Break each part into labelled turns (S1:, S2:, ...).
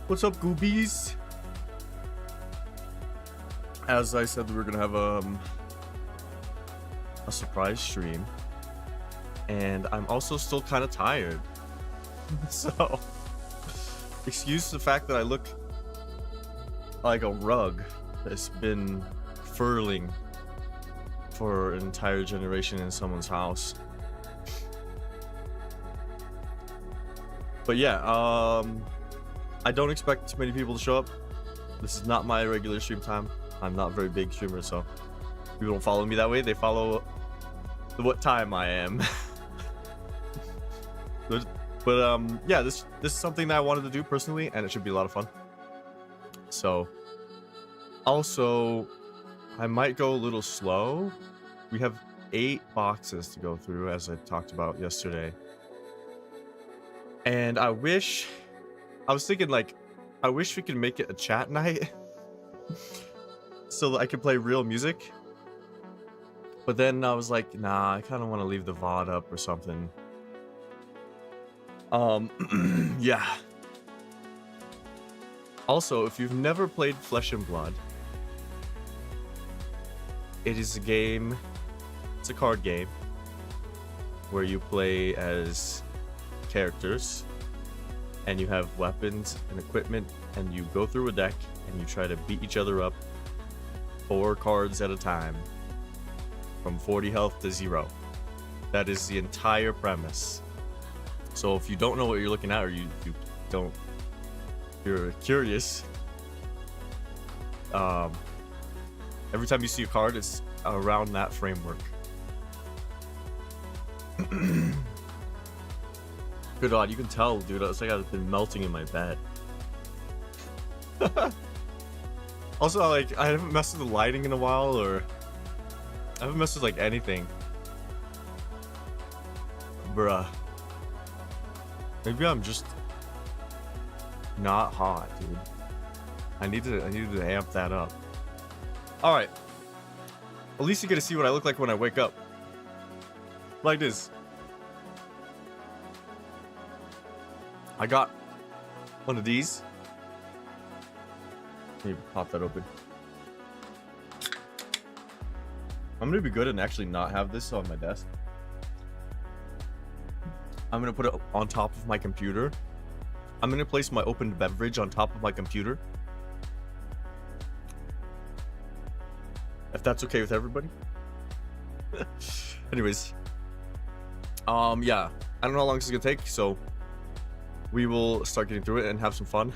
S1: What's up, goobies? As I said, we're gonna have a surprise stream, and I'm also still kind of tired. So, excuse the fact that I look like a rug that's been furling for an entire generation in someone's house. But yeah, I don't expect many people to show up. This is not my regular stream time. I'm not a very big streamer, so people don't follow me that way. They follow what time I am. but yeah, this is something that I wanted to do personally, and it should be a lot of fun. So, also, I might go a little slow. We have 8 boxes to go through, as I talked about yesterday. And I was thinking, like, I wish we could make it a chat night so that I could play real music. But then I was like, nah, I kind of want to leave the VOD up or something. Yeah. Also, if you've never played Flesh and Blood, it is a game, it's a card game, where you play as characters, and you have weapons and equipment, and you go through a deck, and you try to beat each other up 4 cards at a time, from 40 health to 0. That is the entire premise. So if you don't know what you're looking at, or you're curious, every time you see a card, it's around that framework. Good God, you can tell, dude. It's like I've been melting in my bed. Also, like, I haven't messed with the lighting in a while, or I haven't messed with, like, anything. Bruh. Maybe I'm just not hot, dude. I needed to amp that up. Alright. At least you get to see what I look like when I wake up. Like this. I got one of these. Let me pop that open. I'm gonna be good and actually not have this on my desk. I'm gonna put it on top of my computer. I'm gonna place my opened beverage on top of my computer. If that's okay with everybody. Anyways. Yeah. I don't know how long this is gonna take, so we will start getting through it and have some fun.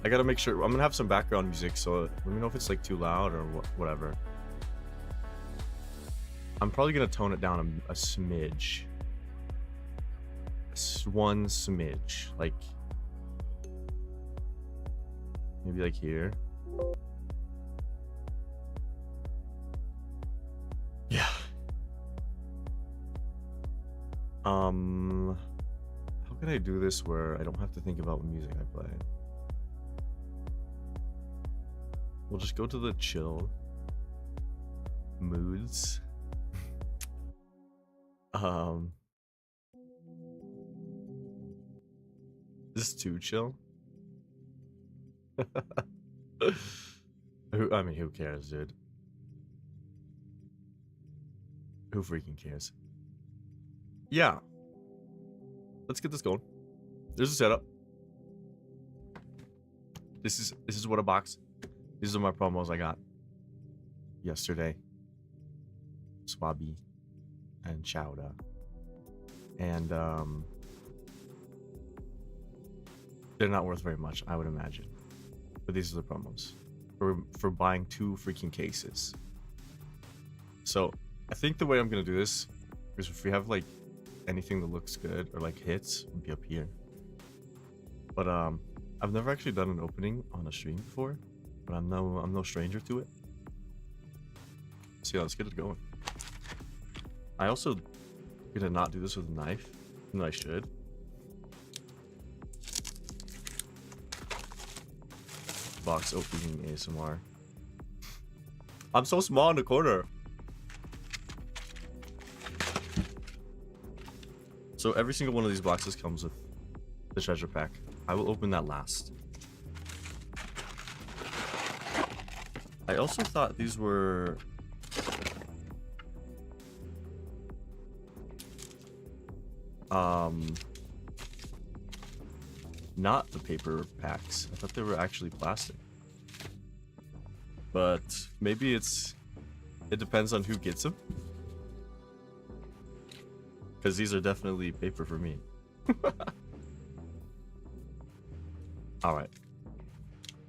S1: I gotta make sure, I'm gonna have some background music, so let me know if it's like too loud or whatever. I'm probably gonna tone it down a smidge. One smidge, like maybe like here. Yeah. How can I do this where I don't have to think about what music I play? We'll just go to the chill moods. Is this too chill? Who cares, dude? Who freaking cares? Yeah. Let's get this going. There's a setup. This is what a box. These are my promos I got yesterday. Swabby and Chowda. And they're not worth very much, I would imagine. But these are the promos for buying 2 freaking cases. So I think the way I'm gonna do this is if we have like anything that looks good or like hits, it'll be up here. But I've never actually done an opening on a stream before, but I'm no stranger to it. So yeah, let's get it going. I also gonna not do this with a knife, and I should. Box opening ASMR. I'm so small in the corner. So every single one of these boxes comes with the treasure pack. I will open that last. I also thought these were not the paper packs. I thought they were actually plastic. But maybe it depends on who gets them. Because these are definitely paper for me. Alright.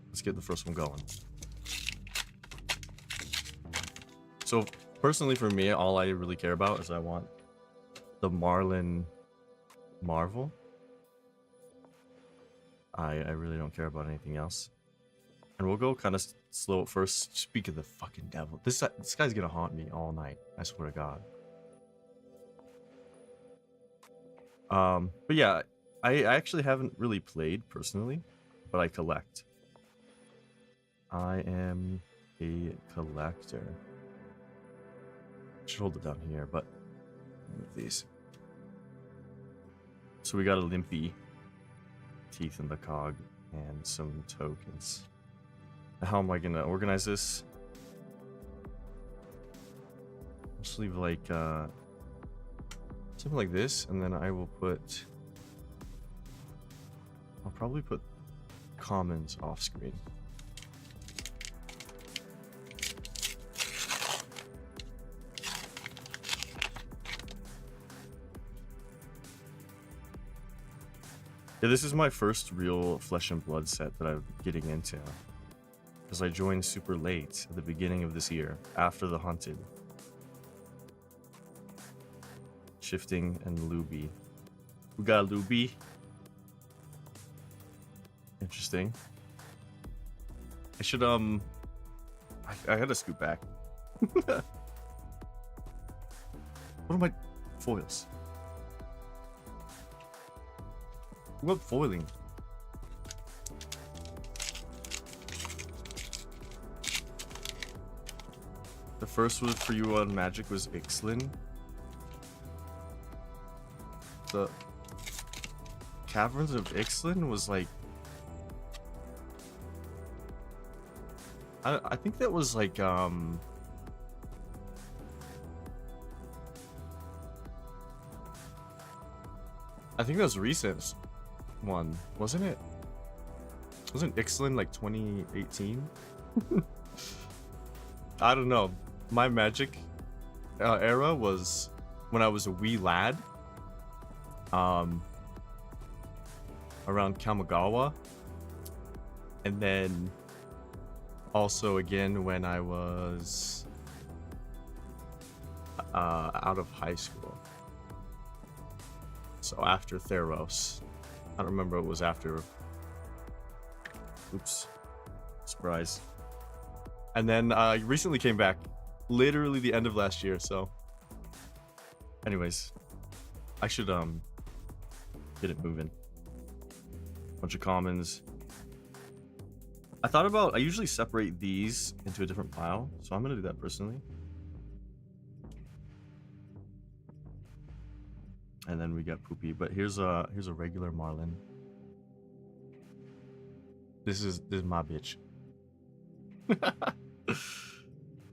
S1: Let's get the first one going. So, personally for me, all I really care about is I want the Marlin Marvel. I really don't care about anything else. And we'll go kind of slow at first. Speak of the fucking devil. This guy's gonna haunt me all night. I swear to God. But yeah, I actually haven't really played personally, but I collect. I am a collector. Should hold it down here, but move these. So we got a Limpy, teeth in the cog, and some tokens. How am I gonna organize this? Just leave like something like this, and then I will put. I'll probably put commons off screen. Yeah, this is my first real Flesh and Blood set that I'm getting into. Because I joined super late at the beginning of this year, after the Hunted. Shifting and Luby. We got Luby. Interesting. I should, I gotta scoot back. What are my foils? What foiling? The first one for you on Magic was Ixalan. The Caverns of Ixalan was like... I think that was like, I think that was recent one, wasn't it? Wasn't Ixalan like 2018? I don't know. My Magic era was when I was a wee lad. Around Kamigawa. And then also again when I was out of high school. So after Theros. I don't remember what was after. Oops. Surprise. And then I recently came back. Literally the end of last year, so. Anyways. I should get it moving. Bunch of commons. I thought about, I usually separate these into a different pile, so I'm gonna do that personally. And then we got Poopy, but here's a regular Marlin. This is my bitch.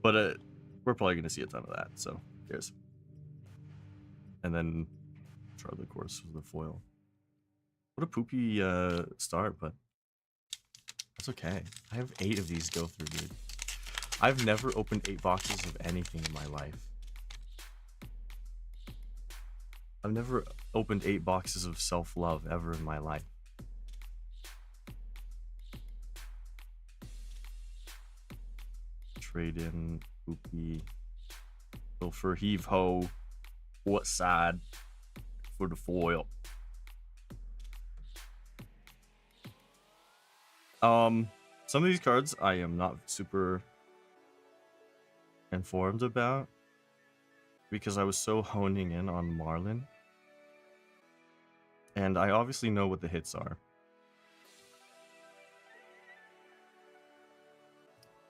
S1: But we're probably gonna see a ton of that, so who cares? And then Charlie, of course, was the foil. What a Poopy start, but that's okay. I have 8 of these go through, dude. I've never opened 8 boxes of anything in my life. I've never opened 8 boxes of self-love ever in my life. Trade in, Poopy. Go for heave ho. What side for the foil? Some of these cards I am not super informed about because I was so honing in on Marlin. And I obviously know what the hits are.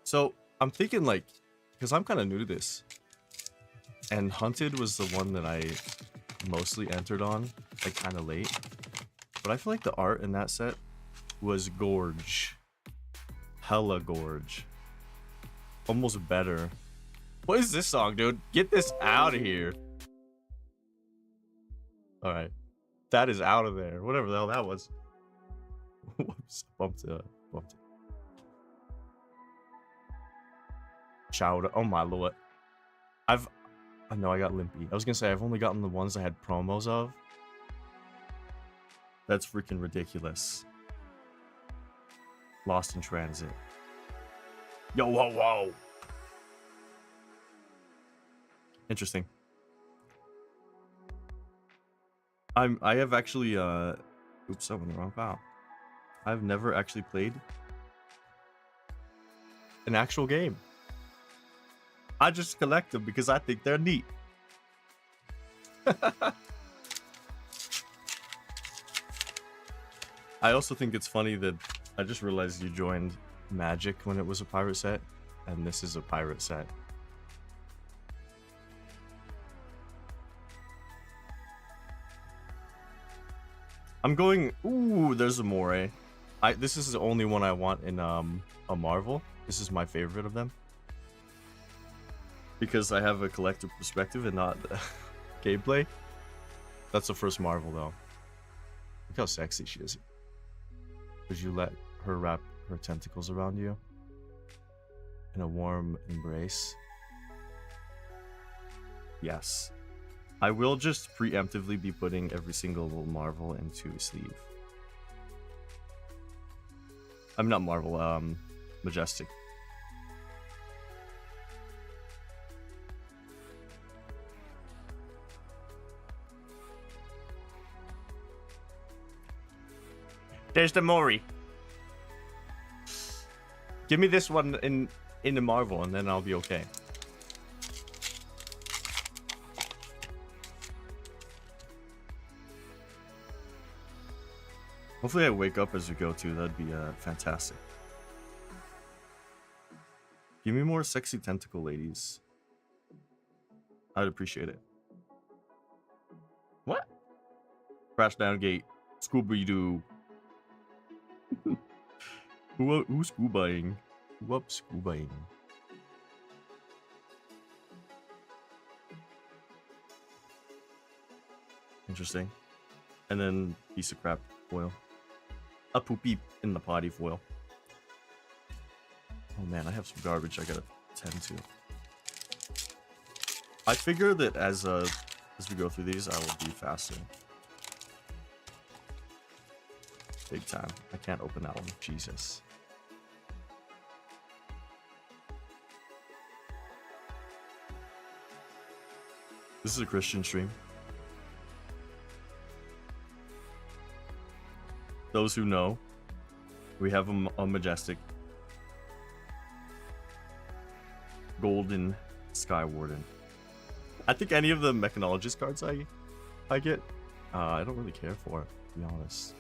S1: So I'm thinking like, because I'm kind of new to this. And Hunted was the one that I mostly entered on, like kind of late. But I feel like the art in that set was gorge. Hella gorge. almost better. What is this song, dude? Get this out of here. All right. That is out of there. Whatever the hell that was. Whoops. Bumped it. Chowder. Oh my lord. I know I got Limpy. I was gonna say I've only gotten the ones I had promos of. That's freaking ridiculous. Lost in Transit. Yo, whoa. Interesting. I have actually oops, I went the wrong file. I've never actually played an actual game. I just collect them because I think they're neat. I also think it's funny that I just realized you joined Magic when it was a pirate set, and this is a pirate set. I'm going. Ooh, there's a Moray. This is the only one I want in a Marvel. This is my favorite of them because I have a collective perspective and not gameplay. That's the first Marvel though. Look how sexy she is. Would you let her wrap her tentacles around you in a warm embrace? Yes. I will just preemptively be putting every single little Marvel into a sleeve. I'm not Marvel, Majestic. There's the Mori. Give me this one in the Marvel and then I'll be okay. Hopefully I wake up as we go too. That'd be fantastic. Give me more sexy tentacle ladies. I'd appreciate it. What? Crash down gate. Scooby-Doo. Who's scubaing? Who up scubaing? Interesting. And then piece of crap foil. A poopy in the potty foil. Oh man, I have some garbage I gotta tend to. I figure that as we go through these, I will be faster. Big time. I can't open that one. Jesus. This is a Christian stream. Those who know, we have a Majestic Golden Sky Warden. I think any of the Mechanologist cards I get, I don't really care for, to be honest.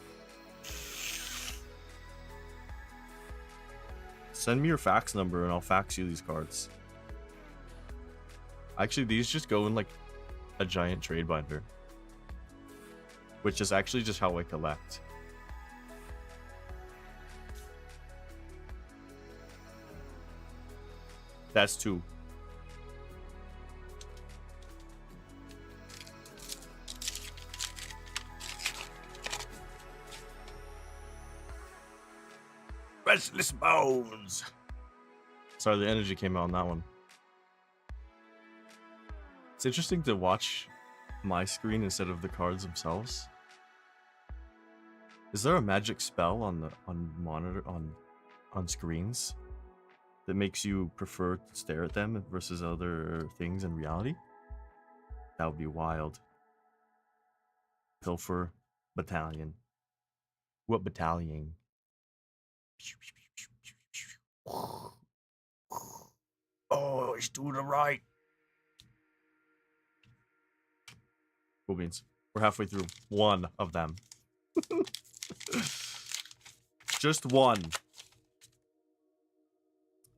S1: Send me your fax number and I'll fax you these cards. Actually, these just go in like a giant trade binder, which is actually just how I collect. That's 2. Restless Bones. Sorry, the energy came out on that one. It's interesting to watch my screen instead of the cards themselves. Is there a magic spell on screens that makes you prefer to stare at them versus other things in reality? That would be wild. Pilfer Battalion. What battalion? Oh, it's to the right. Cool beans. We're halfway through one of them. Just one.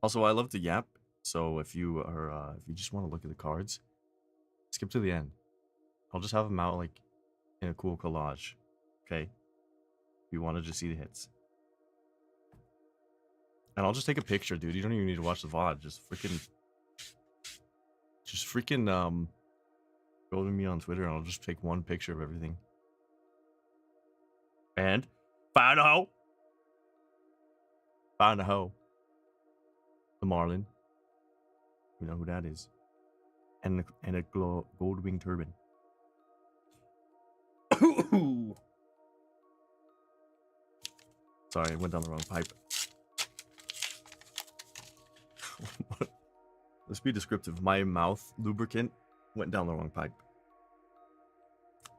S1: Also, I love to yap, so if you just want to look at the cards, skip to the end. I'll just have them out like in a cool collage. Okay? If you want to just see the hits. And I'll just take a picture, dude. You don't even need to watch the VOD. Just freaking go to me on Twitter and I'll just take one picture of everything. And found a hoe. Found a hoe. The Marlin. You know who that is. And a gold wing turban. Sorry, I went down the wrong pipe. Let's be descriptive. My mouth lubricant went down the wrong pipe.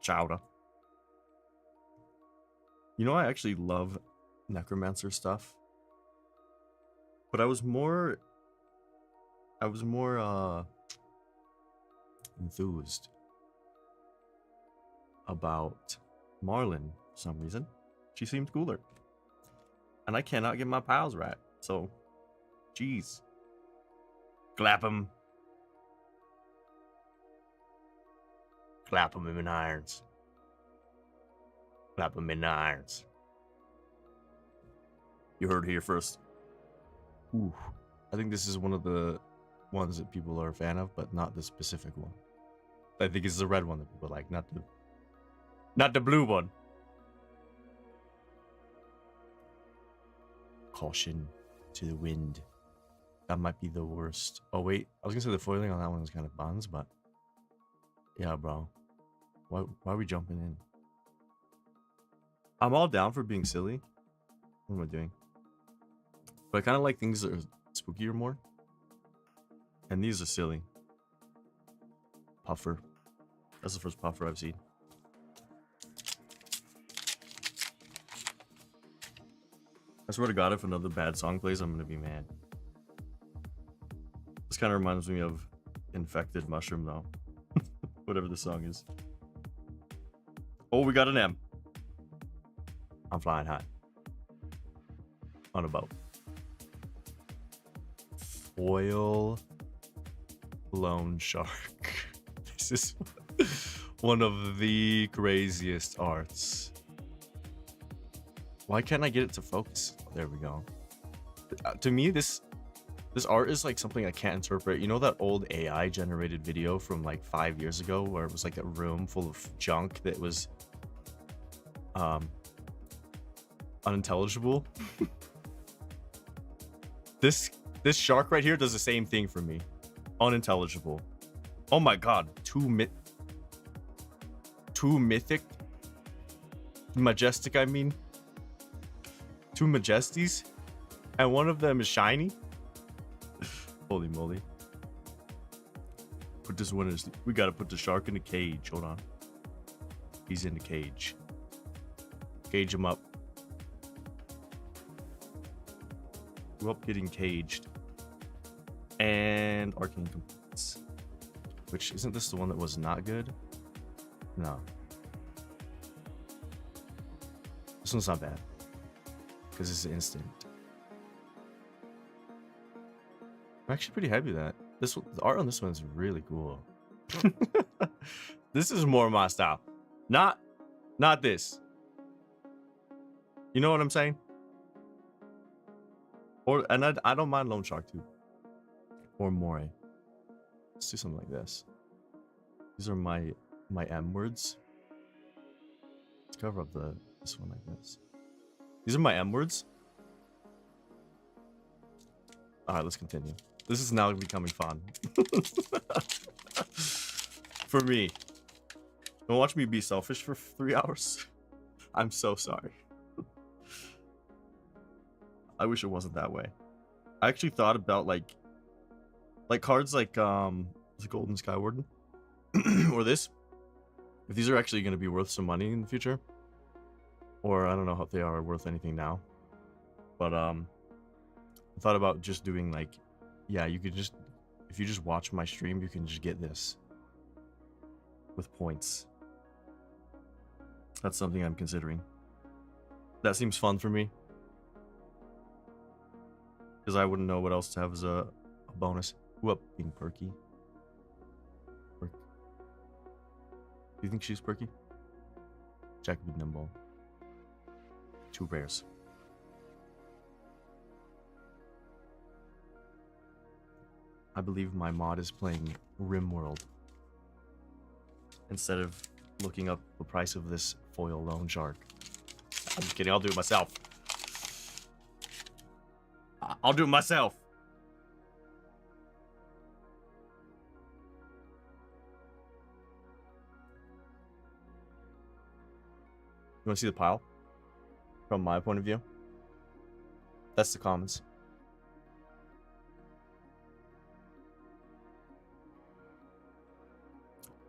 S1: Chowder. You know, I actually love necromancer stuff. But I was more enthused about Marlin for some reason. She seemed cooler. And I cannot get my pals right. So, jeez. Clap them. Clap them in irons. Clap them in the irons. You heard it here first. Ooh. I think this is one of the ones that people are a fan of, but not the specific one. I think it's the red one that people like, not the blue one. Caution to the wind. That might be the worst. Oh wait, I was gonna say the foiling on that one was kind of buns, but yeah, bro. Why are we jumping in? I'm all down for being silly. What am I doing? But I kind of like things that are spookier more. And these are silly. Puffer. That's the first puffer I've seen. I swear to God, if another bad song plays, I'm gonna be mad. This kind of reminds me of Infected Mushroom, though. Whatever the song is. Oh, we got an M. I'm flying high. On a boat. Foil loan shark. This is one of the craziest arts. Why can't I get it to focus? There we go. To me, this art is like something I can't interpret. You know that old AI generated video from like 5 years ago where it was like a room full of junk that was unintelligible? This shark right here does the same thing for me. Unintelligible. Oh my god, two mythic, majestic, I mean. Two majesties, and one of them is shiny. Holy moly. Put this one in. We gotta put the shark in the cage. Hold on. He's in the cage. Cage him up. Grew up getting caged. And arcane components. Which, isn't this the one that was not good? No. This one's not bad. Because it's instant. I'm actually pretty happy with that. The art on this one is really cool. This is more my style. Not this. You know what I'm saying? And I don't mind Lone Shark too. Or Moray. Let's do something like this. These are my M words. Let's cover up this one like this. These are my M words. Alright, let's continue. This is now becoming fun. For me. Don't watch me be selfish for 3 hours. I'm so sorry. I wish it wasn't that way. I actually thought about like cards like the Golden Skywarden or this. If these are actually going to be worth some money in the future. Or I don't know if they are worth anything now. But I thought about just doing like, yeah, you could just, if you just watch my stream, you can just get this with points. That's something I'm considering. That seems fun for me. Because I wouldn't know what else to have as a bonus. Whoop, being perky. Do you think she's perky? Jack with nimble. 2 rares. I believe my mod is playing RimWorld instead of looking up the price of this foil loan shark. I'm just kidding. I'll do it myself. I'll do it myself. You want to see the pile? From my point of view? That's the commons.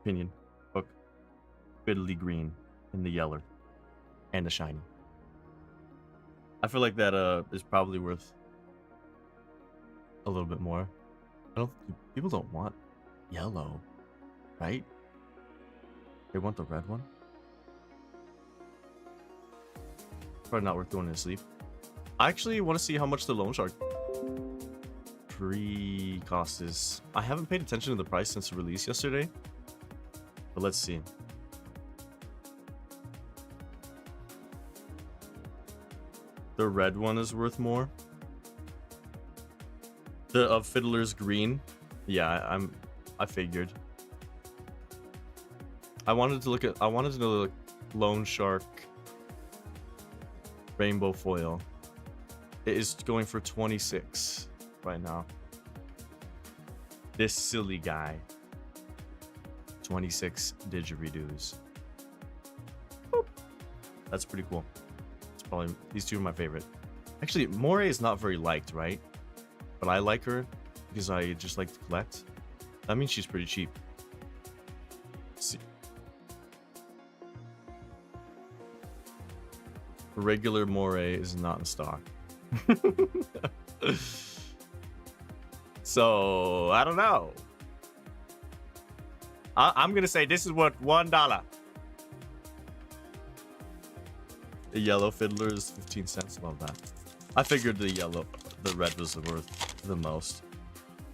S1: Opinion. Hook. Fiddly green. And the yeller. And the shiny. I feel like that is probably worth a little bit more. People don't want yellow, right? They want the red one. Probably not worth going to sleep. I actually want to see how much the loan shark pre-cost is. I haven't paid attention to the price since the release yesterday, but let's see. The red one is worth more. The of Fiddler's Green. Yeah, I figured. I wanted to know the loan shark rainbow foil. It is going for 26 right now. This silly guy. 26 didgeridoos. Boop. That's pretty cool. It's probably these two are my favorite. Actually, Moray is not very liked, right? But I like her because I just like to collect. That means she's pretty cheap. Let's see. Regular Moray is not in stock. So, I don't know. I'm gonna say this is worth $1. The yellow fiddler is 15 cents. Love that. I figured the red was worth the most.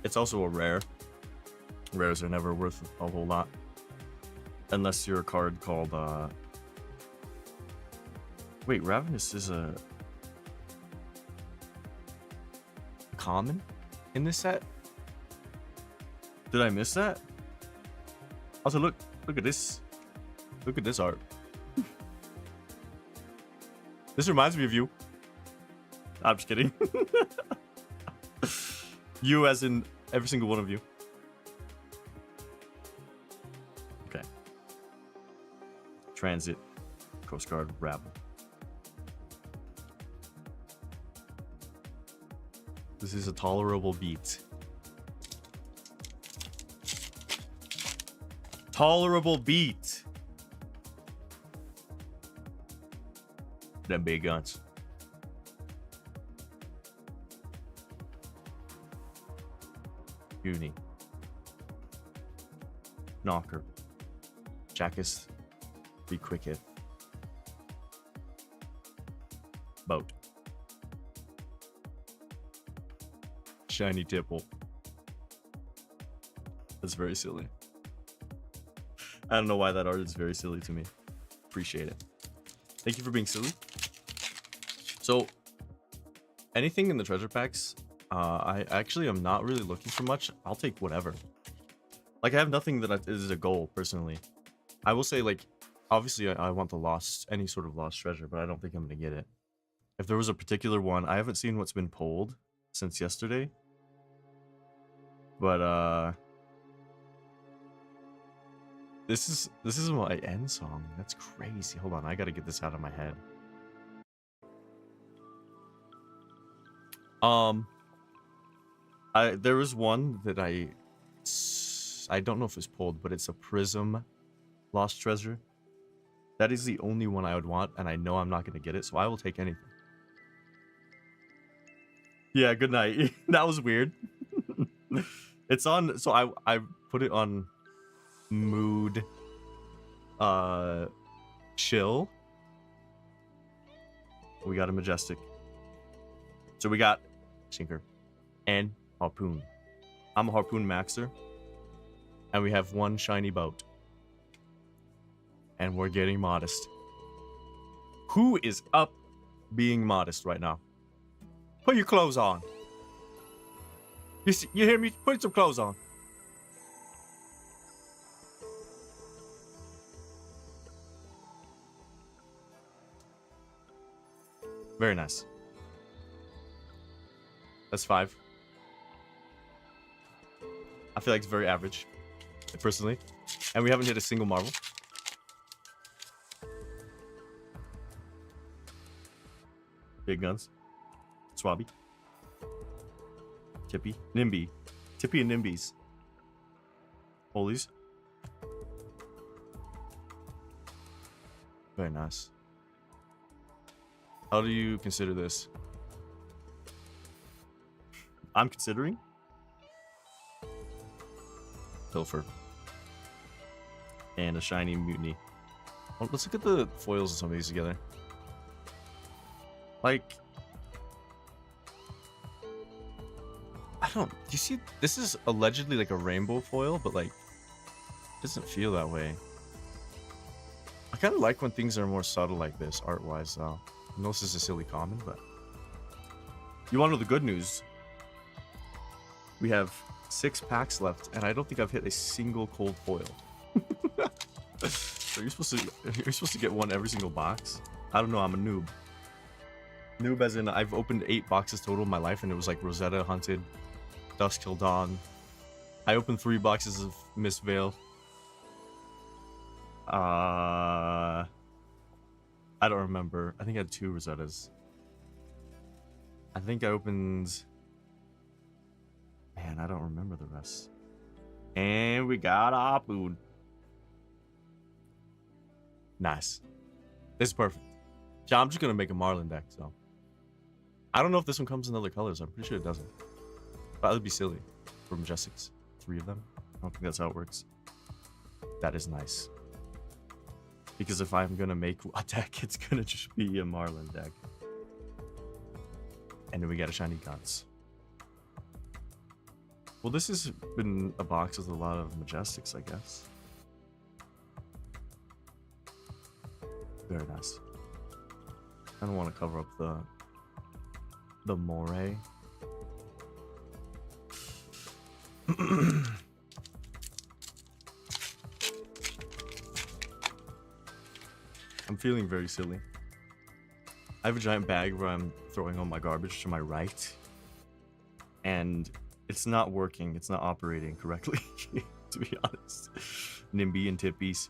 S1: It's also a rare. Rares are never worth a whole lot. Unless you're a card called, wait, Ravenous is a common in this set? Did I miss that? Also, look at this. Look at this art. This reminds me of you. I'm just kidding. You as in every single one of you. Okay. Transit. Coast Guard. Rabble. This is a tolerable beat. Tolerable beat. Them big guns. Uni. Knocker. Jackus. Be quick hit. Boat. Shiny Tipple. That's very silly. I don't know why that art is very silly to me. Appreciate it. Thank you for being silly. So, anything in the treasure packs, I actually am not really looking for much. I'll take whatever. Like, I have nothing that is a goal, personally. I will say, like, obviously I want the lost, any sort of lost treasure, but I don't think I'm going to get it. If there was a particular one, I haven't seen what's been pulled since yesterday. But, this is my end song. That's crazy. Hold on, I gotta get this out of my head. There was one that I don't know if it's pulled, but it's a Prism lost treasure. That is the only one I would want, and I know I'm not gonna get it, so I will take anything. Yeah, good night. That was weird. It's on, so I put it on mood chill. We got a majestic, so we got sinker and harpoon. I'm a harpoon maxer, and we have one shiny boat, and we're getting modest. Who is up being modest right now? Put your clothes on. You hear me? Put some clothes on. Very nice. That's 5. I feel like it's very average, personally. And we haven't hit a single marble. Big guns. Swabby. Tippy. Nimby. Tippy and Nimbies. Holies. Very nice. How do you consider this? I'm considering Pilfer and a shiny Mutiny. Oh, let's look at the foils of some of these together. Like, I don't. Do you see? This is allegedly like a rainbow foil, but like, it doesn't feel that way. I kind of like when things are more subtle like this, art-wise, though. I know this is a silly comment, but you want to know the good news? We have 6 packs left, and I don't think I've hit a single cold foil. You're supposed to get one every single box. I don't know. I'm a noob. Noob as in I've opened 8 boxes total in my life, and it was like Rosetta, Hunted, Dusk Till Dawn. I opened 3 boxes of Mist Veil. I don't remember. I think I had 2 Rosettas. I think I opened... Man, I don't remember the rest. And we got our food. Nice. This is perfect. Yeah, I'm just going to make a Marlin deck, so... I don't know if this one comes in other colors. I'm pretty sure it doesn't. But that would be silly. For Majestics. 3 of them. I don't think that's how it works. That is nice. Because if I'm going to make a deck, it's going to just be a Marlin deck. And then we got a shiny Guts. Well, this has been a box with a lot of Majestics, I guess. Very nice. I don't want to cover up the moray. I'm feeling very silly. I have a giant bag where I'm throwing all my garbage to my right. And it's not working. It's not operating correctly, to be honest. Nimby and Tippies.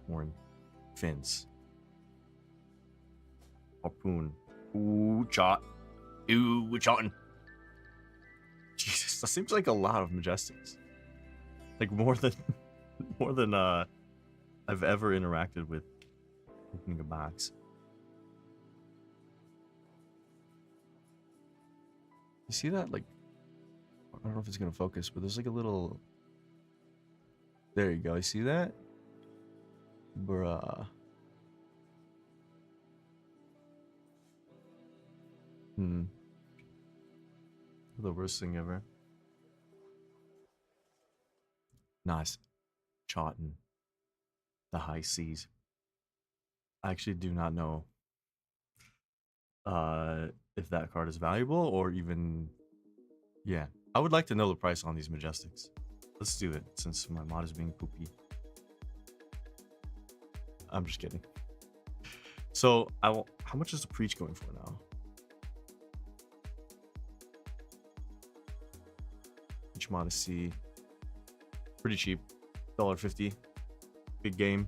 S1: Horn. Fins. Harpoon. Ooh, Chot. Ooh, we're Chotting. Jesus, that seems like a lot of Majestics. Like more than I've ever interacted with opening a box. You see that? Like, I don't know if it's gonna focus, but there's like a little... There you go. You see that? Bruh. The worst thing ever. Nice. Chotton. The high seas. I actually do not know if that card is valuable or even... Yeah. I would like to know the price on these Majestics. Let's do it since my mod is being poopy. I'm just kidding. So, how much is the Preach going for now? Preach Modesty. Pretty cheap. $1.50. Big game.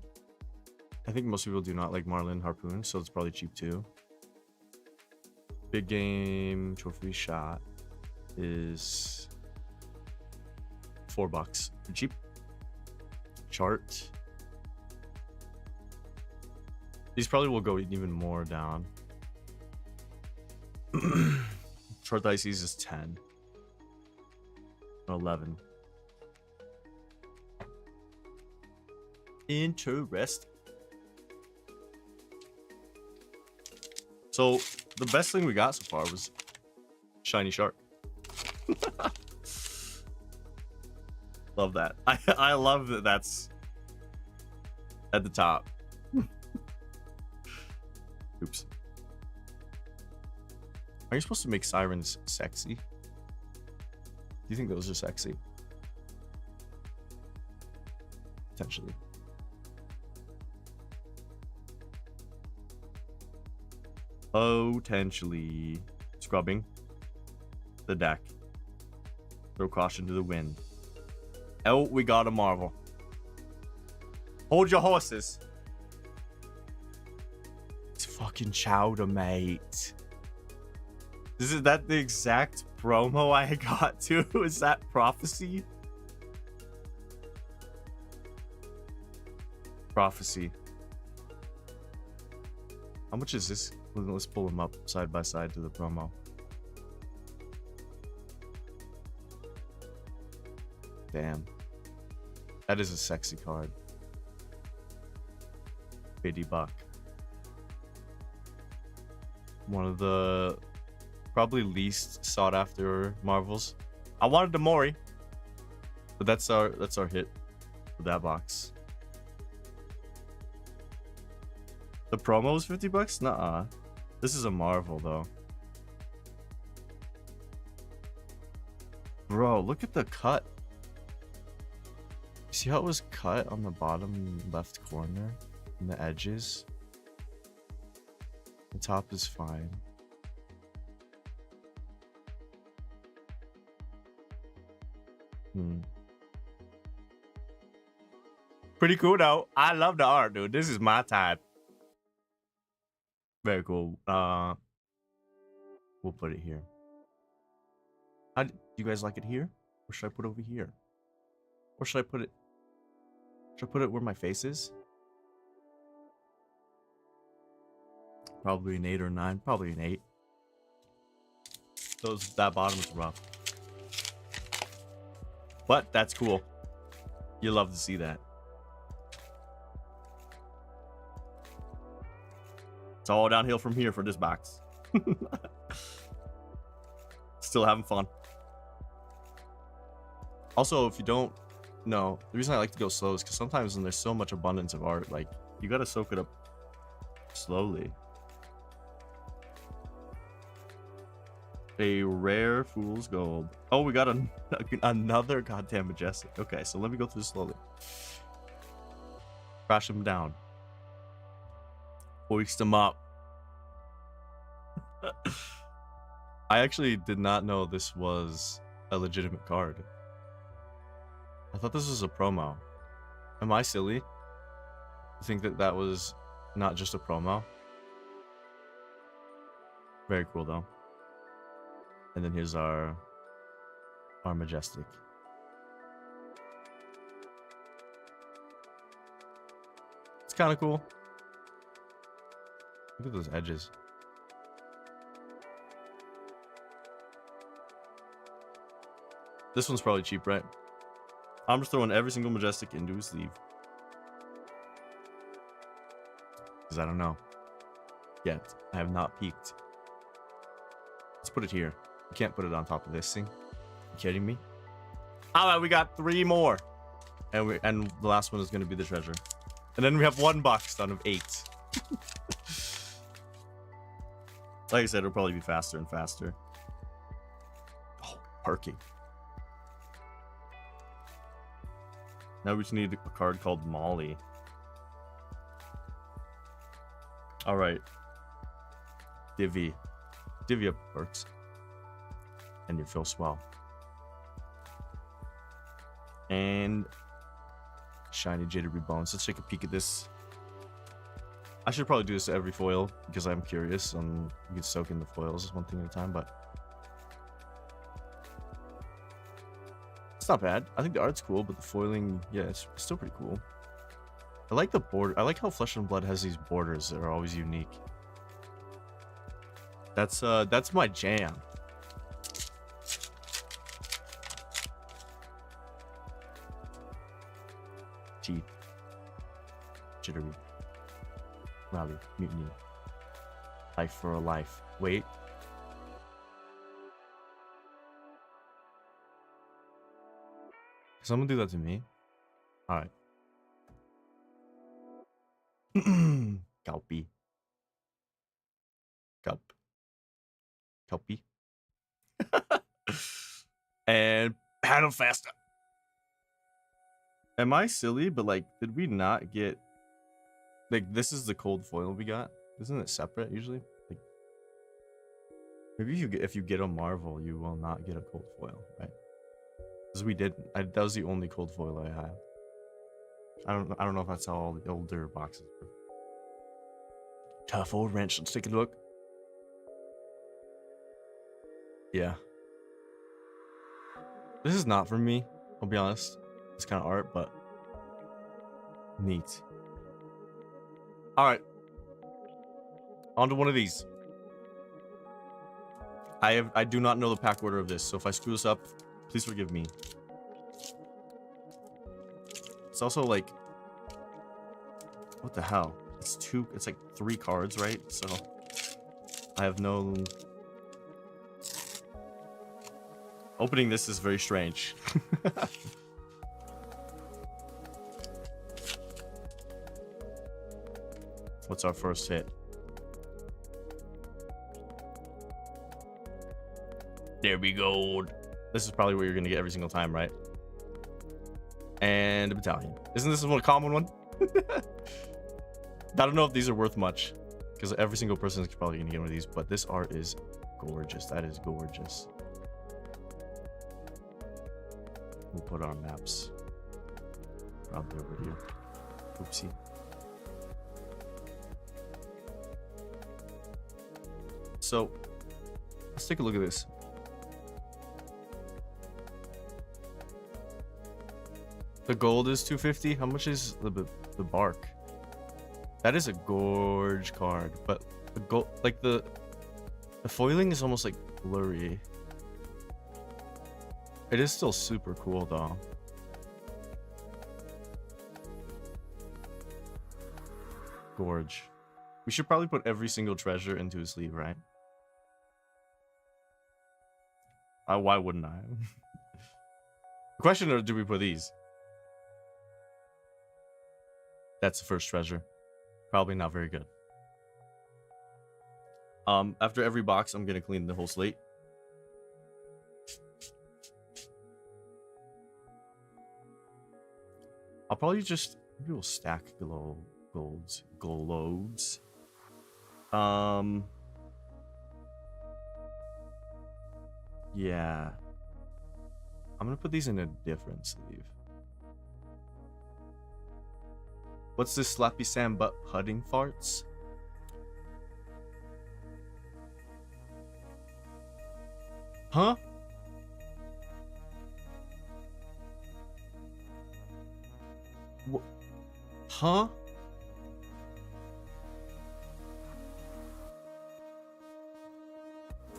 S1: I think most people do not like Marlin Harpoon, so it's probably cheap too. Big game trophy shot is $4. Pretty cheap. Chart. These probably will go even more down. Chart Dices is 10. 11. Interest. So the best thing we got so far was Shiny Shark. Love that. I love that that's at the top. Oops. Are you supposed to make sirens sexy? Do you think those are sexy? Potentially. Potentially. Scrubbing the deck. Throw caution to the wind. Oh, we got a marvel. Hold your horses. It's fucking chowder, mate. Is that the exact promo I got to? Is that prophecy? Prophecy. How much is this? Let's pull them up side by side to the promo. Damn. That is a sexy card. $50. One of the probably least sought after Marvels. I wanted the Mori, but that's our hit for that box. The promo is $50? Nuh-uh. This is a Marvel though. Bro, look at the cut. See how it was cut on the bottom left corner and the edges? The top is fine. Pretty cool though. I love the art, dude. This is my type. Very cool. We'll put it here. Do you guys like it here? Or should I put it over here? Or should I put it where my face is? Probably an 8 or 9. Probably an 8. That bottom is rough. But that's cool. You love to see that. It's all downhill from here for this box. Still having fun. Also, if you don't know, the reason I like to go slow is because sometimes when there's so much abundance of art, like, you gotta soak it up slowly. A rare fool's gold. Oh, we got another goddamn majestic. Okay, so let me go through this slowly. Crash him down. Hoist him up. I actually did not know this was a legitimate card. I thought this was a promo. Am I silly to think that that was not just a promo? Very cool though. And then here's our majestic. It's kind of cool. Look at those edges. This one's probably cheap, right? I'm just throwing every single majestic into his sleeve. Because I don't know. Yet. I have not peeked. Let's put it here. You can't put it on top of this thing. You kidding me? Alright, we got 3 more. And the last one is going to be the treasure. And then we have 1 box done of 8. Like I said, it'll probably be faster and faster. Oh, parking. Now we just need a card called Molly. Alright. Divvy. Divvy up works. And you feel swell. And shiny jittery bones. Let's take a peek at this. I should probably do this to every foil because I'm curious. You can soak in the foils one thing at a time, but it's not bad. I think the art's cool, but the foiling, yeah, it's still pretty cool. I like the border. I like how Flesh and Blood has these borders that are always unique. That's my jam. Teeth. Jittery. Rally. Mutiny. Life for a life. Wait. Someone do that to me? Alright. Gulpy. Gulp. Kelpie. And paddle faster. Am I silly? But like, did we not get like this is the cold foil we got? Isn't it separate usually? Like maybe if you get a Marvel, you will not get a cold foil, right? Because we did. That was the only cold foil I have. I don't know if that's how all the older boxes were. Tough old wrench. Let's take a look. Yeah. This is not for me, I'll be honest. It's kind of art, but neat. Alright. On to one of these. I do not know the pack order of this, so if I screw this up, please forgive me. It's also like, what the hell? It's like 3 cards, right? So I have no... Opening this is very strange. What's our first hit? There we go. This is probably what you're gonna get every single time, right? And a battalion. Isn't this one a common one? I don't know if these are worth much, because every single person is probably gonna get one of these, but this art is gorgeous. That is gorgeous. We'll put our maps probably over here. Oopsie. So let's take a look at this. The gold is 250. How much is the bark? That is a gorge card, but the gold, like the foiling is almost like blurry. It is still super cool though. Gorge. We should probably put every single treasure into a sleeve, right? Why wouldn't I? The question is, do we put these? That's the first treasure. Probably not very good. After every box, I'm gonna clean the whole slate. I'll probably just maybe we'll stack globes. Yeah. I'm gonna put these in a different sleeve. What's this Slappy Sam butt putting farts? Huh? Huh?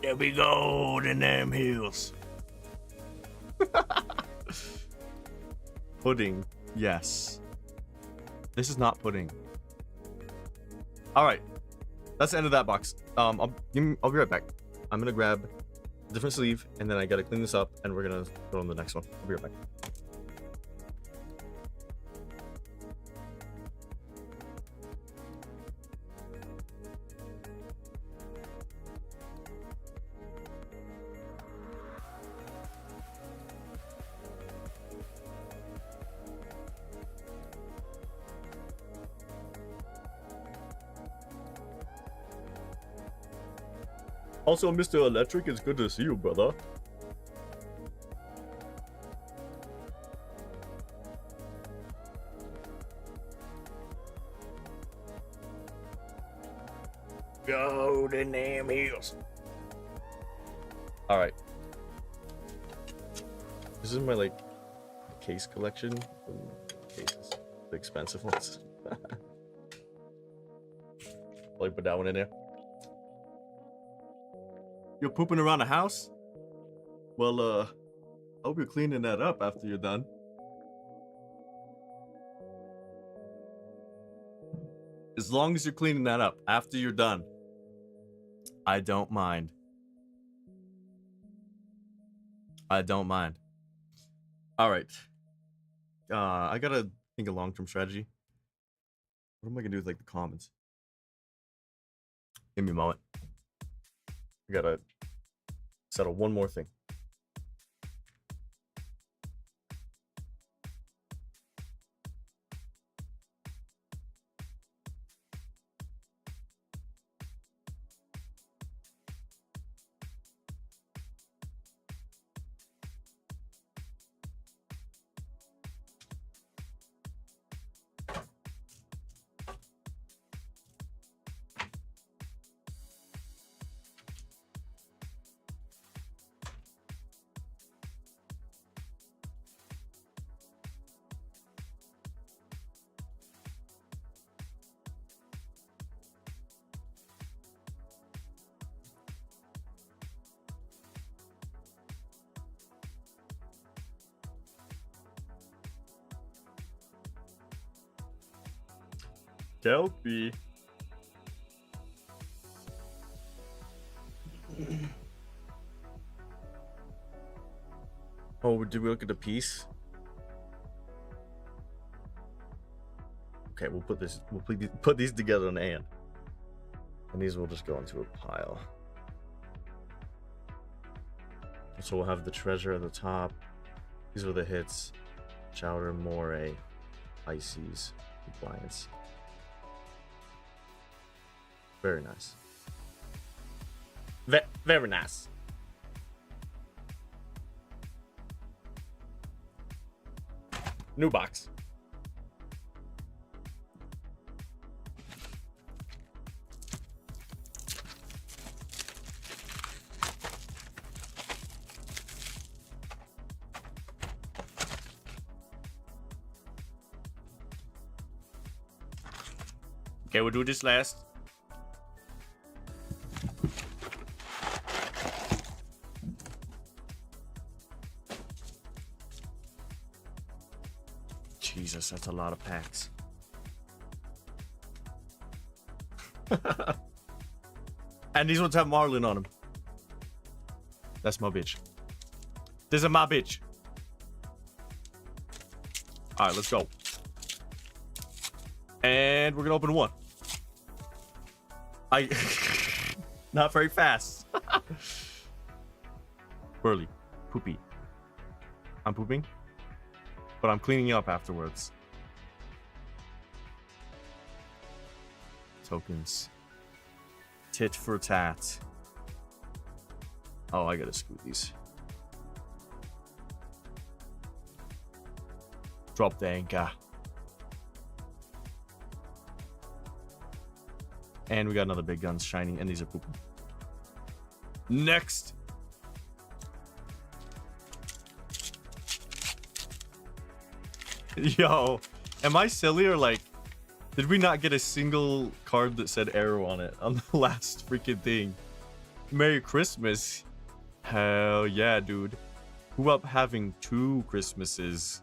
S1: There we go, in them hills. Pudding, yes. This is not pudding. All right, that's the end of that box. I'll be right back. I'm gonna grab a different sleeve, and then I gotta clean this up, and we're gonna go on the next one. I'll be right back. Also, Mr. Electric, it's good to see you, brother. Go to damn hills. All right. This is my like case collection. Cases, the expensive ones. Like put that one in there. You're pooping around the house? Well, I hope you're cleaning that up after you're done. As long as you're cleaning that up after you're done, I don't mind. I don't mind. All right. I gotta think of long-term strategy. What am I gonna do with like the comments? Give me a moment. I gotta Settle one more thing. Kelpie. Oh, did we look at the piece? Okay, we'll put this. We'll put these together in the end, and these will just go into a pile. So we'll have the treasure at the top. These are the hits: Chowder, Moray, Pisces, Compliance. Very nice. Very nice. New box. Okay, we'll do this last. Jesus, that's a lot of packs. And these ones have Marlin on them. That's my bitch. This is my bitch. All right, let's go. And we're gonna open one. Not very fast. Burly, poopy. I'm pooping, but I'm cleaning up afterwards. Tokens. Tit for tat. Oh, I gotta scoot these. Drop the anchor. And we got another big guns shiny, and these are pooping. Next. Yo, am I silly or like, did we not get a single card that said arrow on it on the last freaking thing? Merry Christmas. Hell yeah, dude. Who up having 2 Christmases?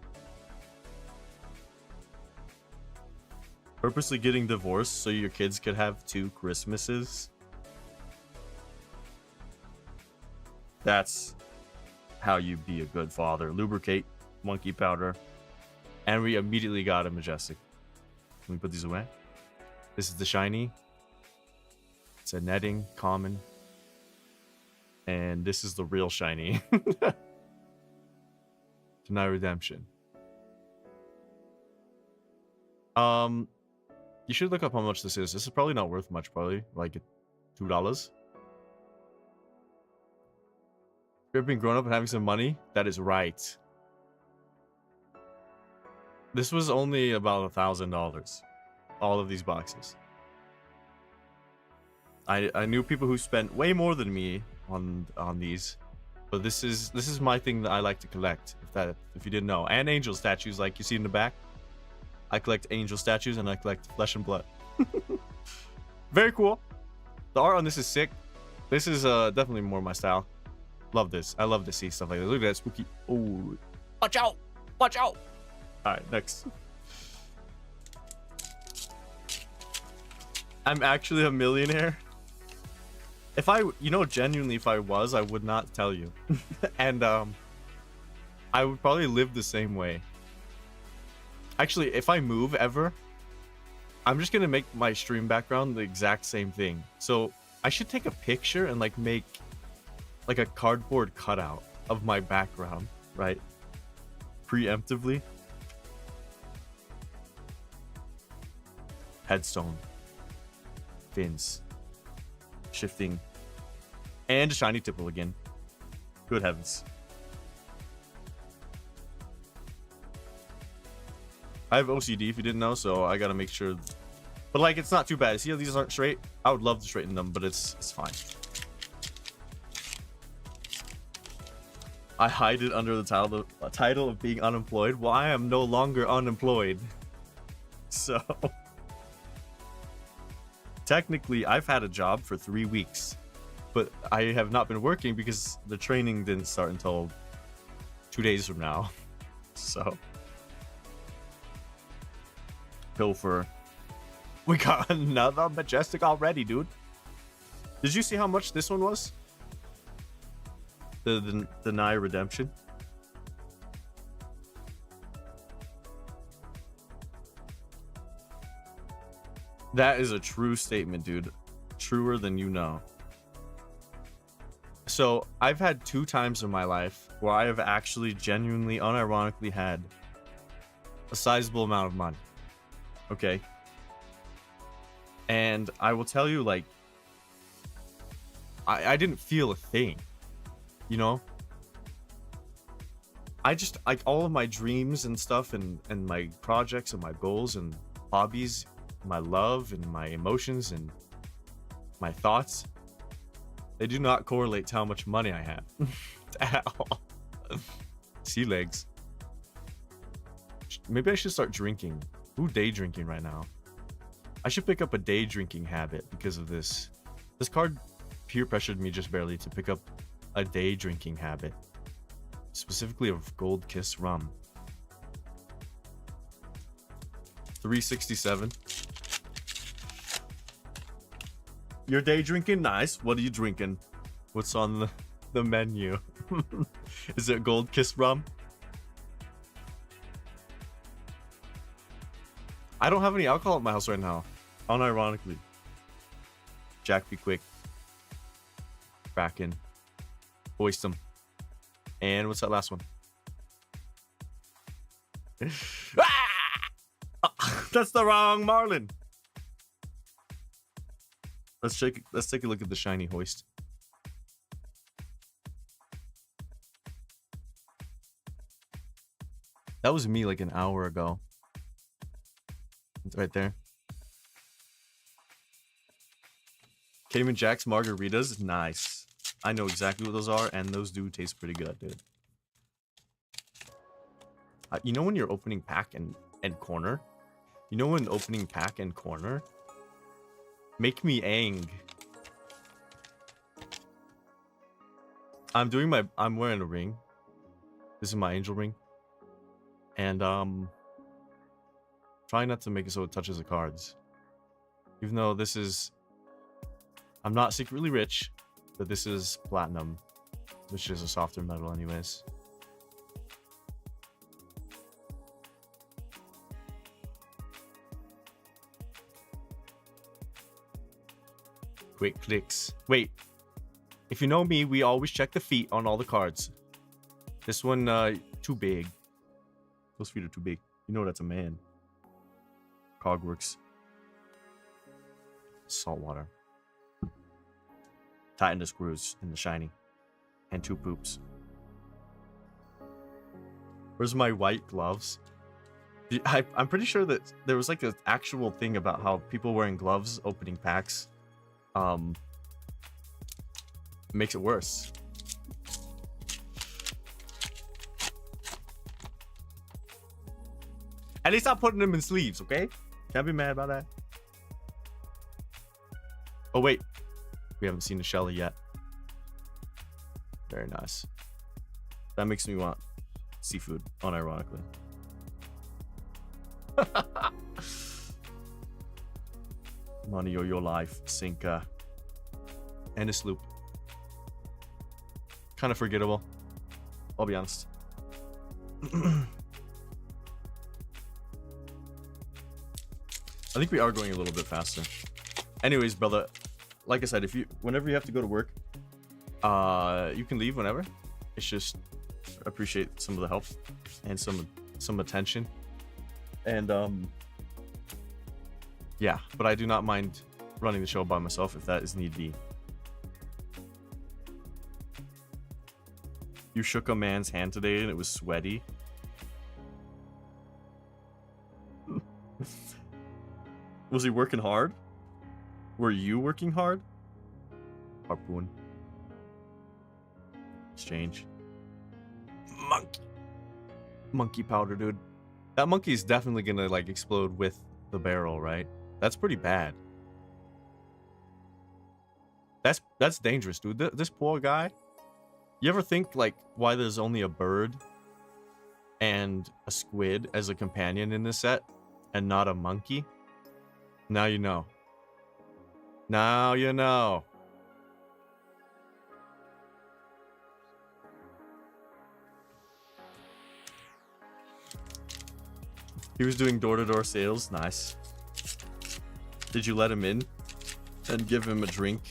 S1: Purposely getting divorced so your kids could have 2 Christmases? That's how you be a good father. Lubricate, monkey powder. And we immediately got a majestic. Can we put these away? This is the shiny. It's a netting, common. And this is the real shiny. Deny redemption. You should look up how much this is. This is probably not worth much, probably like $2. You've been growing up and having some money? That is right. This was only about $1,000. All of these boxes. I knew people who spent way more than me on these, but this is my thing that I like to collect. If you didn't know, and angel statues like you see in the back. I collect angel statues and I collect flesh and blood. Very cool. The art on this is sick. This is definitely more my style. Love this. I love to see stuff like this. Look at that spooky. Oh, watch out! Watch out! All right, next. I'm actually a millionaire. If genuinely, if I was, I would not tell you. And I would probably live the same way. Actually, if I move ever, I'm just gonna make my stream background the exact same thing. So I should take a picture and like make like a cardboard cutout of my background, right? Preemptively. Headstone. Fins. Shifting. And a shiny tipple again. Good heavens. I have OCD if you didn't know, so I gotta make sure. But like, it's not too bad. See how these aren't straight? I would love to straighten them, but it's fine. I hide it under the title of being unemployed. Well, I am no longer unemployed. So technically, I've had a job for 3 weeks, but I have not been working because the training didn't start until 2 days from now. So pilfer. We got another majestic already, dude. Did you see how much this one was? The deny redemption. That is a true statement, dude. Truer than you know. So I've had 2 times in my life where I have actually genuinely, unironically had a sizable amount of money. Okay. And I will tell you, like, I didn't feel a thing, you know? I just, like, all of my dreams and stuff and my projects and my goals and hobbies, my love and my emotions and my thoughts, they do not correlate to how much money I have. At all. Sea legs. Maybe I should start drinking. Ooh, day drinking right now. I should pick up a day drinking habit because of this. This card peer pressured me just barely to pick up a day drinking habit. Specifically of Gold Kiss rum. 367. Your day drinking? Nice. What are you drinking? What's on the menu? Is it Gold Kiss rum? I don't have any alcohol at my house right now. Unironically. Jack, be quick. Kraken. Hoist them. And what's that last one? That's the wrong Marlin. Let's take a look at the shiny hoist. That was me like an hour ago. It's right there. Cayman Jack's margaritas, nice. I know exactly what those are, and those do taste pretty good, dude. You know when you're opening pack and corner? You know when opening pack and corner? Make me ang. I'm wearing a ring. This is my angel ring. And try not to make it so it touches the cards. Even though this is, I'm not secretly rich, but this is platinum, which is a softer metal anyways. Quick clicks. Wait. If you know me, we always check the feet on all the cards. This one, too big. Those feet are too big. You know that's a man. Cogworks. Saltwater. Tighten the screws in the shiny. And 2 poops. Where's my white gloves? I'm pretty sure that there was like an actual thing about how people wearing gloves opening packs makes it worse. At least I'm putting them in sleeves, okay? Can't be mad about that. Oh wait, we haven't seen the Shelly yet. Very nice. That makes me want seafood, unironically. Money or your life, Sinka. And a sloop. Kind of forgettable, I'll be honest. I think we are going a little bit faster. Anyways, brother, like I said, whenever you have to go to work, You can leave whenever. It's just appreciate some of the help and some attention. And yeah, but I do not mind running the show by myself if that is need be. You shook a man's hand today and it was sweaty. Was he working hard? Were you working hard? Harpoon. Exchange. Monkey powder, dude. That monkey is definitely gonna like explode with the barrel, right? That's pretty bad. That's dangerous, dude. This poor guy. You ever think like why there's only a bird and a squid as a companion in this set and not a monkey? Now you know. Now you know. He was doing door-to-door sales. Nice. Did you let him in and give him a drink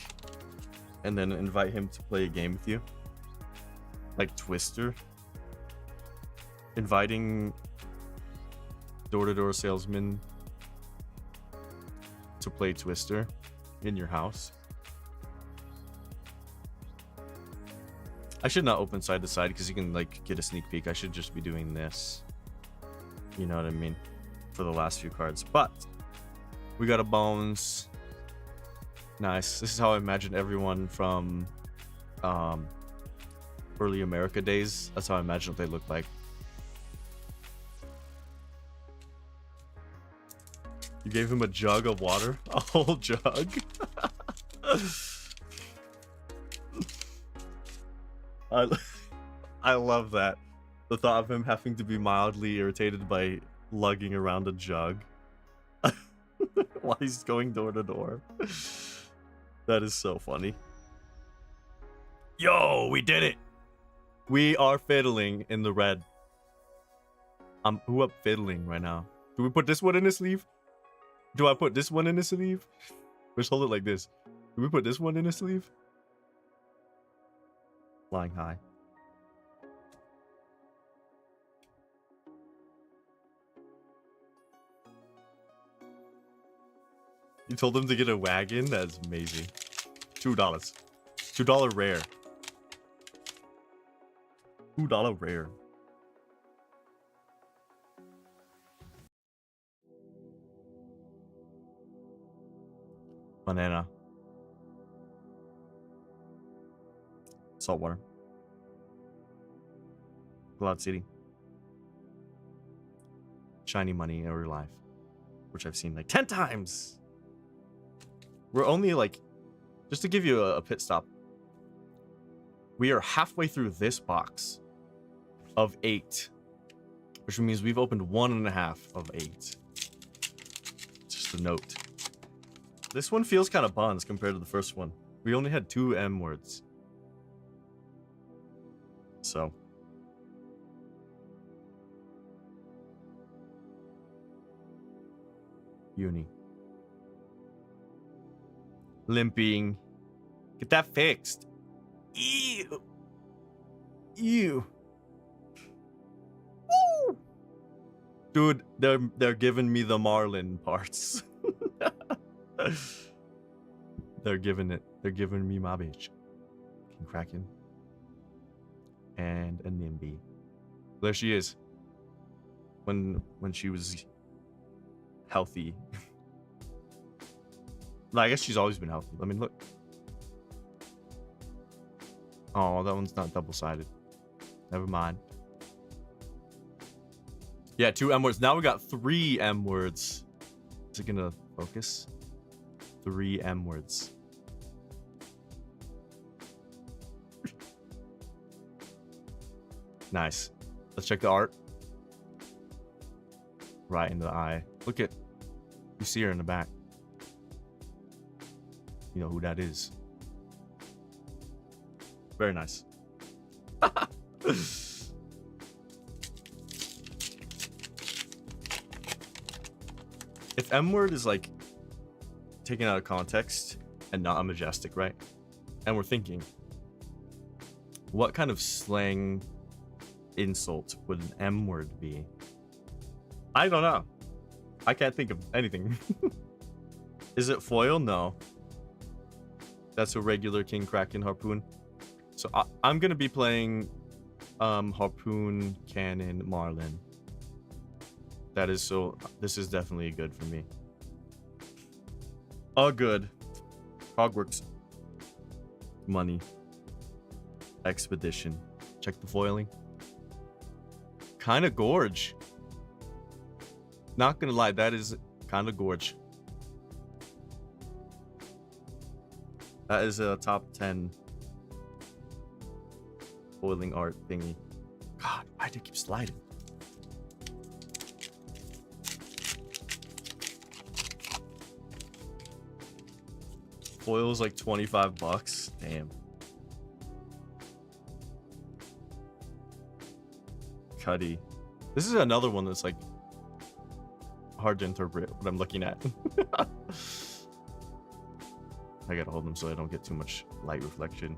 S1: and then invite him to play a game with you? Like Twister? Inviting door-to-door salesmen to play Twister in your house? I should not open side to side because you can like get a sneak peek. I should just be doing this. You know what I mean? For the last few cards. But we got a bones. Nice. This is how I imagine everyone from early America days. That's how I imagine what they look like. You gave him a jug of water? A whole jug? I love that. The thought of him having to be mildly irritated by lugging around a jug while he's going door to door. That is so funny. Yo, we did it! We are fiddling in the red. Who up fiddling right now? Do we put this one in the sleeve? Do I put this one in the sleeve? Let's hold it like this. Do we put this one in the sleeve? Flying high. You told them to get a wagon? That's amazing. $2. $2 rare. $2 rare. Banana. Saltwater. Cloud City. Shiny money in real life. Which I've seen like 10 times. We're only like, just to give you a pit stop, we are halfway through this box of 8, which means we've opened 1.5 of 8. Just a note. This one feels kind of buns compared to the first one. We only had 2 M words. So. Uni. Limping. Get that fixed. Ew. Ew. Woo. Dude, they're giving me the Marlin parts. They're giving me my bitch. King Kraken. And a Nimby. There she is. When she was healthy. No, I guess she's always been healthy. I mean, look. Oh, that one's not double-sided. Never mind. Yeah, 2 M words. Now we got 3 M words. Is it gonna focus? 3 M words. Nice. Let's check the art. Right into the eye. Look at... You see her in the back. You know who that is. Very nice. If M word is like taken out of context and not a majestic, right? And we're thinking What kind of slang insult would an M word be? I don't know. I can't think of anything. Is it foil? No. That's a regular King Kraken harpoon. So I'm gonna be playing harpoon cannon marlin. That is so. This is definitely good for me. Oh, good. Hogwarts. Money. Expedition. Check the foiling. Kind of gorge. Not gonna lie, that is kind of gorge. That is a top 10 foiling art thingy. God, why do it keep sliding? Foil's like 25 bucks. Damn. Cuddy. This is another one that's like hard to interpret what I'm looking at. I gotta hold them so I don't get too much light reflection.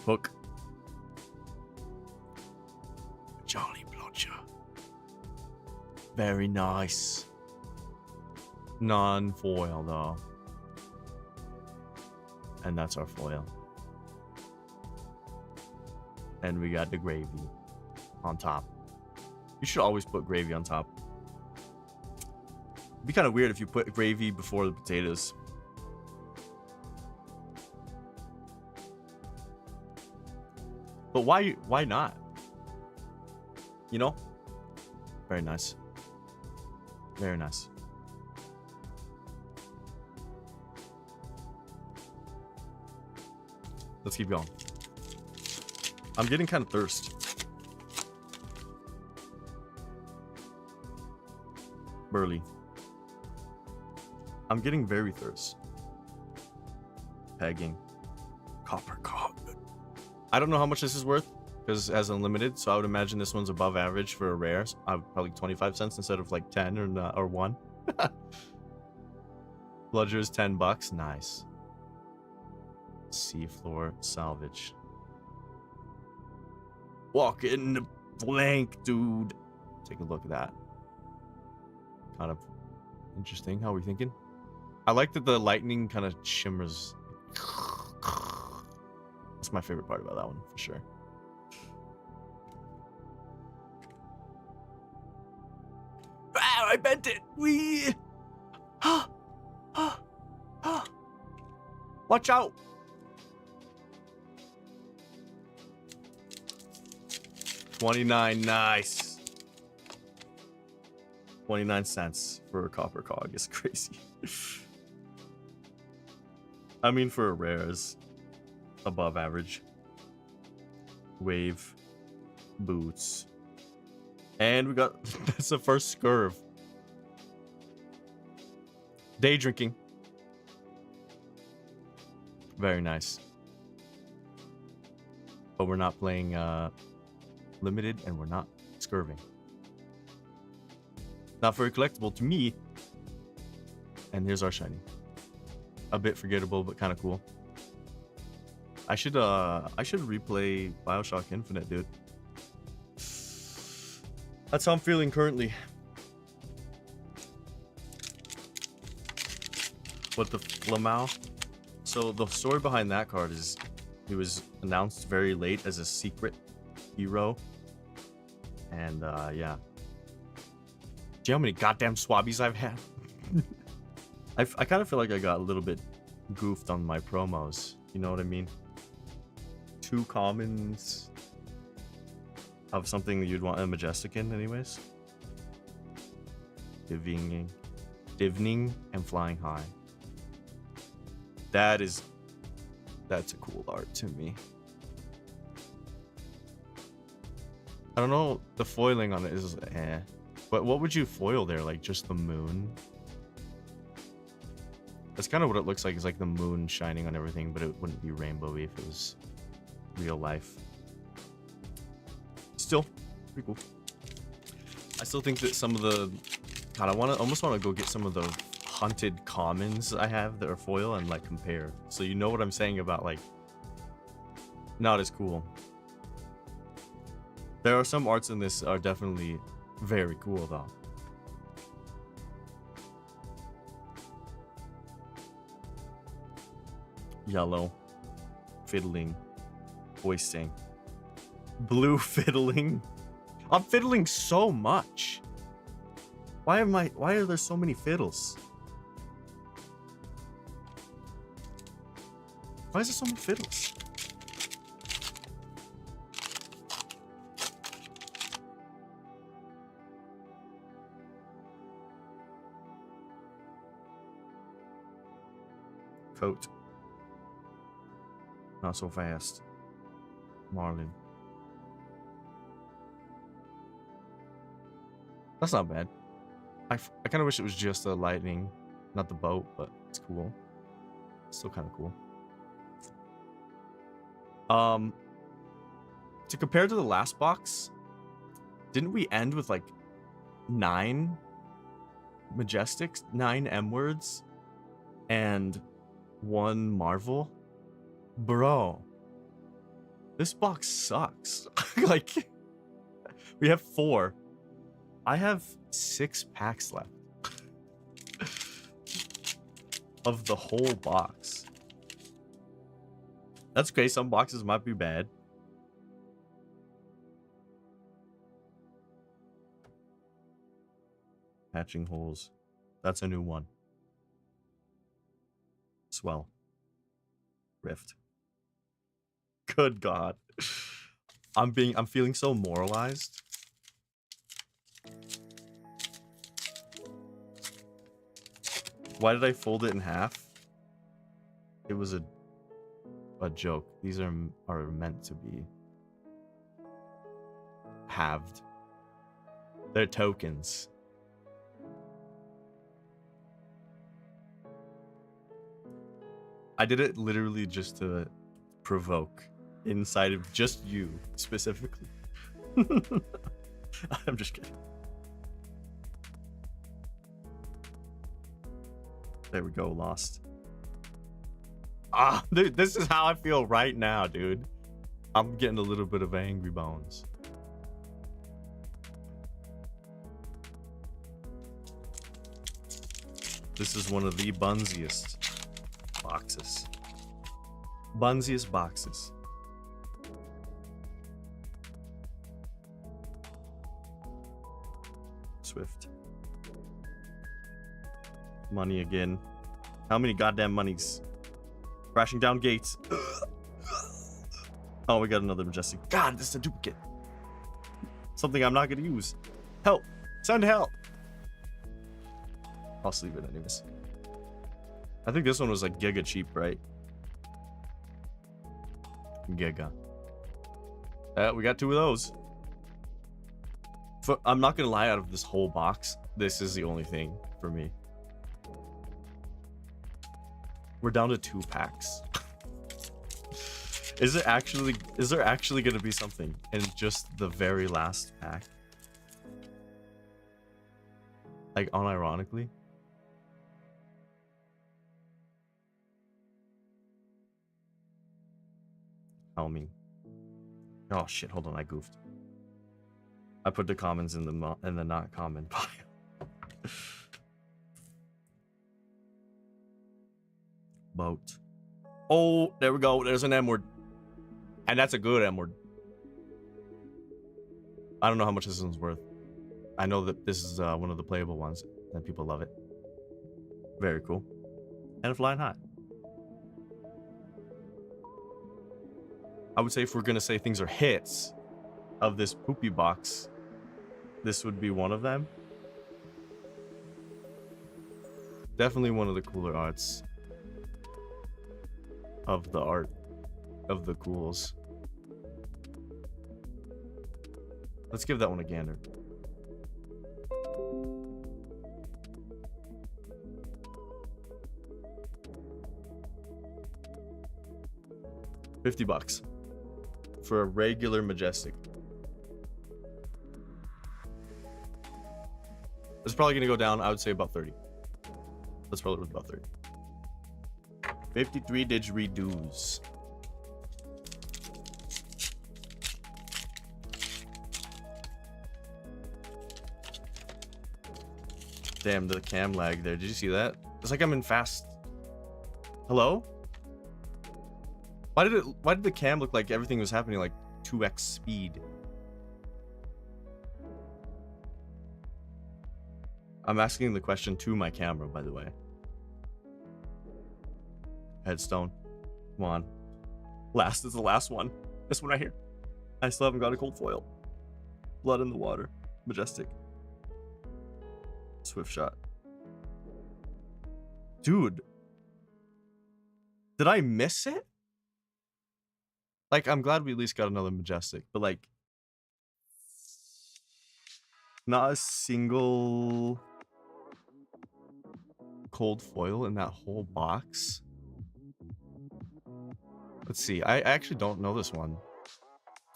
S1: Hook. Jolly Blotcher. Very nice. Non-foil though. And that's our foil. And we got the gravy on top. You should always put gravy on top. It'd be kind of weird if you put gravy before the potatoes. But why not? You know? Very nice. Very nice. Let's keep going. I'm getting kind of thirst. Burley. I'm getting very thirst. Pegging. Copper cog. I don't know how much this is worth because it has unlimited, so I would imagine this one's above average for a rare. So I would probably 25 cents instead of like 10 or 1. Bludger's 10 bucks. Nice. Seafloor salvage. Walk in the blank, dude. Take a look at that. Kind of interesting. How are we thinking? I like that the lightning kind of shimmers. That's my favorite part about that one, for sure. Ah, I bent it. Wee. Watch out. $29, nice. 29 cents for a copper cog is crazy. I mean, for a rare is above average. Wave, boots, and we got that's the first scurv. Day drinking. Very nice. But we're not playing limited, and we're not scurving. Not very collectible to me. And here's our shiny. A bit forgettable, but kind of cool. I should replay BioShock Infinite, dude. That's how I'm feeling currently. What the Flamau? So the story behind that card is he was announced very late as a secret hero. And yeah. Do you know how many goddamn swabbies I've had? I kind of feel like I got a little bit goofed on my promos. You know what I mean? 2 commons of something that you'd want a Majestic in anyways. Divining and Flying High. That's a cool art to me. I don't know, the foiling on it is eh. But what would you foil there? Like just the moon? That's kind of what it looks like. It's like the moon shining on everything, but it wouldn't be rainbowy if it was real life. Still, pretty cool. I still think that some of the... God, I almost want to go get some of the hunted commons I have that are foil and like compare. So you know what I'm saying about like not as cool. There are some arts in this are definitely very cool though. Yellow, fiddling, hoisting, blue fiddling. I'm fiddling so much. Why are there so many fiddles? Why is there so many fiddles? Coat. Not so fast. Marlin. That's not bad. I kind of wish it was just the lightning, not the boat, but it's cool. Still kind of cool. To compare to the last box, didn't we end with like 9 Majestics, 9 M words, and 1 Marvel? Bro, this box sucks. Like, we have 4. I have 6 packs left of the whole box. That's okay. Some boxes might be bad. Patching holes. That's a new one. Swell. Rift. Good God. I'm feeling so moralized. Why did I fold it in half? It was a joke. These are meant to be halved. They're tokens. I did it literally just to provoke inside of just you specifically. I'm just kidding. There we go, lost. Ah, dude, this is how I feel right now, dude. I'm getting a little bit of angry bones. This is one of the bunsiest boxes. Bunsiest boxes. Swift. Money again. How many goddamn monies? Crashing down gates. Oh, we got another Majestic. God, this is a duplicate. Something I'm not gonna use. Help! Send help! I'll sleep it anyways. I think this one was like giga cheap, right? Giga. We got 2 of those. I'm not gonna lie, out of this whole box, this is the only thing for me. We're down to 2 packs. Is there actually gonna be something in just the very last pack? Like, unironically? Tell me. Oh shit, hold on, I goofed. I put the comments in the not comment bio. Boat. Oh, there we go. There's an M word. And that's a good M word. I don't know how much this one's worth. I know that this is one of the playable ones, and people love it. Very cool. And a flying high. I would say if we're gonna say things are hits of this poopy box, this would be one of them. Definitely one of the cooler arts of the art of the cools. Let's give that one a gander. $50 for a regular Majestic. It's probably gonna go down. I would say about 30. That's probably worth about 30. 53 didgeridoos. Damn, the cam lag there. Did you see that? It's like I'm in fast. Hello? Why did the cam look like everything was happening like 2x speed? I'm asking the question to my camera, by the way. Headstone. Come on. Last is the last one. This one right here. I still haven't got a cold foil. Blood in the water. Majestic. Swift shot. Dude. Did I miss it? Like, I'm glad we at least got another Majestic, but like, not a single cold foil in that whole box. Let's see. I actually don't know this one.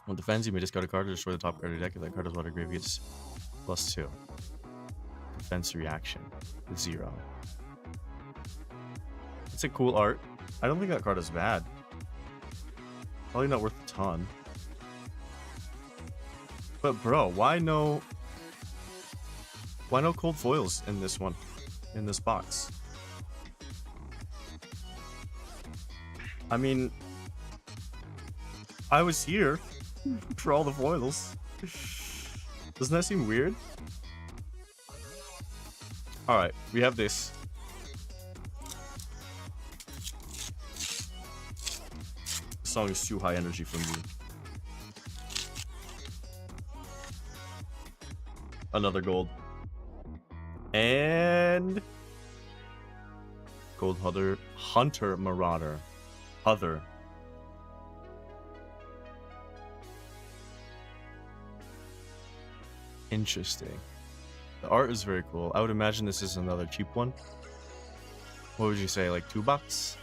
S1: When defends, you may discard a card to destroy the top card of your deck. If that card is water grave, it's +2. Defense reaction. 0. It's a cool art. I don't think that card is bad. Probably not worth a ton. But bro, why no cold foils in this one? In this box? I mean, I was here for all the foils. Doesn't that seem weird? Alright, we have this. This song is too high energy for me. Another gold. And Gold Hunter Marauder. Other. Interesting. The art is very cool. I would imagine this is another cheap one. What would you say, like $2?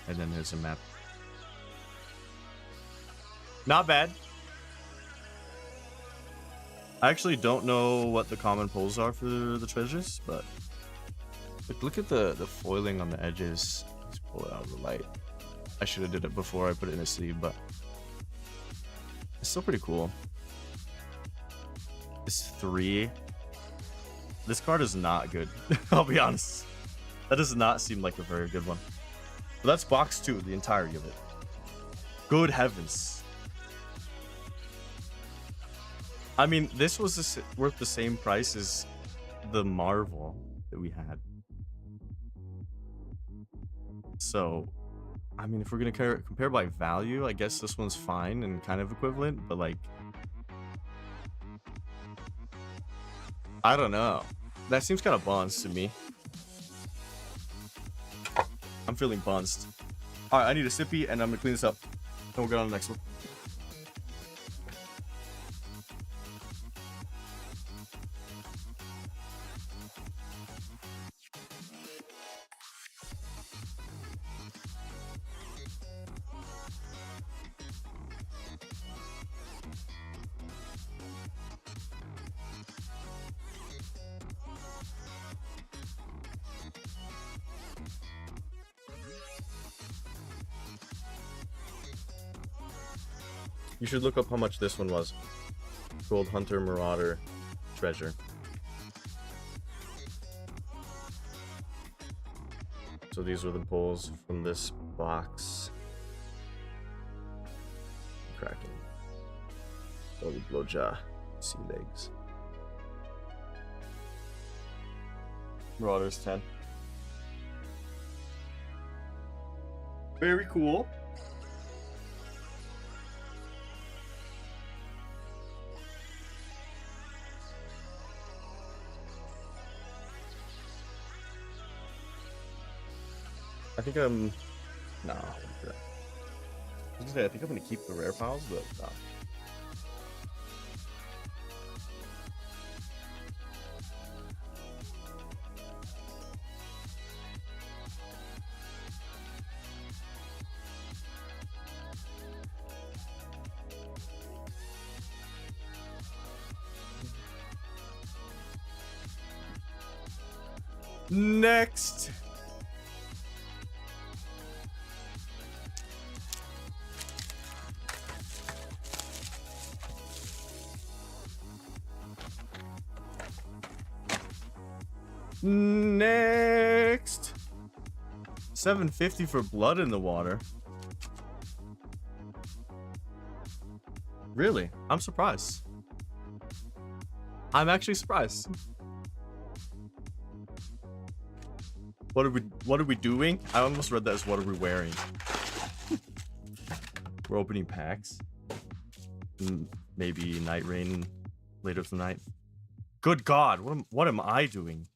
S1: And then there's a map. Not bad. I actually don't know what the common pulls are for the treasures, but look at the foiling on the edges. Let's pull it out of the light. I should have did it before I put it in a sleeve, but it's still pretty cool. This 3. This card is not good. I'll be honest. That does not seem like a very good one. But that's box 2, the entirety of it. Good heavens. I mean, this was worth the same price as the Marvel that we had. So, I mean, if we're going to compare by value, I guess this one's fine and kind of equivalent, but like, I don't know. That seems kind of bunsed to me. I'm feeling bunsed. Alright, I need a sippy and I'm going to clean this up. And we'll get on the next one. You should look up how much this one was. Gold Hunter Marauder treasure. So these were the pulls from this box. Kraken. Golden Blowjaw. Sea legs. Marauders 10. Very cool. I think I'm... No, I think I'm gonna keep the rare files, but no. Next. Next. 750 for blood in the water. Really? I'm surprised. I'm actually surprised. What are we doing? I almost read that as what are we wearing? We're opening packs. Maybe night rain later tonight. Good God, what am I doing?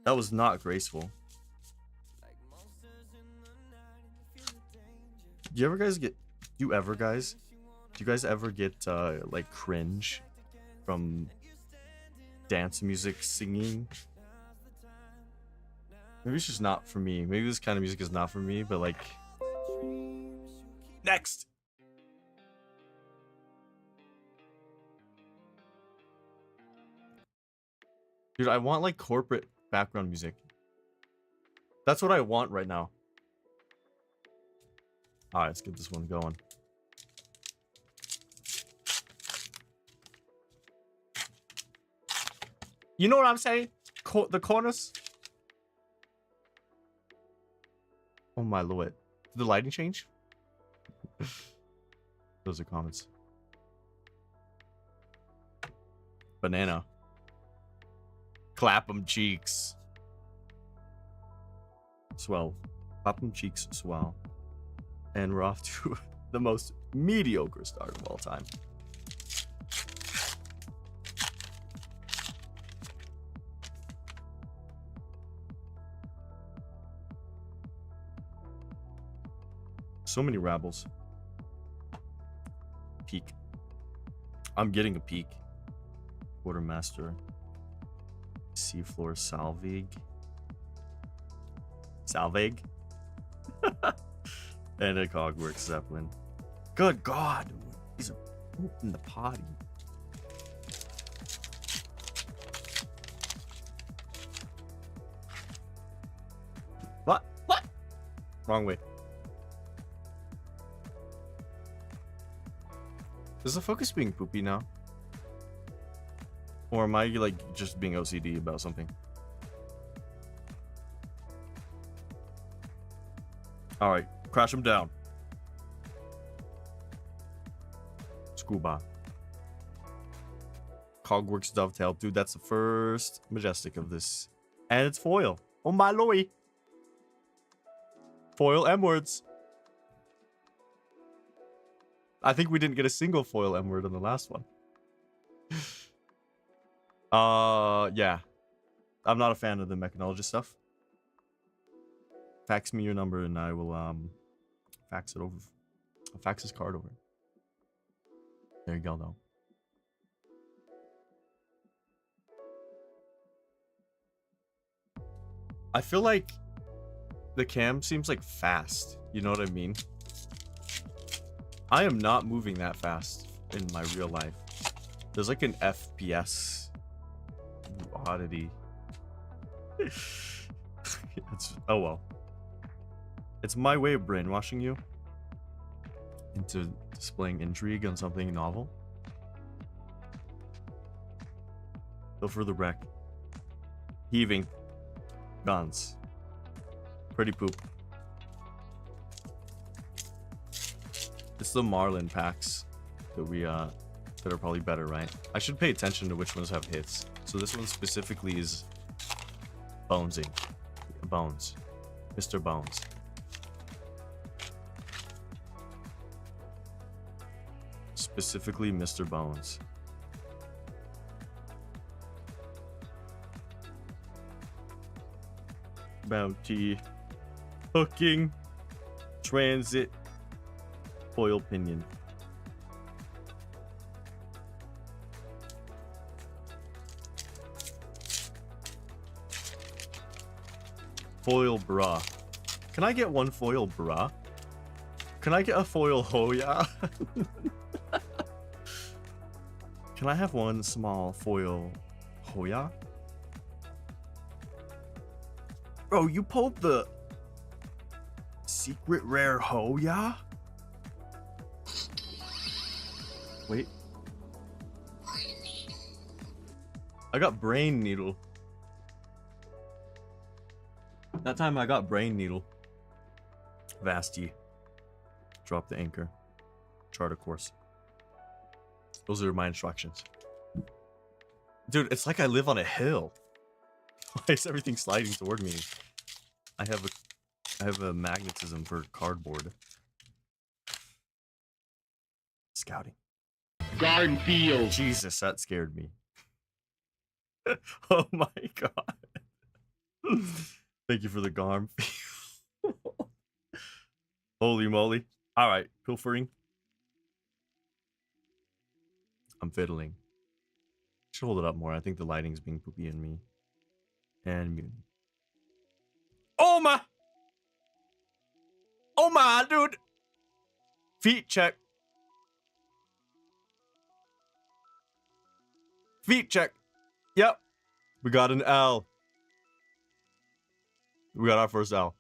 S1: That was not graceful. Do you guys ever get like cringe from dance music singing? Maybe it's just not for me. Maybe this kind of music is not for me, but like... Next! Dude, I want like corporate background music. That's what I want right now. Alright, let's get this one going. You know what I'm saying? The corners? Oh my lord. Did the lighting change? Those are comments. Banana. Clap 'em cheeks. Swell. Clap 'em cheeks swell. And we're off to the most mediocre start of all time. So many rabbles. Peak. I'm getting a peak. Quartermaster. Seafloor Salvig. Salvig? And a Cogworks Zeppelin. Good God. These are in the potty. What? What? Wrong way. Is the focus being poopy now? Or am I like just being OCD about something? Alright, crash him down. Scuba. Cogworks Dovetail. Dude, that's the first Majestic of this. And it's foil. Oh my lordy. Foil M-words. I think we didn't get a single foil M-word on the last one. Yeah. I'm not a fan of the mechanologist stuff. Fax me your number and I will, fax it over. I'll fax his card over. There you go, though. I feel like the cam seems like fast. You know what I mean? I am not moving that fast in my real life. There's like an FPS oddity. Oh well. It's my way of brainwashing you into displaying intrigue on something novel. Go for the wreck. Heaving. Guns. Pretty poop. It's the Marlin packs that we that are probably better, right? I should pay attention to which ones have hits. So this one specifically is Bonesing. Bones. Mr. Bones. Specifically Mr. Bones. Bounty. Hooking. Transit. Foil pinion. Foil bra. Can I get one foil bra? Can I get a foil Hoya? Can I have one small foil Hoya? Bro, you pulled the secret rare Hoya? Wait. I got brain needle. That time I got brain needle. Vasty. Drop the anchor. Chart a course. Those are my instructions. Dude, it's like I live on a hill. Why is everything sliding toward me? I have a magnetism for cardboard. Scouting.
S2: Garden field.
S1: Jesus, that scared me. Oh my god. Thank you for the garm. Holy moly. Alright, pilfering. I'm fiddling. Should hold it up more. I think the lighting's being poopy in me. And mute. Oh my! Oh my, dude! Feet check. Feet check. Yep. We got an L. We got our first L.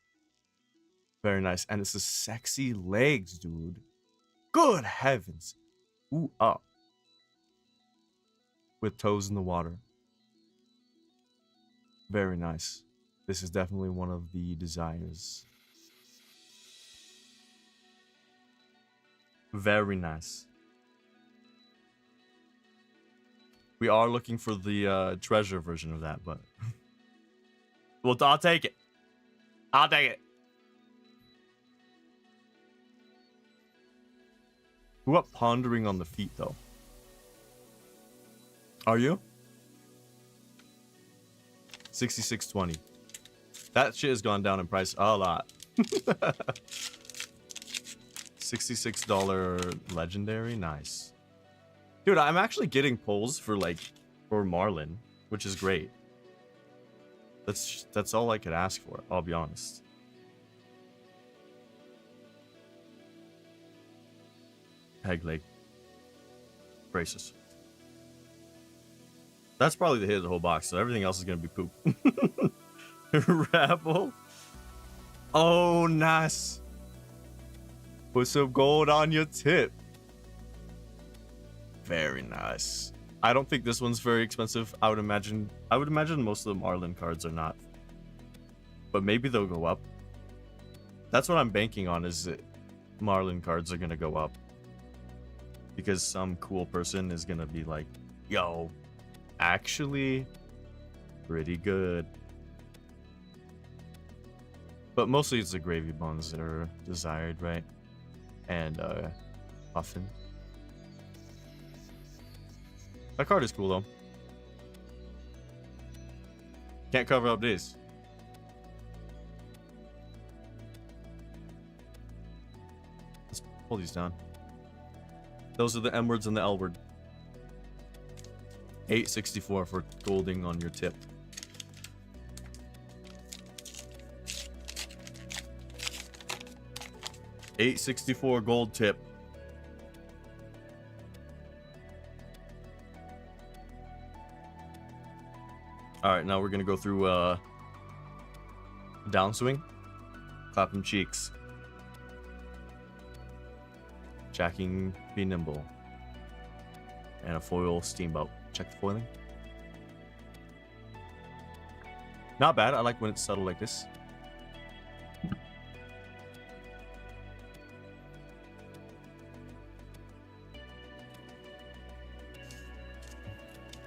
S1: Very nice. And it's the sexy legs, dude. Good heavens. Ooh, up. With toes in the water. Very nice. This is definitely one of the desires. Very nice. We are looking for the treasure version of that, but... well, I'll take it. I'll take it. Who up pondering on the feet, though? Are you? 66.20. That shit has gone down in price a lot. $66 legendary, nice. Dude, I'm actually getting pulls for Marlin, which is great. That's all I could ask for, I'll be honest. Peg leg. Braces. That's probably the hit of the whole box, so everything else is gonna be poop. Rabble. Oh, nice. Put some gold on your tip. Very nice. I don't think this one's very expensive. I would imagine most of the Marlin cards are not. But maybe they'll go up. That's what I'm banking on, is that Marlin cards are gonna go up. Because some cool person is gonna be like, yo, actually, pretty good. But mostly it's the gravy bones that are desired, right? And muffin. That card is cool though. Can't cover up this. Let's pull these down. Those are the M words and the L word. 864 for golding on your tip. $864 gold tip. All right, now we're gonna go through downswing, clap them cheeks, jacking, be nimble, and a foil steamboat. Check the foiling. Not bad. I like when it's subtle like this.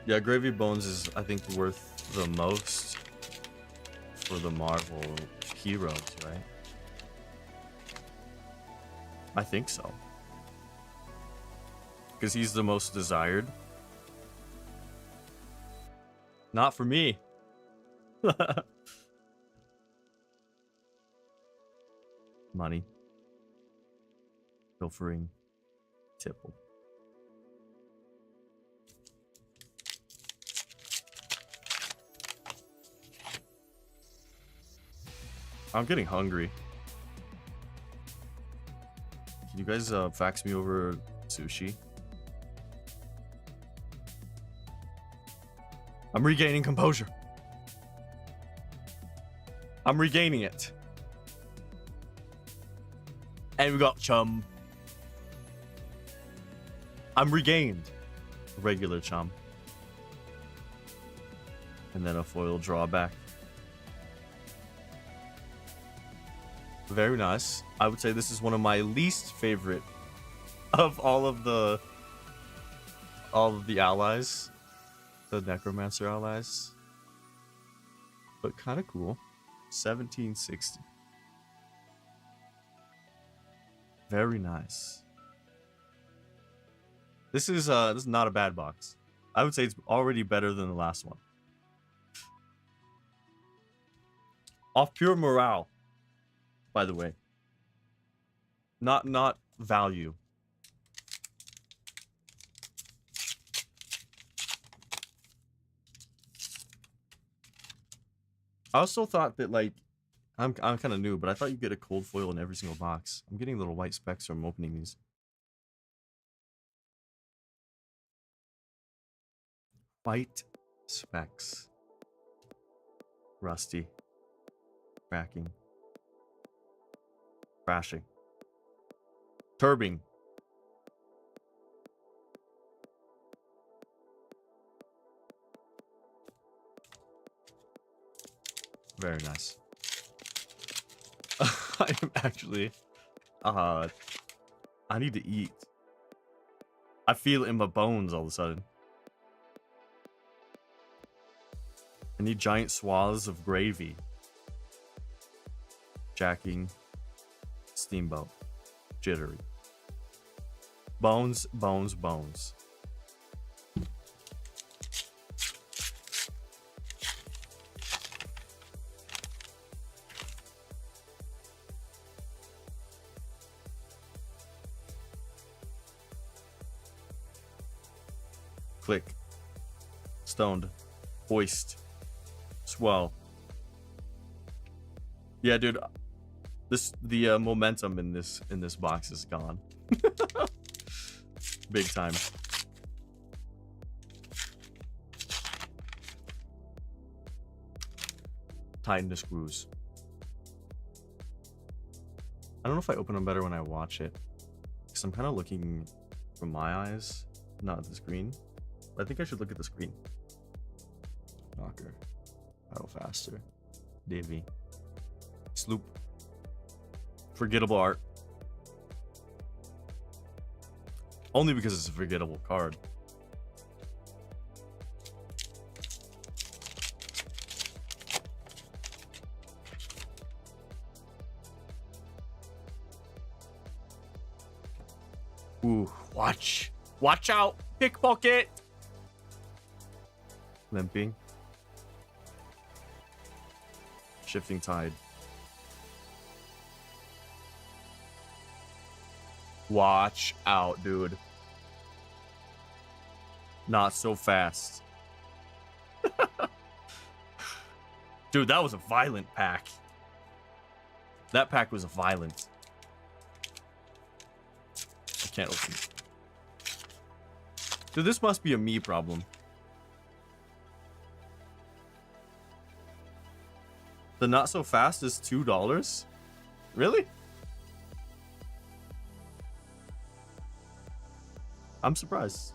S1: Yeah, Gravy Bones is, I think, worth the most for the Marvel heroes, right? I think so. Because he's the most desired. Not for me. Money. Pilfering. Tipple. I'm getting hungry. Can you guys fax me over sushi? I'm regaining composure. I'm regaining it. And we got chum. I'm regained. Regular chum. And then a foil drawback. Very nice. I would say this is one of my least favorite of all of the allies, the necromancer allies, but kind of cool. 1760. Very nice. This is not a bad box. I would say it's already better than the last one. Off pure morale, by the way. Not value. I also thought that, like, I'm kind of new, but I thought you get a cold foil in every single box. I'm getting little white specks from opening these. White specks. Rusty. Cracking. Crashing. Turbing. Very nice. I am actually I need to eat. I feel it in my bones all of a sudden. I need giant swaths of gravy. Jacking. Steamboat. Jittery. Bones, bones, bones. Click. Stoned. Hoist. Swell. Yeah, dude. The momentum in this box is gone. Big time. Tighten the screws. I don't know if I open them better when I watch it, because I'm kind of looking from my eyes, not at the screen. But I think I should look at the screen. Knocker. Paddle faster. Davy. Sloop. Forgettable art. Only because it's a forgettable card. Ooh, watch. Watch out. Pickpocket. Limping. Shifting tide. Watch out, dude. Not so fast. Dude, that was a violent pack. That pack was violent. I can't open it. Dude, this must be a me problem. The not so fast is $2? Really? I'm surprised.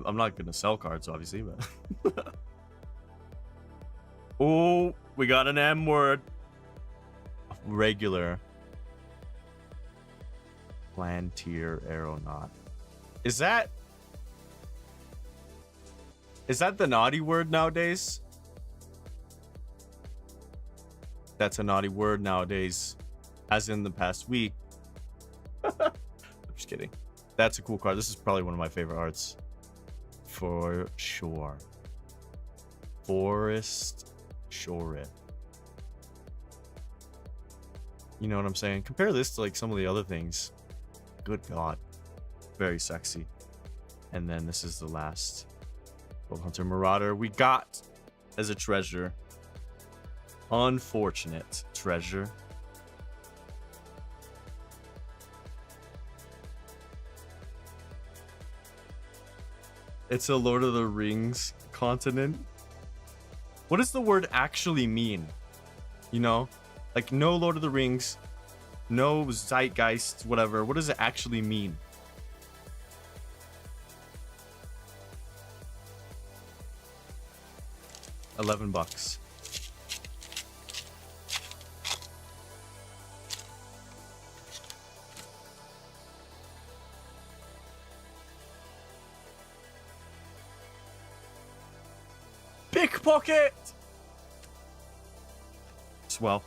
S1: I'm not gonna sell cards, obviously, but oh, we got an M word. Regular. Plantier aeronaut. Is that the naughty word nowadays? That's a naughty word nowadays, as in the past week. I'm just kidding. That's a cool card. This is probably one of my favorite arts. For sure. Forest Shore. You know what I'm saying? Compare this to like some of the other things. Good God. Very sexy. And then this is the last Gold Hunter Marauder we got as a treasure. Unfortunate treasure. It's a Lord of the Rings continent. What does the word actually mean? You know? Like, no Lord of the Rings, no zeitgeist, whatever. What does it actually mean? $11. Pickpocket! Swell.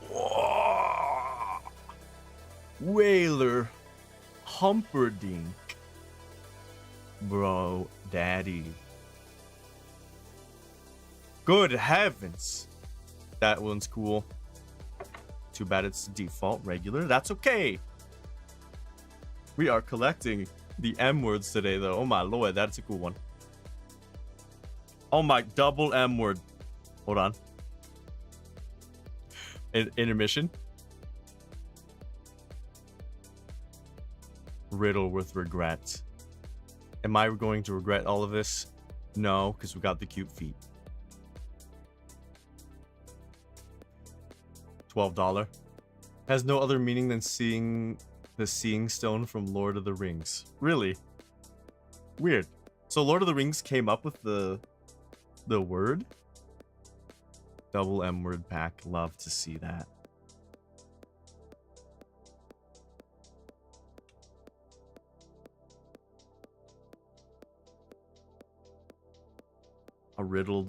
S1: Whoa. Whaler. Humperdinck. Bro, daddy. Good heavens. That one's cool. Too bad it's default regular. That's okay. We are collecting the M words today, though. Oh my lord, that's a cool one. Oh my, double M word. Hold on. Intermission. Riddle with regret. Am I going to regret all of this? No, because we got the cute feet. $12. Has no other meaning than seeing the Seeing Stone from Lord of the Rings. Really? Weird. So Lord of the Rings came up with the word? Double M word pack. Love to see that.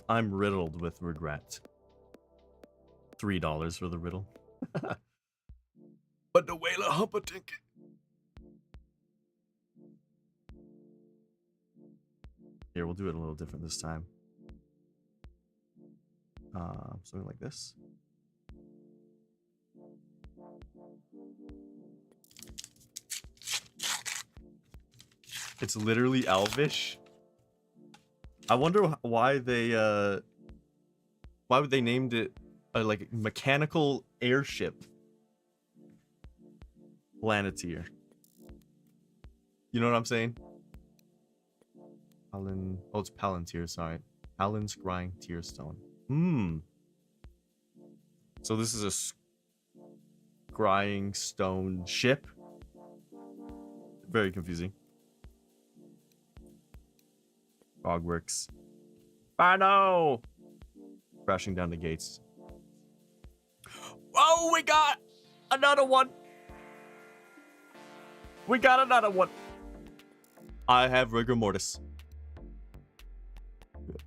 S1: I'm riddled with regret. $3 for the riddle. But the whaler Humperdinck. Here, we'll do it a little different this time. Something like this. It's literally Elvish. I wonder why they named it like mechanical airship planeteer. You know what I'm saying? Oh, it's Palantir, sorry. Alan Scrying Tearstone. So this is a scrying stone ship. Very confusing. Frogworks. I know. Crashing down the gates. Oh, we got another one. We got another one. I have rigor mortis. Good.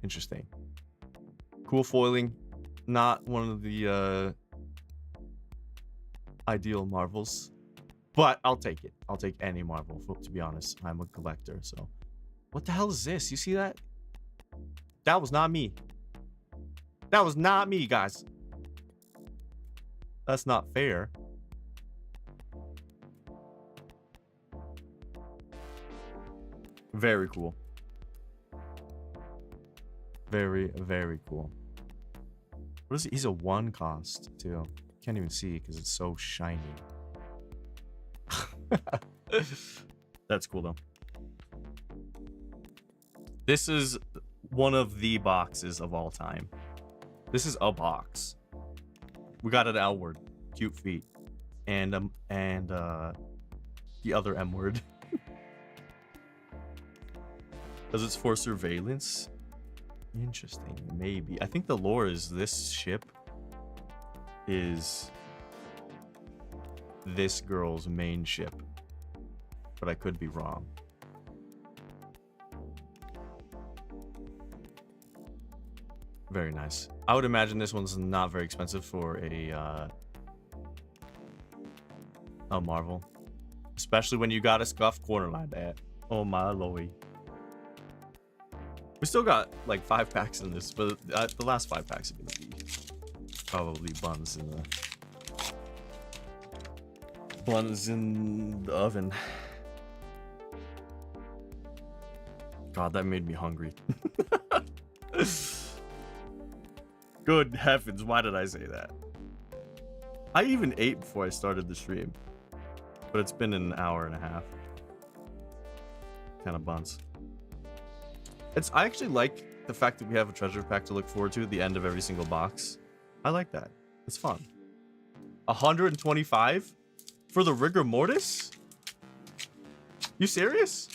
S1: Interesting. Cool foiling. Not one of the ideal marvels, but I'll take it. I'll take any marvel. To be honest, I'm a collector. So, what the hell is this? You see that? That was not me. That was not me, guys. That's not fair. Very cool. Very, very cool. What is it? He's a 1 cost, too. Can't even see because it's so shiny. That's cool, though. This is one of the boxes of all time. This is a box. We got an L word. Cute feet. And the other M word. Because it's for surveillance. Interesting. Maybe. I think the lore is this ship is this girl's main ship. But I could be wrong. Very nice. I would imagine this one's not very expensive for a Marvel. Especially when you got a scuffed corner like that. Oh my lord. We still got like 5 packs in this, but the last 5 packs are gonna be probably buns in the oven. God, that made me hungry. Good heavens, why did I say that? I even ate before I started the stream, but it's been an hour and a half. Kind of buns. I actually like the fact that we have a treasure pack to look forward to at the end of every single box. I like that. It's fun. 125 for the rigor mortis? You serious?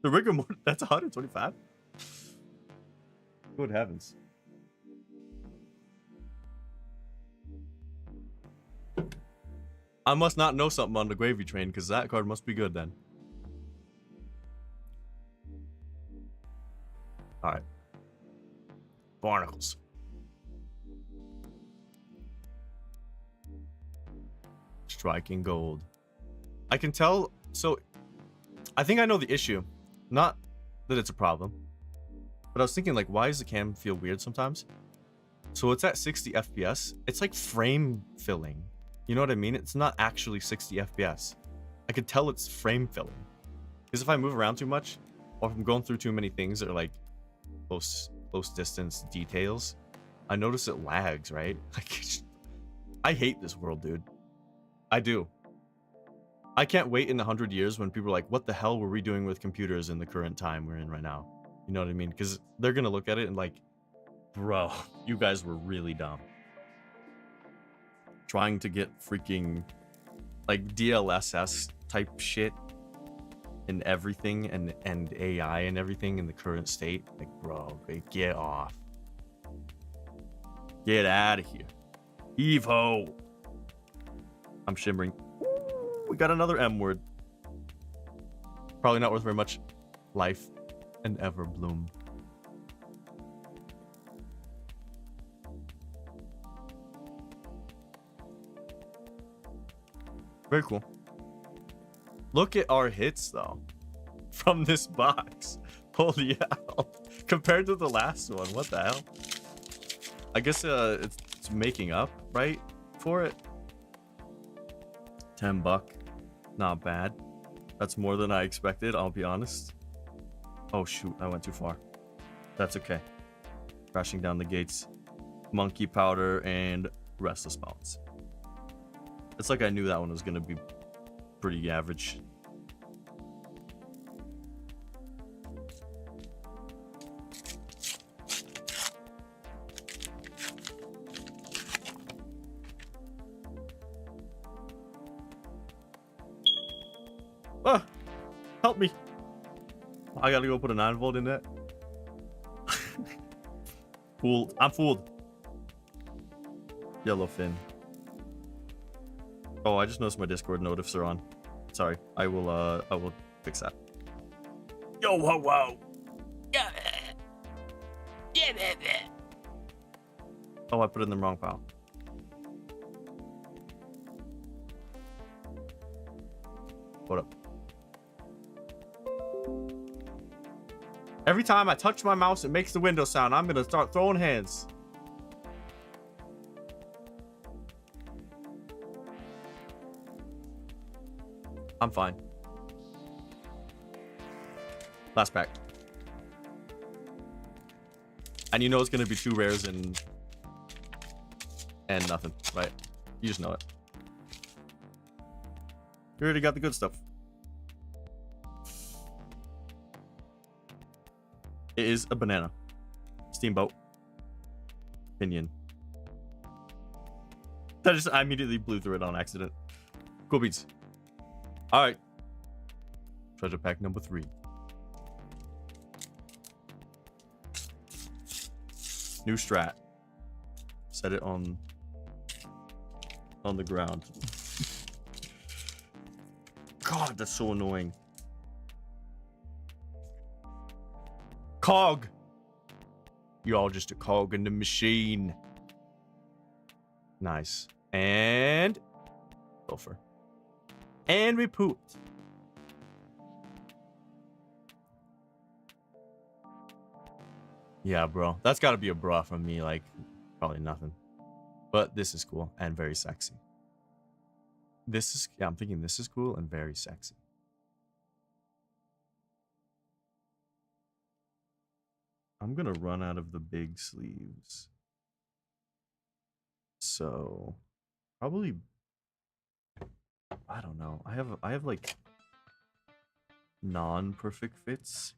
S1: The rigor mortis, that's 125? Good heavens. I must not know something on the gravy train, because that card must be good then. Alright. Barnacles. Striking gold. I can tell, so I think I know the issue. Not that it's a problem, but I was thinking, like, why does the cam feel weird sometimes? So it's at 60 FPS. It's like frame filling. You know what I mean? It's not actually 60 FPS. I could tell it's frame filling. Because if I move around too much, or if I'm going through too many things that are like close distance details, I notice it lags, right? Like, I hate this world, dude. I do. I can't wait in 100 years when people are like, what the hell were we doing with computers in the current time we're in right now? You know what I mean? Because they're going to look at it and like, bro, you guys were really dumb. Trying to get freaking like DLSS type shit and everything and AI and everything in the current state. Like, bro, get off. Get out of here. Evo. I'm shimmering. Ooh, we got another M word. Probably not worth very much. Life and ever bloom. Very cool. Look at our hits though from this box. Holy hell. Compared to the last one, what the hell? I guess it's making up, right? For it. $10. Not bad. That's more than I expected, I'll be honest. Oh shoot, I went too far. That's okay. Crashing down the gates. Monkey powder and restless bounce. It's like I knew that one was gonna be pretty average. Ah, help me. I gotta go put a 9-volt in that. Fooled. I'm fooled. Yellowfin. Oh, I just noticed my Discord notifs are on. Sorry. I will fix that. Yo, whoa, whoa. Yeah. Oh, I put it in the wrong pile. What up? Every time I touch my mouse, it makes the window sound. I'm gonna start throwing hands. I'm fine. Last pack. And you know it's gonna be 2 rares and nothing, right? You just know it. You already got the good stuff. It is a banana. Steamboat. Pinion. I immediately blew through it on accident. Cool beats. Alright. Treasure pack number 3. New strat. Set it on the ground. God, that's so annoying. Cog. Y'all just a cog in the machine. Nice. And gopher. And we pooped. Yeah, bro. That's got to be a bra from me. Like, probably nothing. But this is cool and very sexy. This is, yeah, I'm thinking this is cool and very sexy. I'm going to run out of the big sleeves. So, probably, I don't know. I have like non-perfect fits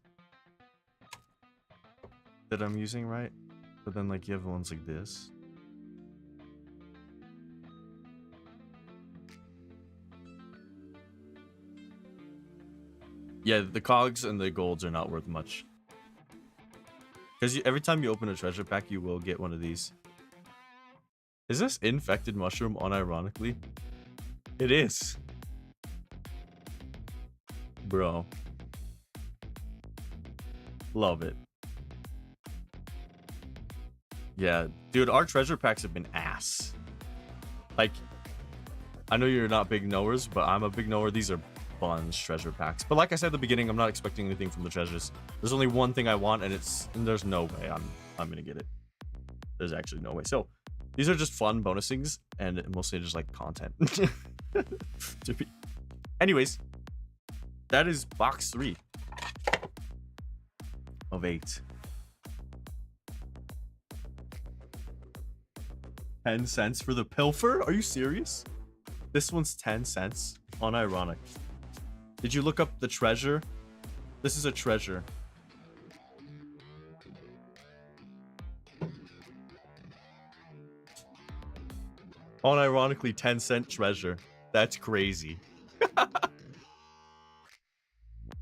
S1: that I'm using, right? But then like you have ones like this. Yeah, the cogs and the golds are not worth much. Because every time you open a treasure pack, you will get one of these. Is this infected mushroom unironically? It is. Bro. Love it. Yeah, dude, our treasure packs have been ass. Like, I know you're not big knowers, but I'm a big knower. These are buns treasure packs. But like I said at the beginning, I'm not expecting anything from the treasures. There's only one thing I want, and there's no way I'm gonna get it. There's actually no way. So these are just fun bonus things, and mostly just like content. Anyways, that is box 3 of 8. 10 cents for the pilfer? Are you serious? This one's 10 cents. Unironic. Did you look up the treasure? This is a treasure. Unironically 10-cent treasure. That's crazy.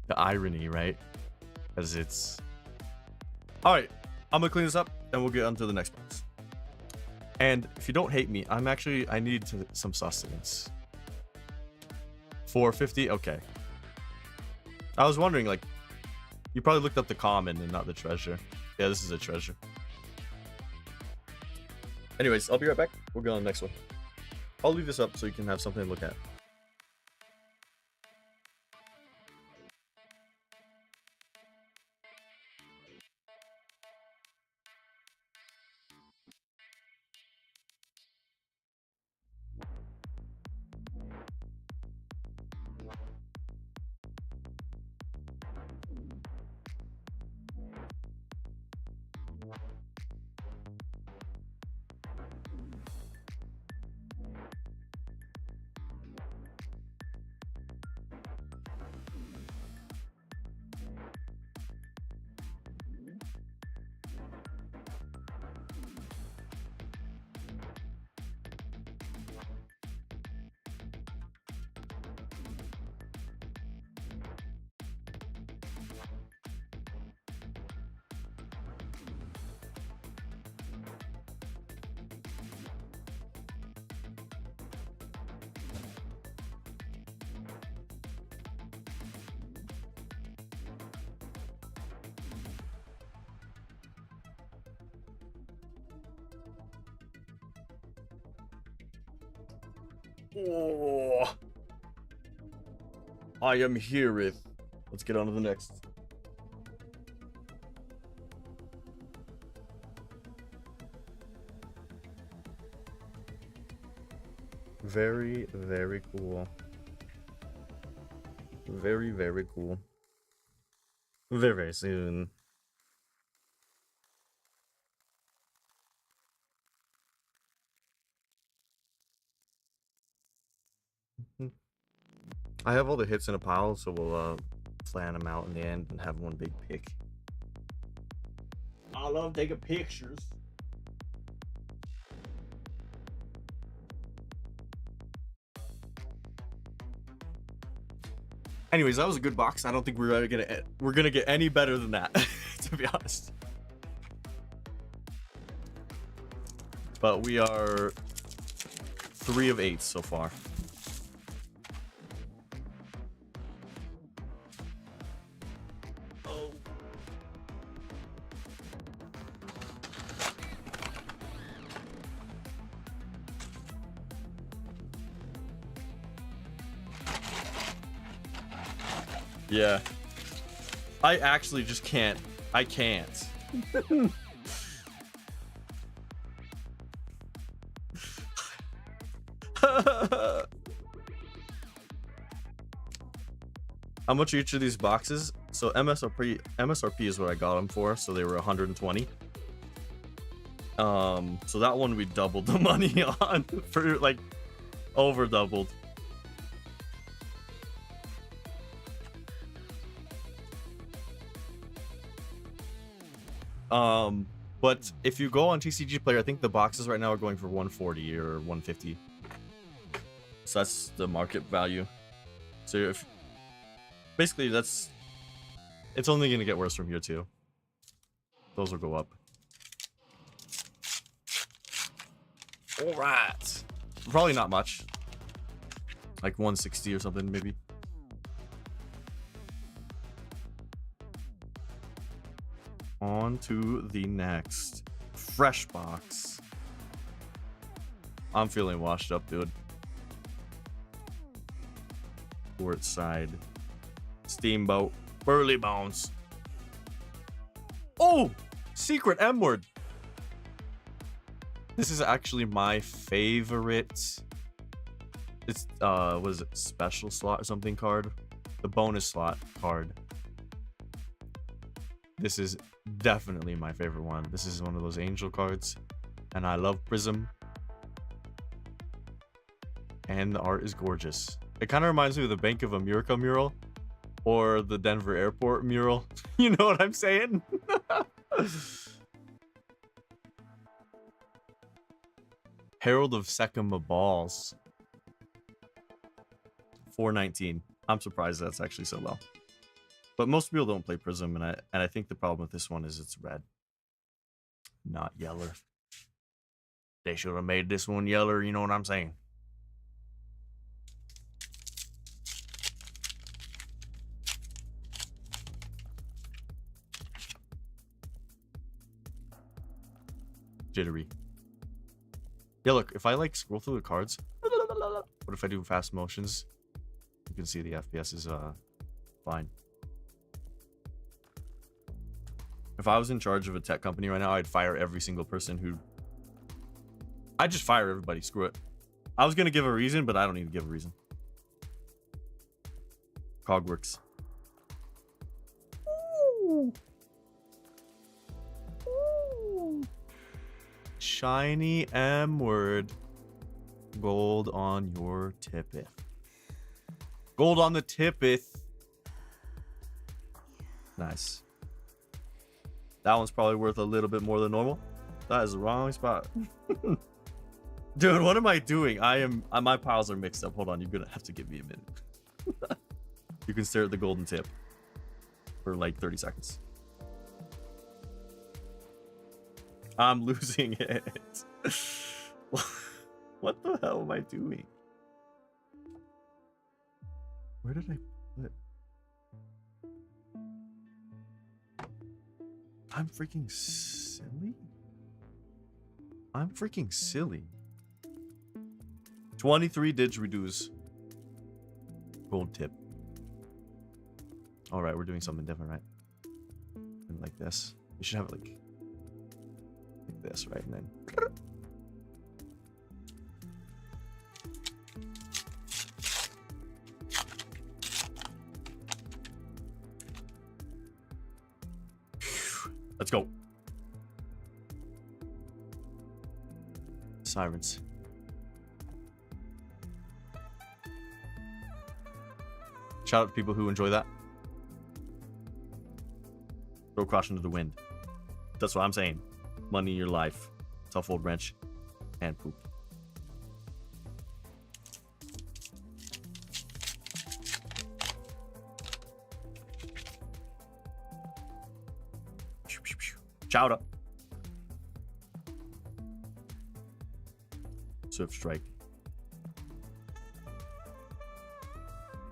S1: The irony, right? Because it's... Alright, I'm gonna clean this up and we'll get on to the next box. And if you don't hate me, I need some sustenance. 450? Okay. I was wondering, like, you probably looked up the common and not the treasure. Yeah, this is a treasure. Anyways, I'll be right back. We'll go on the next one. I'll leave this up so you can have something to look at. Oh, I am herewith. Let's get on to the next. Very, very cool. Very, very cool. Very, very soon. I have all the hits in a pile, so we'll plan them out in the end and have one big pick. I love taking pictures. Anyways, that was a good box. I don't think we're gonna get any better than that, to be honest. But we are 3 of 8 so far. Yeah. I actually just can't. I can't. How much are each of these boxes? So MSRP is what I got them for, so they were 120. So that one we doubled the money on for like over doubled. But if you go on TCG Player, I think the boxes right now are going for 140 or 150. So that's the market value. So if basically that's It's only gonna get worse from here too. Those will go up. All right. Probably not much. Like 160 or something, maybe. On to the next. Fresh box. I'm feeling washed up, dude. Port side. Steamboat. Burly Bones. Oh! Secret M word. This is actually my favorite. It's what is it? Special slot or something card? The bonus slot card. This is definitely my favorite one. This is one of those angel cards. And I love Prism. And the art is gorgeous. It kind of reminds me of the Bank of America mural. Or the Denver Airport mural. You know what I'm saying? Herald of Sekima Balls. 419. I'm surprised that's actually so low. But most people don't play Prism, and I think the problem with this one is it's red. Not yeller. They should have made this one yeller, you know what I'm saying? Jittery. Yeah, look, if I like scroll through the cards, what if I do fast motions? You can see the FPS is fine. If I was in charge of a tech company right now, I'd fire every single person who... I'd just fire everybody, screw it. I was gonna give a reason, but I don't need to give a reason. Cogworks. Ooh. Ooh. Shiny M word. Gold on your tippeth. Gold on the tippeth. Nice. That one's probably worth a little bit more than normal. That is the wrong spot. Dude, what am I doing? My piles are mixed up. Hold on, you're gonna have to give me a minute. You can stare at the golden tip for like 30 seconds. I'm losing it. What the hell am I doing? Where did I put? I'm freaking silly. I'm freaking silly. 23 didgeridoos. Gold tip. All right, we're doing something different, right? And like this. We should have it like this, right? And then. Let's go. Sirens. Shout out to people who enjoy that. Throw caution to the wind. That's what I'm saying. Money in your life. Tough old wrench. And poop. Shout out. Swift strike.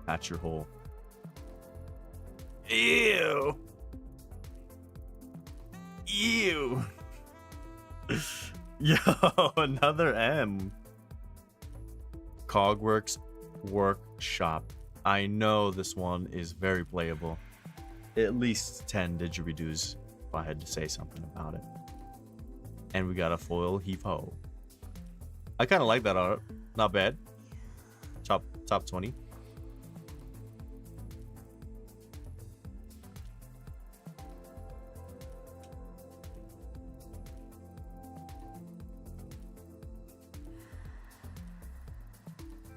S1: Patch your hole. Ew. Ew. Yo, another M. Cogworks Workshop. I know this one is very playable. At least 10 didgeridoos if I had to say something about it. And we got a foil heave-ho. I kind of like that art. Not bad. Top 20.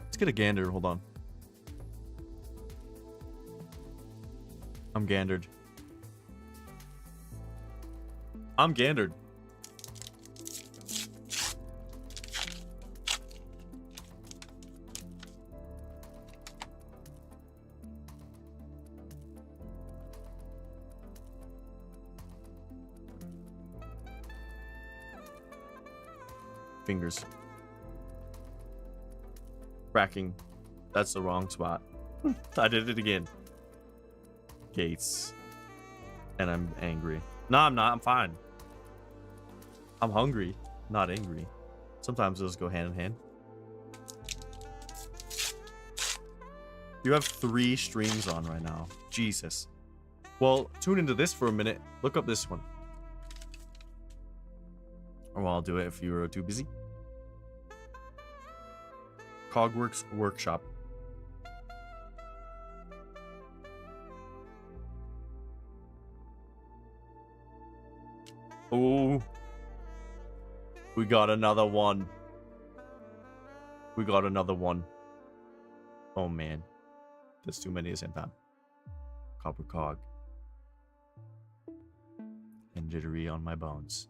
S1: Let's get a gander. Hold on. I'm gandered. I'm gandered. fingers. Cracking. That's the wrong spot. I did it again. Gates. And I'm angry. No, I'm not. I'm fine. I'm hungry, not angry. Sometimes those go hand in hand. You have 3 streams on right now. Jesus. Well, tune into this for a minute. Look up this one. Or I'll do it if you're too busy. Cogworks Workshop. Oh. We got another one. We got another one. Oh man. There's too many at the same time. Copper cog. And jittery on my bones.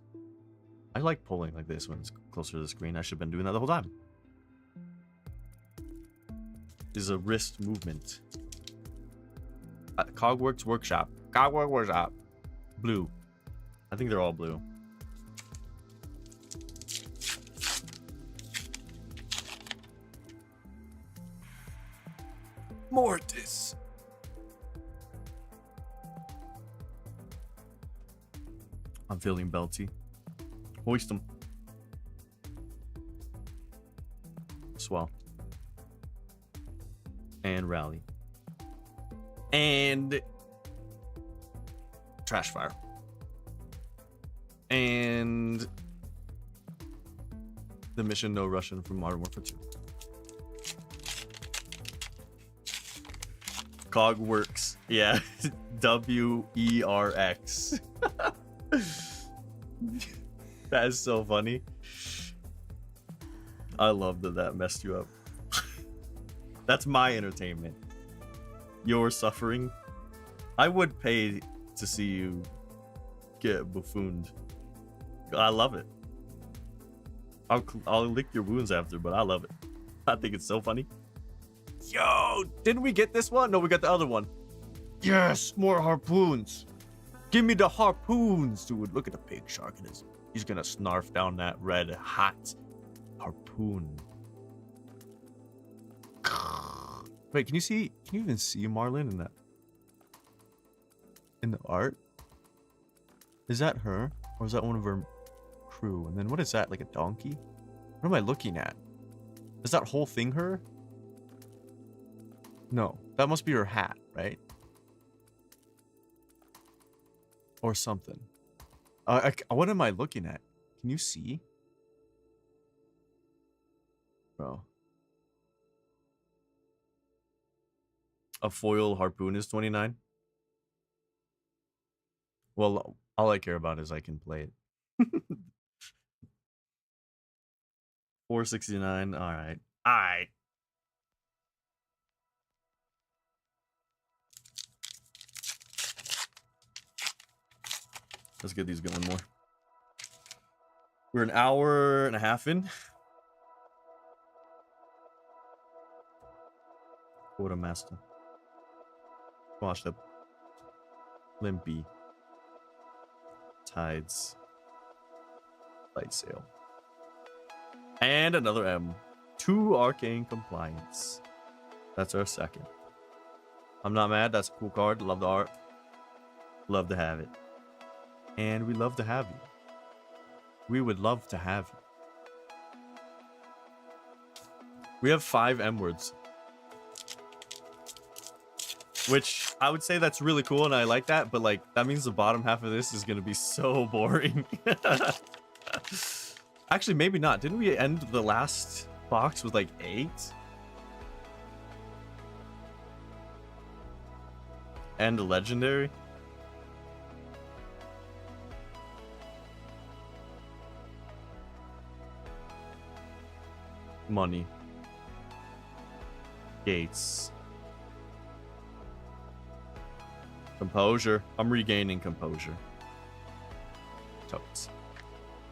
S1: I like pulling like this when it's closer to the screen. I should have been doing that the whole time. This is a wrist movement. Cogworks Workshop. Cogworks Workshop. Blue. I think they're all blue. Mortis. I'm feeling belty. Hoist them. Swell. And rally. And trash fire. And the mission No Russian from Modern Warfare 2. Cog works. Yeah. WERX. That is so funny. I love that messed you up. That's my entertainment. Your suffering. I would pay to see you get buffooned. I love it. I'll lick your wounds after, but I love it. I think it's so funny. Yo, didn't we get this one? No, we got the other one. Yes, more harpoons. Give me the harpoons, dude. Look at the big shark in his. He's gonna snarf down that red hot harpoon. Wait, can you see? Can you even see Marlin in that? In the art? Is that her, or is that one of her crew? And then what is that? Like a donkey? What am I looking at? Is that whole thing her? No, that must be her hat, right? Or something. What am I looking at? Can you see? Bro. A foil harpoon is 29. Well, all I care about is I can play it. 469. All right. All right. Let's get these going more. We're an hour and a half in. Quartermaster. Washed up. Limpy. Tides. Light sail. And another M. 2 arcane compliance. That's our second. I'm not mad. That's a cool card. Love the art. Love to have it. And we love to have you. We would love to have you. We have 5 M words. Which I would say that's really cool and I like that, but like that means the bottom half of this is gonna be so boring. Actually, maybe not. Didn't we end the last box with like 8? And a legendary? Money. Gates. Composure. I'm regaining composure. Tokens.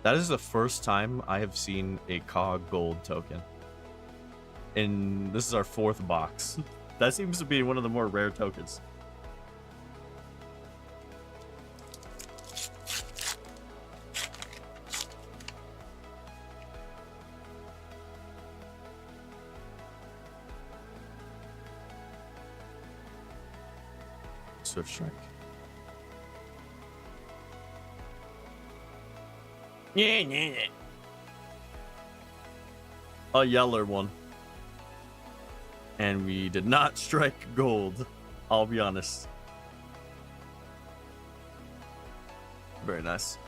S1: That is the first time I have seen a COG gold token. And this is our 4th box. That seems to be one of the more rare tokens. Swift Strike. Yeah. A yeller one. And we did not strike gold. I'll be honest. Very nice.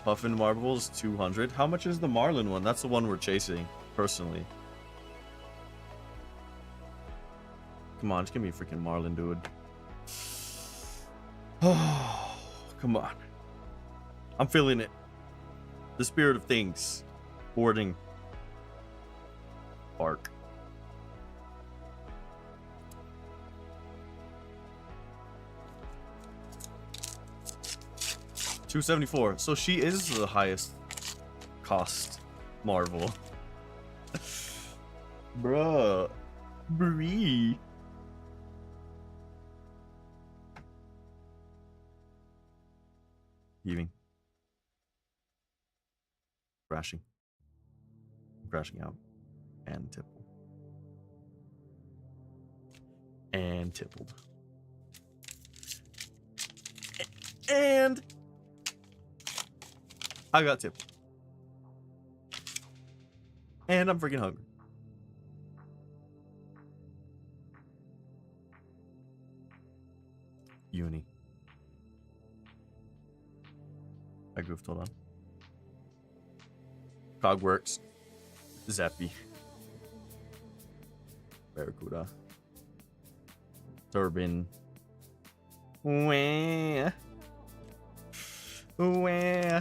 S1: Puffin Marbles 200. How much is the Marlin one? That's the one we're chasing, personally. Come on, just give me a freaking Marlin, dude. Oh, come on. I'm feeling it. The spirit of things. Boarding. Bark. $274. So she is the highest cost Marvel. Bruh. Brie. Heaving. Crashing. Crashing out. And tippled. And tippled. And I got tippled. And I'm freaking hungry. Uni. I goofed, hold on. Cogworks. Zappy. Barracuda. Turbine. Wah. Wah.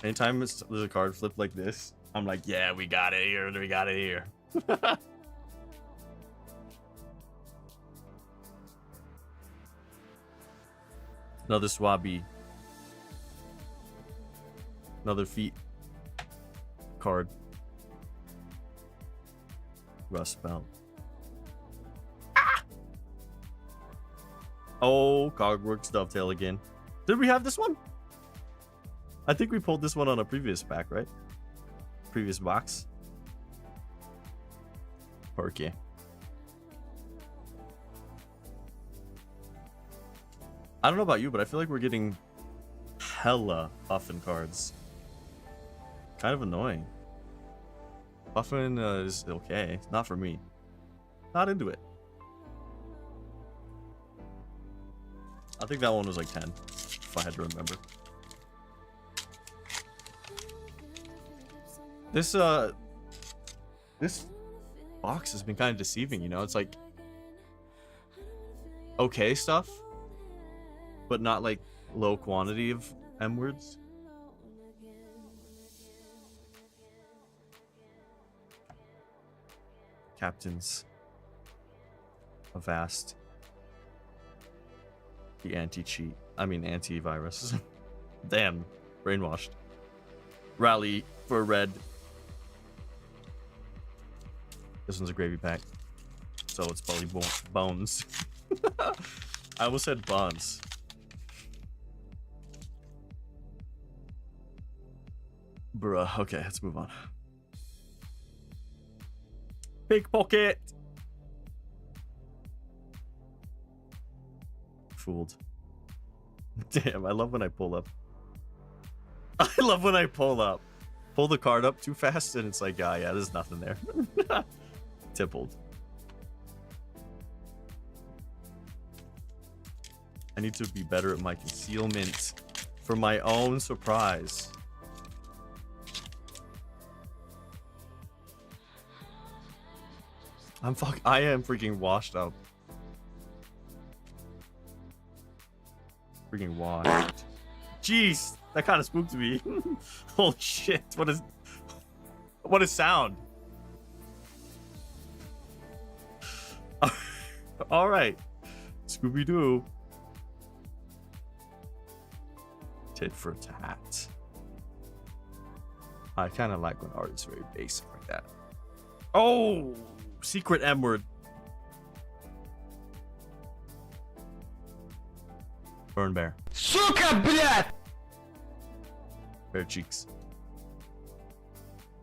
S1: Anytime there's a card flip like this, I'm like, yeah, we got it here. We got it here. Another Swabby. Another feet card. Rust Belt. Ah! Oh, Cogworks Dovetail again. Did we have this one? I think we pulled this one on a previous pack, right? Previous box. Okay. I don't know about you, but I feel like we're getting hella Puffin cards. Kind of annoying. Puffin is okay. Not for me. Not into it. I think that one was like 10, if I had to remember. This box has been kind of deceiving, you know? It's like okay stuff, but not like low quantity of M words. Captains. Avast. The anti-cheat. I mean anti-virus. Damn. Brainwashed. Rally for red. This one's a gravy pack. So it's probably bones. I almost said buns. Bruh. Okay, let's move on. Pickpocket. Fooled. Damn, I love when I pull up. I love when I pull up. Pull the card up too fast and it's like, yeah, there's nothing there. Tippled. I need to be better at my concealment for my own surprise. I am freaking washed up. Freaking washed. Jeez, that kind of spooked me. Holy shit, what is sound? All right, Scooby-Doo. Tit for tat. I kind of like when art is very basic like that. Oh, secret M word. Burn bear.
S2: Сука, блядь!
S1: Bear cheeks.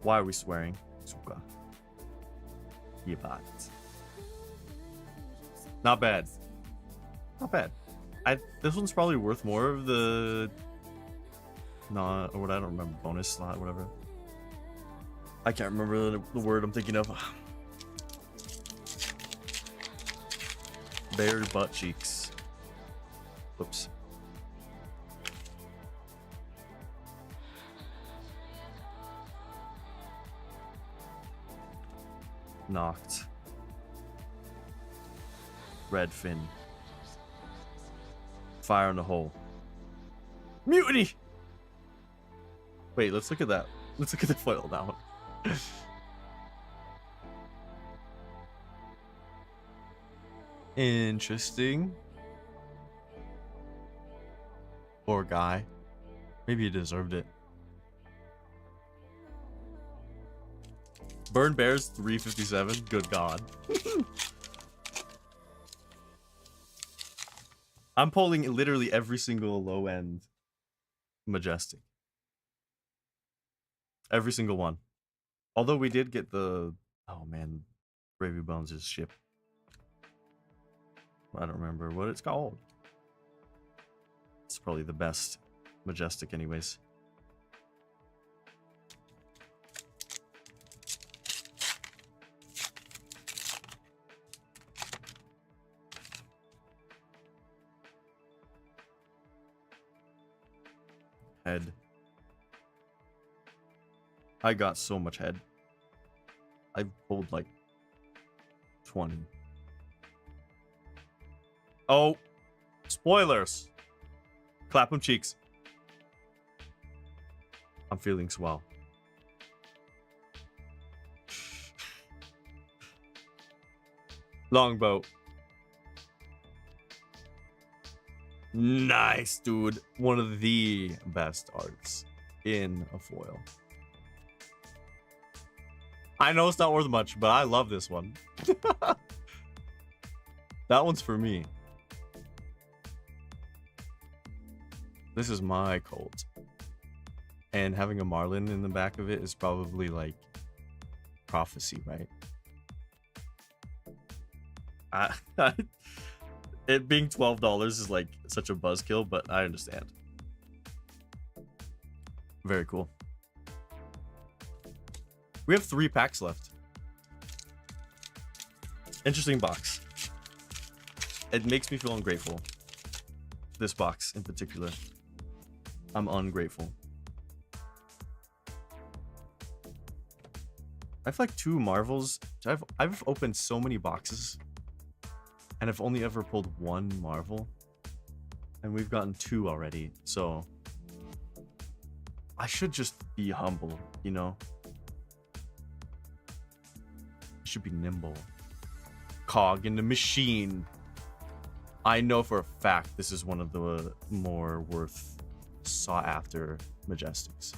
S1: Why are we swearing? Suka. Yebat. Not bad. Not bad. This one's probably worth more of the or what, I don't remember, bonus slot, whatever. I can't remember the word I'm thinking of. Bear butt cheeks. Whoops. Knocked. Red fin. Fire in the hole. Mutiny! Wait, let's look at that. Let's look at the foil now. Interesting. Poor guy. Maybe he deserved it. Burn Bears 357. Good God. I'm pulling literally every single low end Majestic. Every single one. Although we did get the... Oh man. Gravy Bones' ship. I don't remember what it's called. It's probably the best Majestic anyways. Head. I got so much head. I've pulled like 20. Oh, spoilers. Clap them cheeks. I'm feeling swell. Longboat. Nice, dude. One of the best arts in a foil. I know it's not worth much, but I love this one. That one's for me. This is my cult. And having a Marlin in the back of it is probably like prophecy, right? It being $12 is like such a buzzkill, but I understand. Very cool. We have 3 packs left. Interesting box. It makes me feel ungrateful. This box in particular. I'm ungrateful. I have like 2 Marvels. I've opened so many boxes. And I've only ever pulled 1 Marvel. And we've gotten 2 already. So I should just be humble, you know? I should be nimble. Cog in the machine. I know for a fact this is one of the more worth sought after Majestics.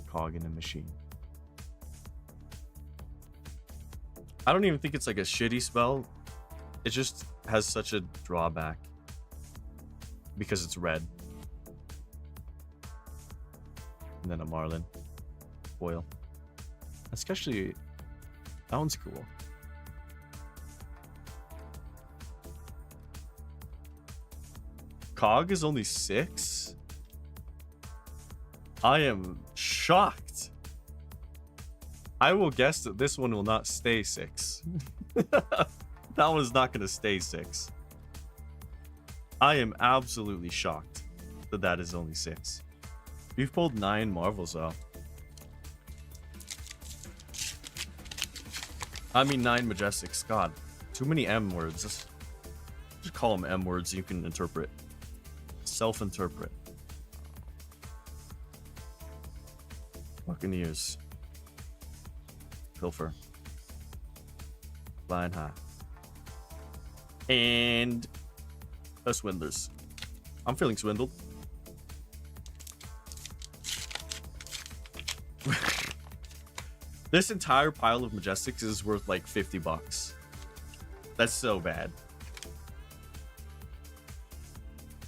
S1: Cog in the machine. I don't even think it's like a shitty spell. It just has such a drawback. Because it's red. And then a Marlin. Foil. Especially, that one's cool. Cog is only 6? I am shocked. I will guess that this one will not stay 6. That one's not going to stay 6. I am absolutely shocked that that is only 6. We've pulled 9 Marvels though. I mean 9 Majestics. God, too many M words. Just call them M words you can interpret. Self-interpret. Buccaneers. Pilfer. Flying high. And the Swindlers. I'm feeling swindled. This entire pile of Majestics is worth like $50. That's so bad.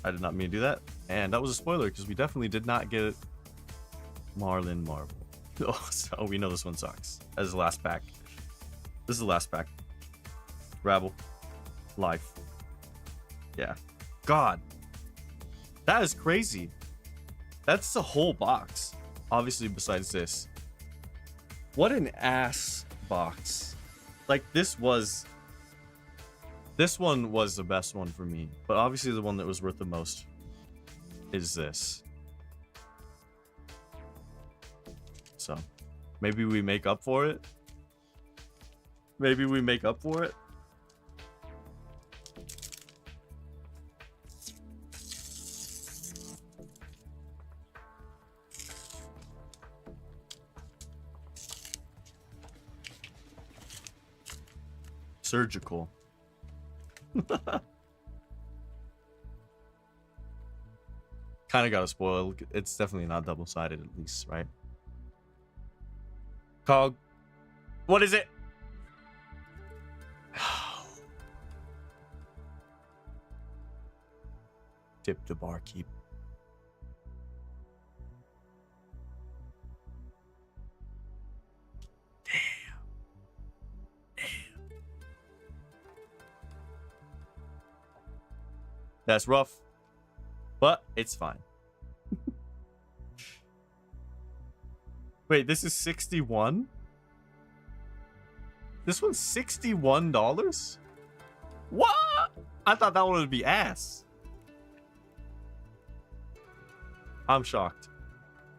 S1: I did not mean to do that. And that was a spoiler because we definitely did not get Marlin Marvel. Oh, so we know this one sucks. As the last pack. This is the last pack. Rabble. Life. Yeah. God. That is crazy. That's the whole box. Obviously, besides this. What an ass box. Like, this one was the best one for me. But obviously, the one that was worth the most is this. So, maybe we make up for it. Maybe we make up for it. Surgical. Kind of got to spoil. It's definitely not double-sided, at least, right? Cog. What is it? Tip the barkeep. That's rough, but it's fine. Wait, this is 61? This one's $61? What? I thought that one would be ass. I'm shocked.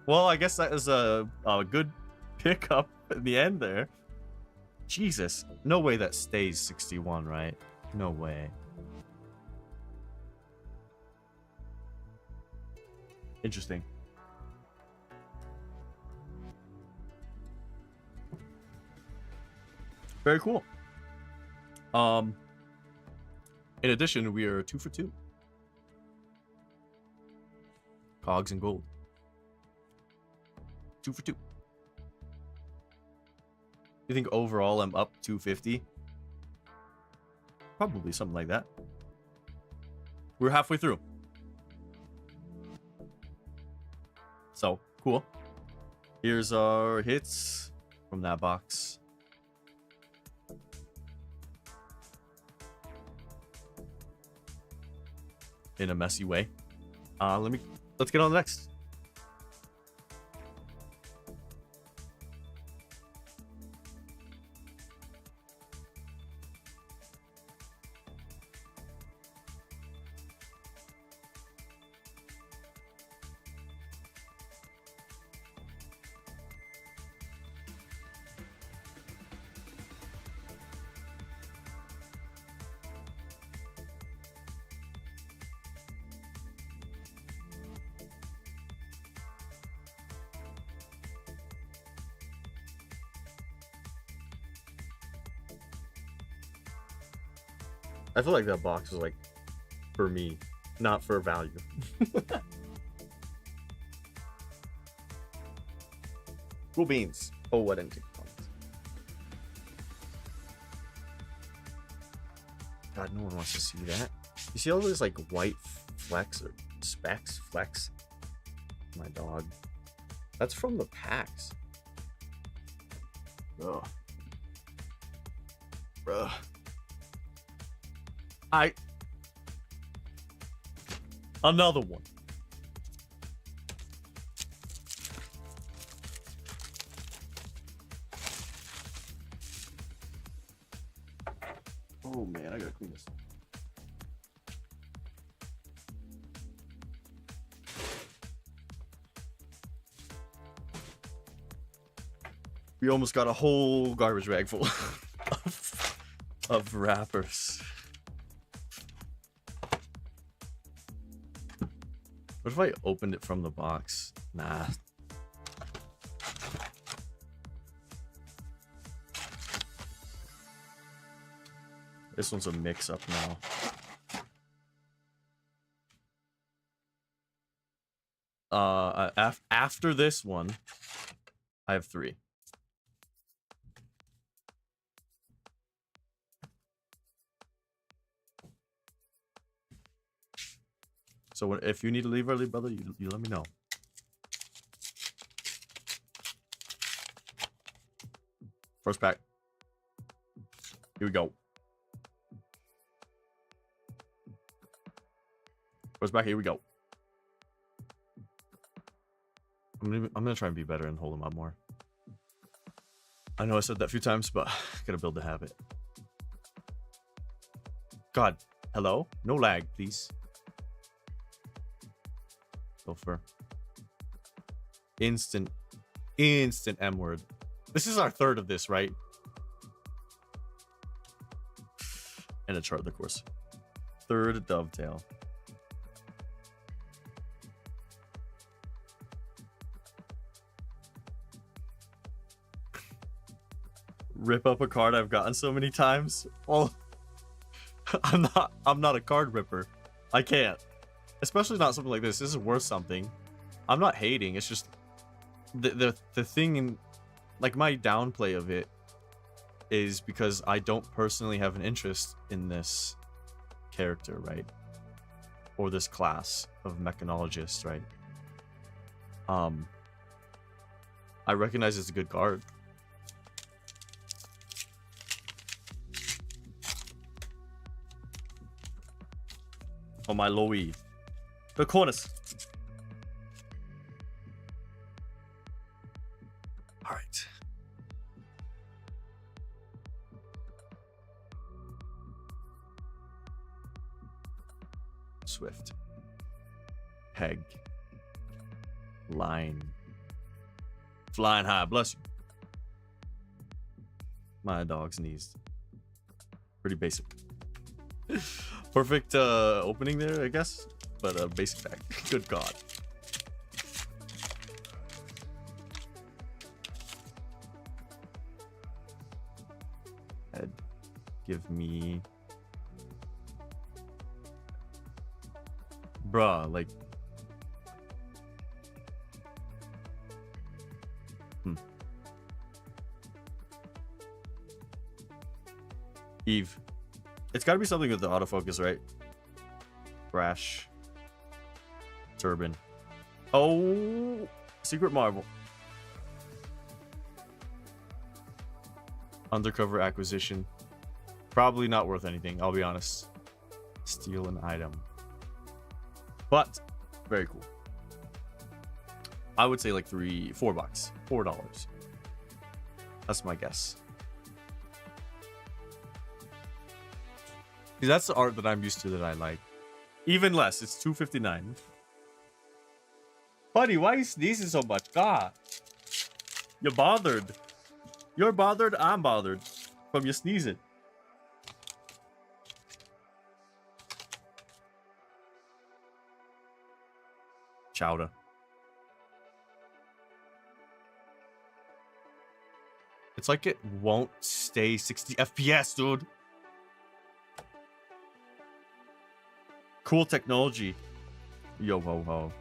S1: Well, I guess that is a good pickup in the end there. Jesus, no way that stays 61, right? No way. Interesting. Very cool. In addition, we are 2 for 2. Cogs and gold. 2 for 2. You think overall I'm up 250? Probably something like that. We're halfway through. So, cool. Here's our hits from that box. In a messy way. Let's get on the next. I feel like that box is like for me, not for value. Cool beans. Oh, what didn't take comments. God, no one wants to see that. You see all those like white flecks or specks? Flecks? My dog. That's from the packs. Ugh. Bruh. Another one. Oh man, I gotta clean this. We almost got a whole garbage bag full of wrappers. What if I opened it from the box? Nah. This one's a mix-up now. After this one, I have 3. So if you need to leave early, brother, you let me know. First pack. Here we go. First pack. Here we go. I'm gonna try and be better and hold them up more. I know I said that a few times, but I gotta build the habit. God, hello? No lag, please. Go for instant M word. This is our third of this, right? And a chart, of course. Third dovetail. Rip up a card I've gotten so many times. Well, I'm not a card ripper. I can't. Especially not something like this. This is worth something. I'm not hating. It's just the thing in, like, my downplay of it is because I don't personally have an interest in this character, right? Or this class of mechanologist, right? I recognize it's a good card. Oh my Louis. The corners. All right. Swift. Peg. Line. Flying high. Bless you. My dog sneezed. Pretty basic. Perfect opening there, I guess. But basic pack. Good God. Head. Give me... Bruh, like... Eve. It's gotta be something with the autofocus, right? Crash. Turban. Oh! Secret Marvel. Undercover acquisition. Probably not worth anything, I'll be honest. Steal an item. But, very cool. I would say like $4. $4. That's my guess. Because that's the art that I'm used to that I like. Even less, it's $2.59. Buddy, why are you sneezing so much? God. You're bothered. You're bothered, I'm bothered. From your sneezing. Chowder. It's like it won't stay 60 FPS, dude. Cool technology. Yo ho ho.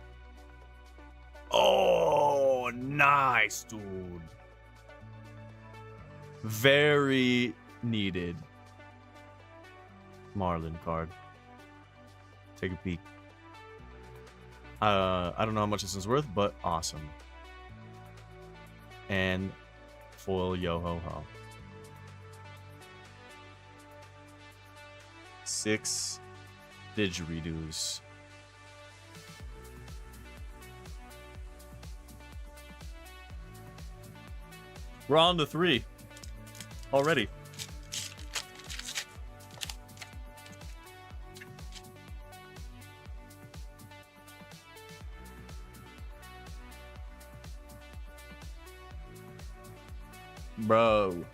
S1: Oh, nice, dude. Very needed. Marlin card. Take a peek. I don't know how much this is worth, but awesome. And foil yo ho ho. 6 didgeridoos. We're on to 3 already. Bro.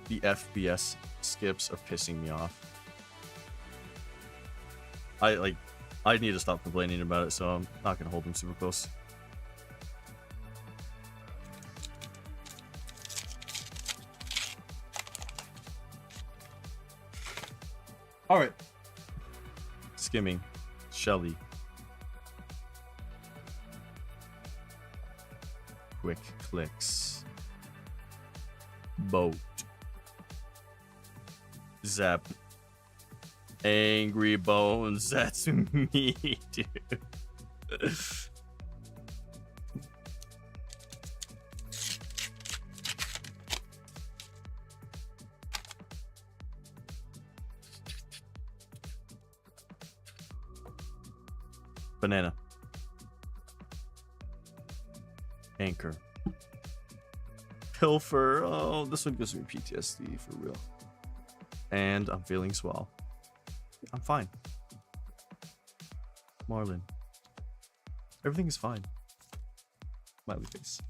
S1: The FPS skips are pissing me off. I need to stop complaining about it, so I'm not gonna hold them super close. All right. Skimming. Shelly. Quick clicks. Boat.
S3: Zap. Angry Bones. That's me, dude. Banana. Anchor. Pilfer. Oh, this one gives me PTSD for real. And I'm feeling swell. I'm fine. Marlin. Everything is fine. Smiley face.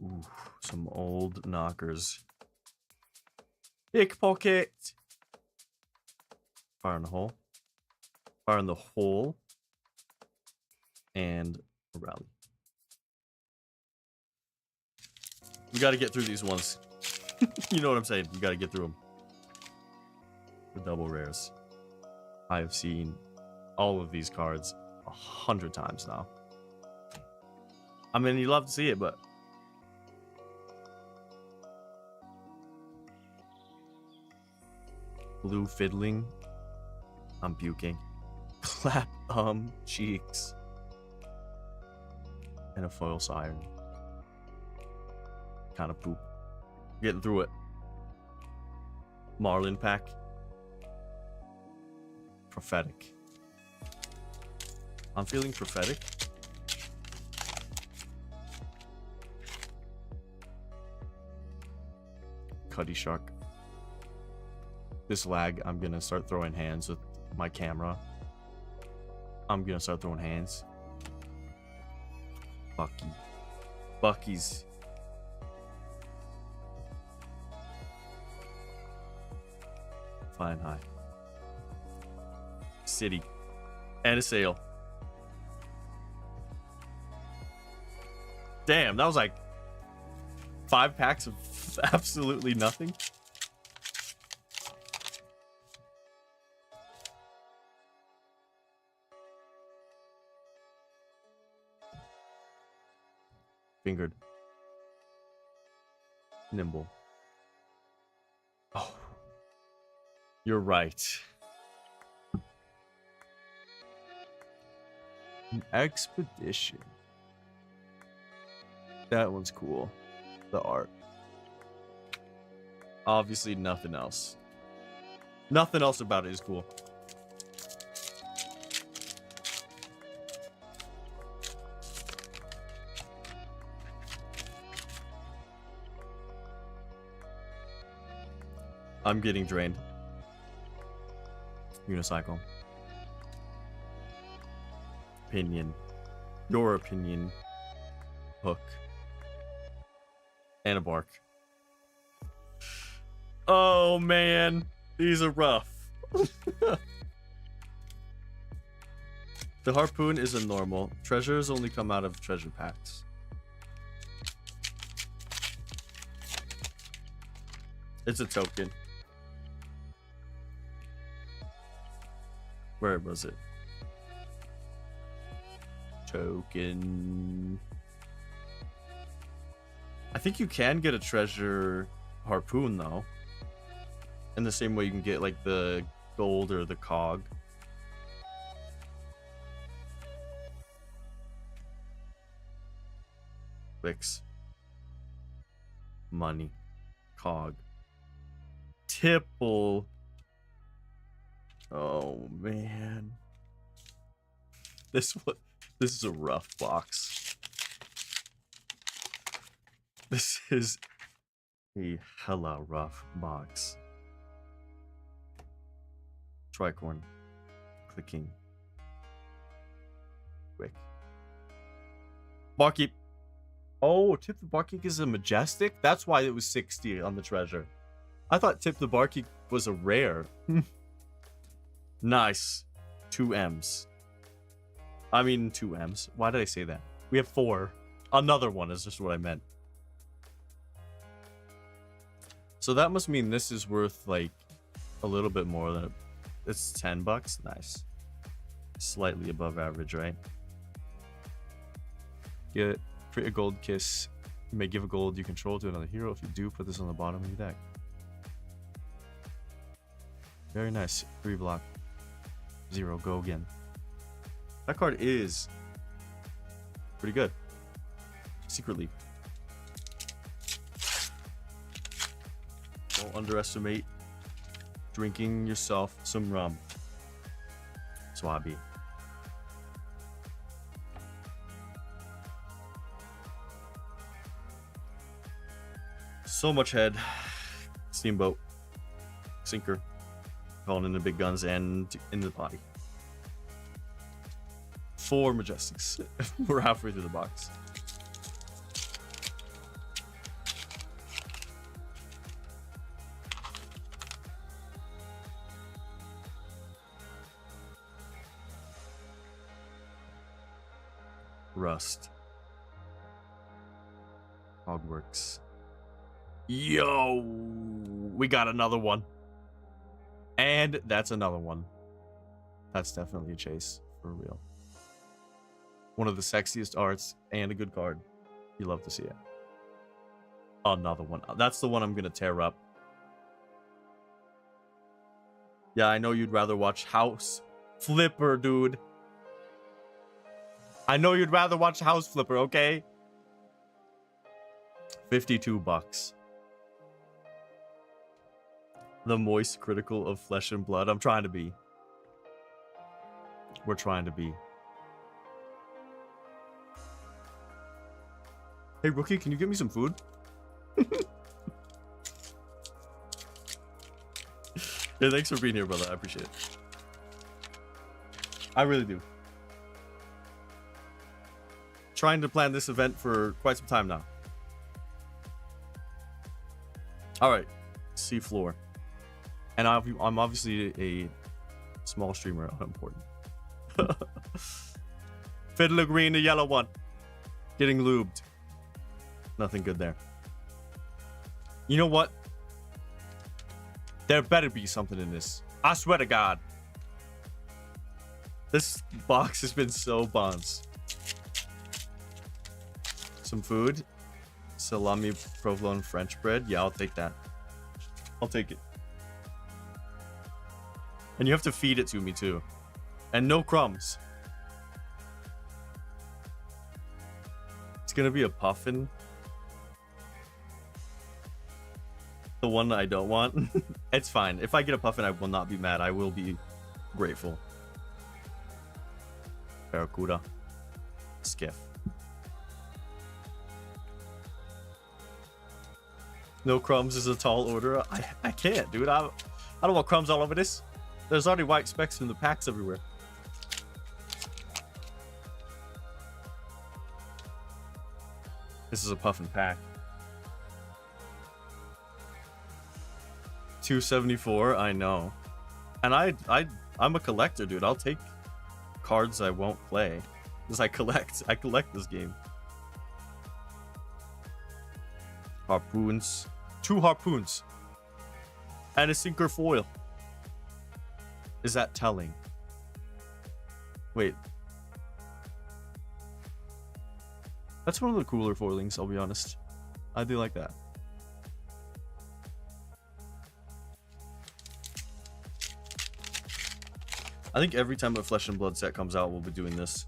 S3: Ooh, some old knockers. Pickpocket. Fire in the hole. Fire in the hole. And a rally. You gotta get through these ones. You know what I'm saying? You gotta get through them. The double rares. I have seen all of these cards 100 times now. I mean, you love to see it, but blue fiddling. I'm puking. Clap cheeks. And a foil siren. Kind of poop. Getting through it. Marlin pack. Prophetic. I'm feeling prophetic. Cuddy shark. This lag, I'm gonna start throwing hands with my camera. I'm gonna start throwing hands. Bucky. Bucky's. Flying high. City. And a sail. Damn, that was like 5 packs of absolutely nothing. Fingered. Nimble. Oh. You're right. An expedition. That one's cool. The art. Obviously nothing else. Nothing else about it is cool. I'm getting drained. Unicycle. Opinion. Your opinion. Hook. And a bark. Oh man, these are rough. The harpoon isn't normal. Treasures only come out of treasure packs. It's a token. Where was it? Token. I think you can get a treasure harpoon though. In the same way you can get like the gold or the cog. Clicks. Money. Cog. Tipple. Oh man. This is a rough box. This is a hella rough box. Tricorn. Clicking. Quick. Barkeep. Oh, Tip the Barkeep is a majestic? That's why it was 60 on the treasure. I thought Tip the Barkeep was a rare. Nice. 2 M's. I mean 2 M's. Why did I say that? We have 4. Another one is just what I meant. So that must mean this is worth like a little bit more than it's $10. Nice. slightly above average, right?
S1: Get create a gold kiss. You may give a gold you control to another hero. If you do, put this on the bottom of your deck. Very nice. 3 block. 0. Go again. That card is pretty good. Secretly. Don't underestimate drinking yourself some rum. Swabby. So much head. Steamboat. Sinker. Calling in the big guns and in the body. 4 Majestics. We're halfway through the box. Rust. Hogworks. Yo! We got another one. And that's another one. That's definitely a chase. For real. One of the sexiest arts and a good card. You love to see it. Another one. That's the one I'm going to tear up. Yeah, I know you'd rather watch House Flipper, dude. I know you'd rather watch House Flipper, okay? $52. The moist critical of Flesh and Blood. I'm trying to be. We're trying to be. Hey, Rookie, can you give me some food? Yeah, thanks for being here, brother. I appreciate it. I really do. Trying to plan this event for quite some time now. All right, seafloor. And I'm obviously a small streamer, unimportant. Fiddler green, the yellow one. Getting lubed. Nothing good there. You know what? There better be something in this. I swear to God. This box has been so buns. Some food. Salami, provolone, French bread. Yeah, I'll take that. I'll take it. And you have to feed it to me too. And no crumbs. It's gonna be a puffin. The one that I don't want. It's fine. If I get a puffin, I will not be mad. I will be grateful. Barracuda. Skiff. No crumbs is a tall order. I can't, dude. I don't want crumbs all over this. There's already white specks in the packs everywhere. This is a puffin pack. 274, I know. And I'm a collector, dude. I'll take cards I won't play. Because I collect this game. Harpoons. 2 harpoons. And a sinker foil. Is that telling? Wait. That's one of the cooler foilings, I'll be honest. I do like that. I think every time a Flesh and Blood set comes out, we'll be doing this.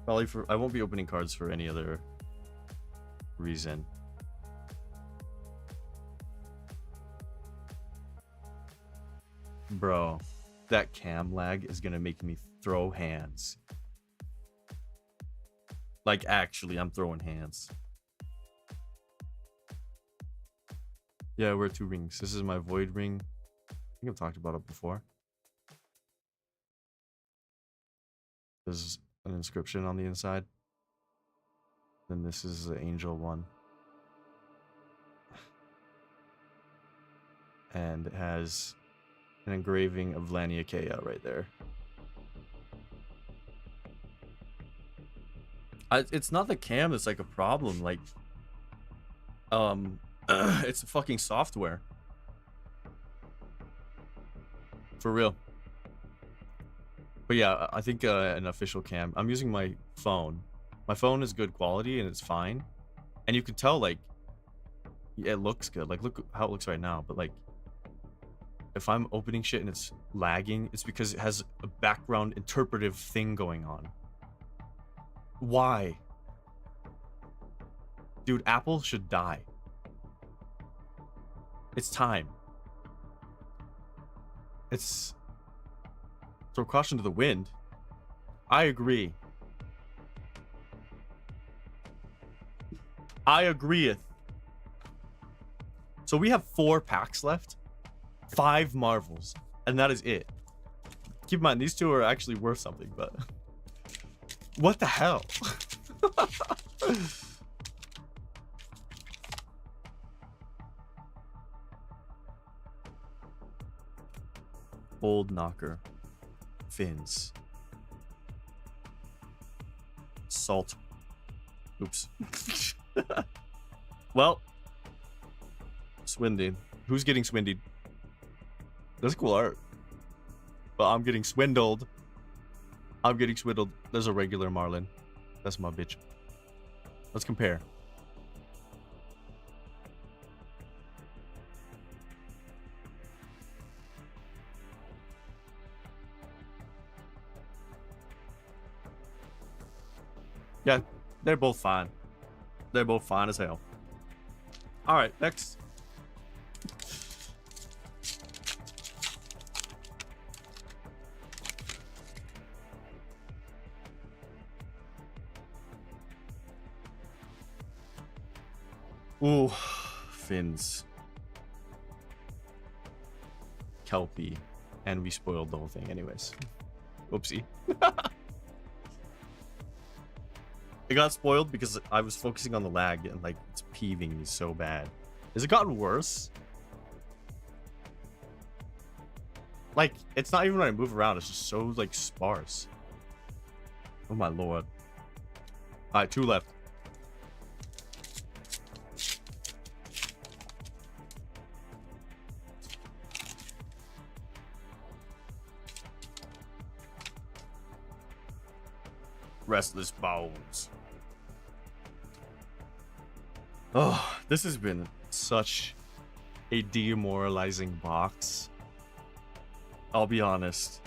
S1: Probably I won't be opening cards for any other reason. Bro, that cam lag is gonna make me throw hands. Like, actually, I'm throwing hands. Yeah, I wear 2 rings. This is my void ring. I think I've talked about it before. There's an inscription on the inside. Then this is the angel one. And it has an engraving of Laniakea right there. It's not the cam that's like a problem. Like, it's fucking software. For real. But yeah, I think an official cam. I'm using my phone. My phone is good quality and it's fine. And you can tell, like, yeah, it looks good. Like, look how it looks right now. But like, if I'm opening shit and it's lagging, it's because it has a background interpretive thing going on. Why? Dude, Apple should die. It's time. It's... Throw caution to the wind. I agree. I agreeeth. So we have 4 packs left. 5 Marvels. And that is it. Keep in mind, these 2 are actually worth something, but... What the hell? Old Knocker. Fins. Salt. Oops. Well. Swinding. Who's getting swindled? That's cool art. But I'm getting swindled. I'm getting swindled. There's a regular Marlin. That's my bitch. Let's compare. Yeah, they're both fine. They're both fine as hell. Alright, next. Ooh, fins. Kelpie. And we spoiled the whole thing anyways. Oopsie. It got spoiled because I was focusing on the lag and like it's peeving me so bad. Has it gotten worse? Like, it's not even when I move around, it's just so like sparse. Oh my lord. Alright, 2 left. Restless Bones. Oh, this has been such a demoralizing box. I'll be honest.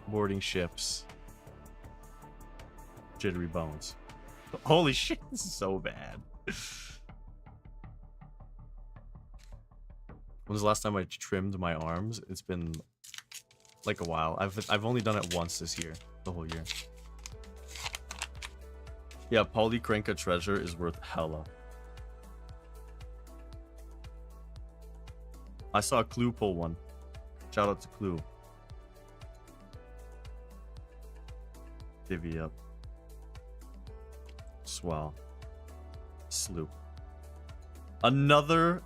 S1: Boarding ships. Jittery bones. Holy shit, this is so bad. When was the last time I trimmed my arms? It's been like a while. I've only done it once this year. The whole year. Yeah, Polycranka treasure is worth hella. I saw a Clue pull one. Shout out to Clue. Divvy up. Swell. Sloop. Another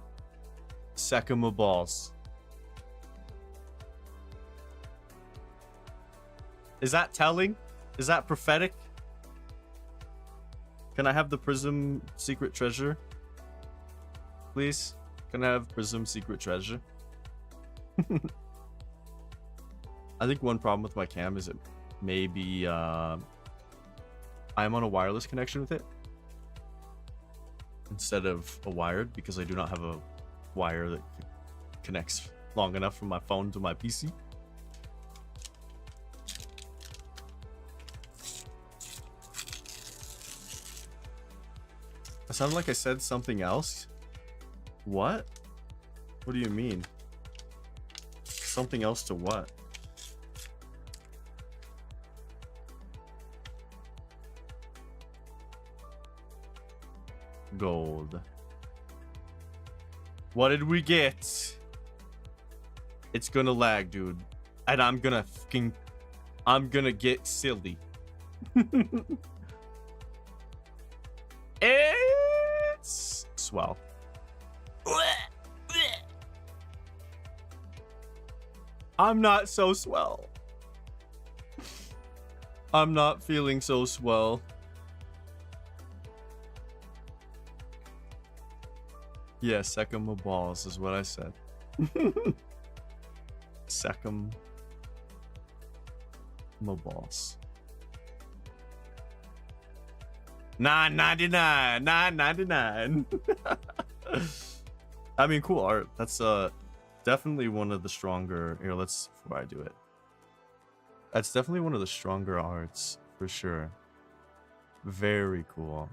S1: Sekima balls. Is that telling? Is that prophetic? Can I have the Prism secret treasure? Please? Can I have Prism secret treasure? I think one problem with my cam is it maybe I'm on a wireless connection with it instead of a wired because I do not have a wire that connects long enough from my phone to my PC. I sounded like I said something else. What? What do you mean? Something else to what? Gold. What did we get? It's gonna lag, dude. And I'm gonna get silly. It's swell. I'm not so swell. I'm not feeling so swell. Yeah, Sekima balls is what I said. Sekima
S3: My boss. $9.99. $9.99. I mean, cool art. That's definitely one of the stronger. Here, let's before I do it. That's definitely one of the stronger arts for sure. Very cool.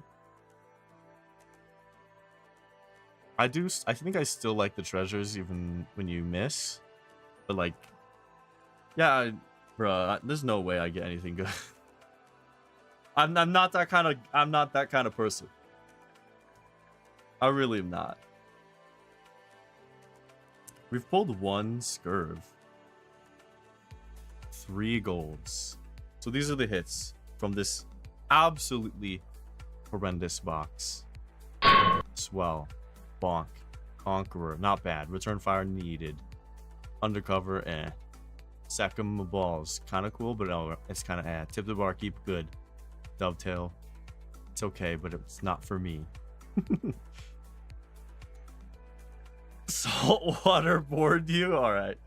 S3: I think I still like the treasures even when you miss. But like, yeah, bruh, there's no way I get anything good. I'm not that kind of person. I really am not. We've pulled 1 scurv. 3 golds. So these are the hits from this absolutely horrendous box. Swell. Bonk. Conqueror. Not bad. Return fire needed. Undercover, eh. Sack 'em my balls. Kind of cool, but no, it's kind of eh. Tip the barkeep, good. Dovetail. It's okay, but it's not for me. Saltwater board you? Alright.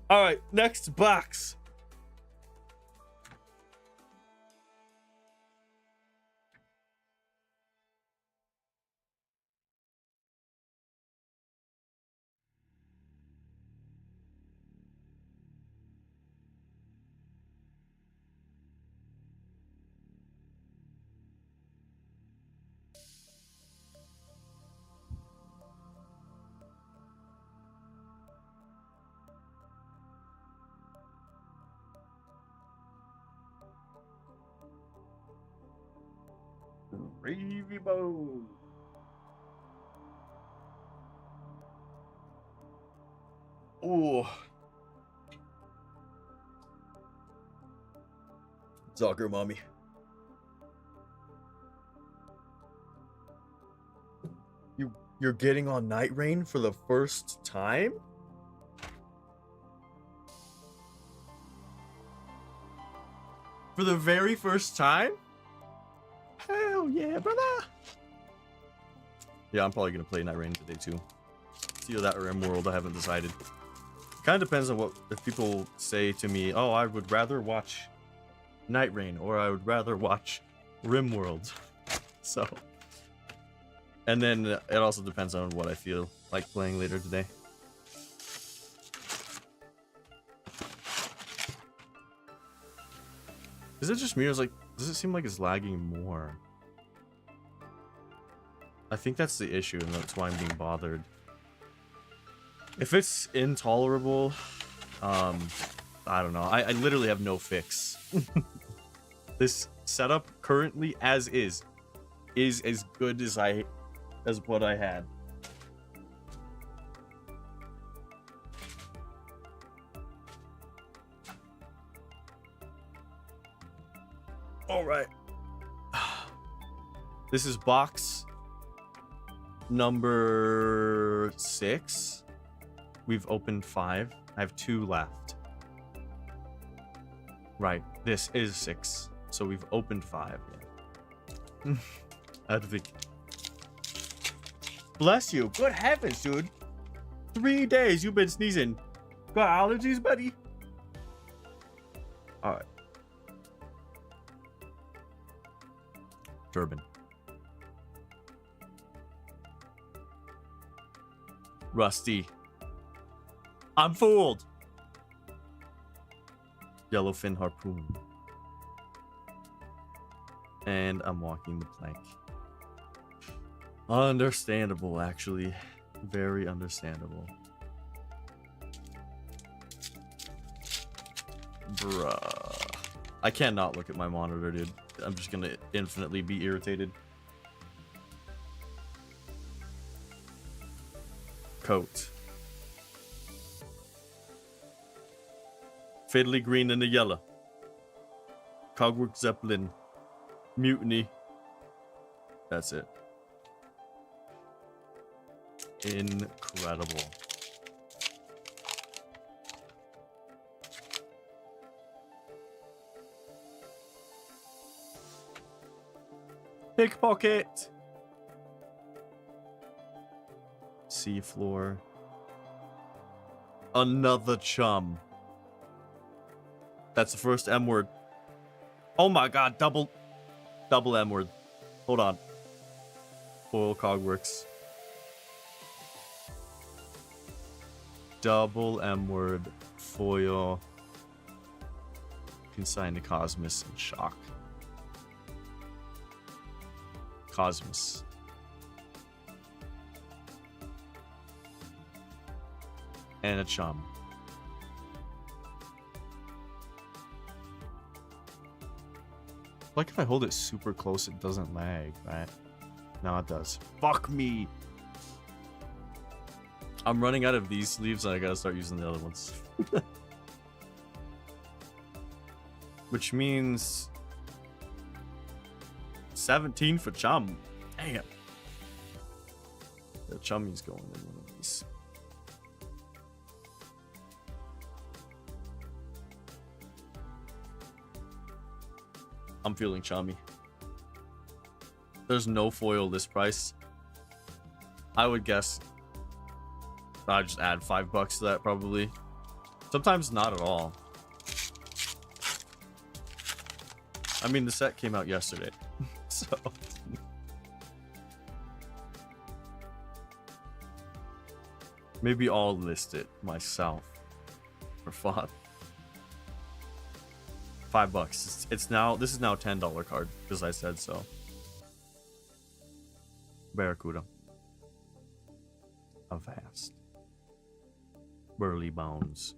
S3: Alright, next box. Gravy bowl. Oh. Soccer mommy. You're getting on Night Rain for the first time? For the very first time? Hell yeah, brother! Yeah, I'm probably gonna play Night Rain today too. See that Rim World, I haven't decided. Kind of depends on what, if people say to me, oh, I would rather watch Night Rain, or I would rather watch Rim World. So, and then it also depends on what I feel like playing later today. Is it just me, or is like, does it seem like it's lagging more? I think that's the issue, and that's why I'm being bothered. If it's intolerable, I don't know. I literally have no fix. This setup currently as is as good as what I had. All right. This is box number 6. We've opened 5. I have 2 left. Right. This is 6. So we've opened 5. Yeah. I had to think. Bless you. Good heavens, dude. 3 days you've been sneezing. Got allergies, buddy? Alright. Durban. Rusty. I'm fooled. Yellowfin harpoon. And I'm walking the plank. Understandable, actually. Very understandable. Bruh. I cannot look at my monitor, dude. I'm just gonna infinitely be irritated. Coat. Fiddly green and the yellow. Cogwork Zeppelin. Mutiny. That's it. Incredible. Pickpocket. Seafloor. Another chum. That's the first M word. Oh my god, double M word. Hold on. Foil Cogworks. Double M word. Foil. Consign to Cosmos and Shock. Cosmos. And a chum.
S1: Like if I hold it super close, it doesn't lag, right? No, it does.
S3: Fuck me. I'm running out of these sleeves and I gotta start using the other ones. Which means 17 for chum. Damn. The chummy's going in one of these. I'm feeling chummy. There's no foil this price. I would guess I'd just add $5 to that probably. Sometimes not at all. I mean, the set came out yesterday, so maybe I'll list it myself for fun. $5. It's now. This is now a $10 card because I said so. Barracuda. Avast. Burly bones.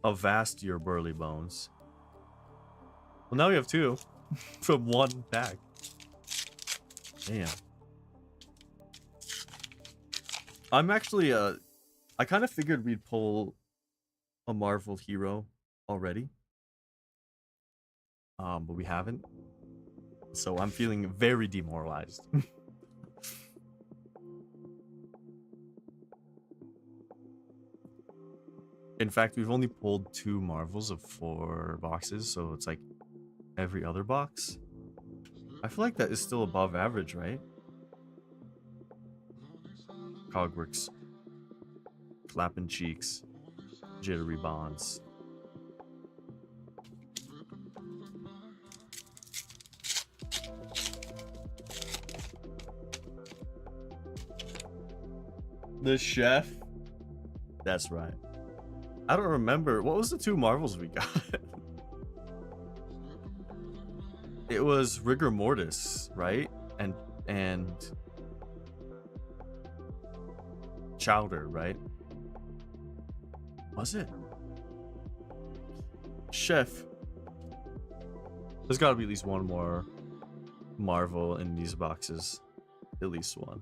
S3: Avast your burly bones. Well, now we have 2 from 1 pack. Damn. I'm actually I kind of figured we'd pull a Marvel hero already. But we haven't. So I'm feeling very demoralized. In fact, we've only pulled 2 Marvels of 4 boxes, so it's like every other box. I feel like that is still above average, right? Cogworks. Clapping cheeks. Jittery bonds. The chef? That's right. I don't remember. What was the 2 Marvels we got? It was Rigor Mortis, right? And Chowder, right? Was it? Chef. There's got to be at least one more Marvel in these boxes. At least one.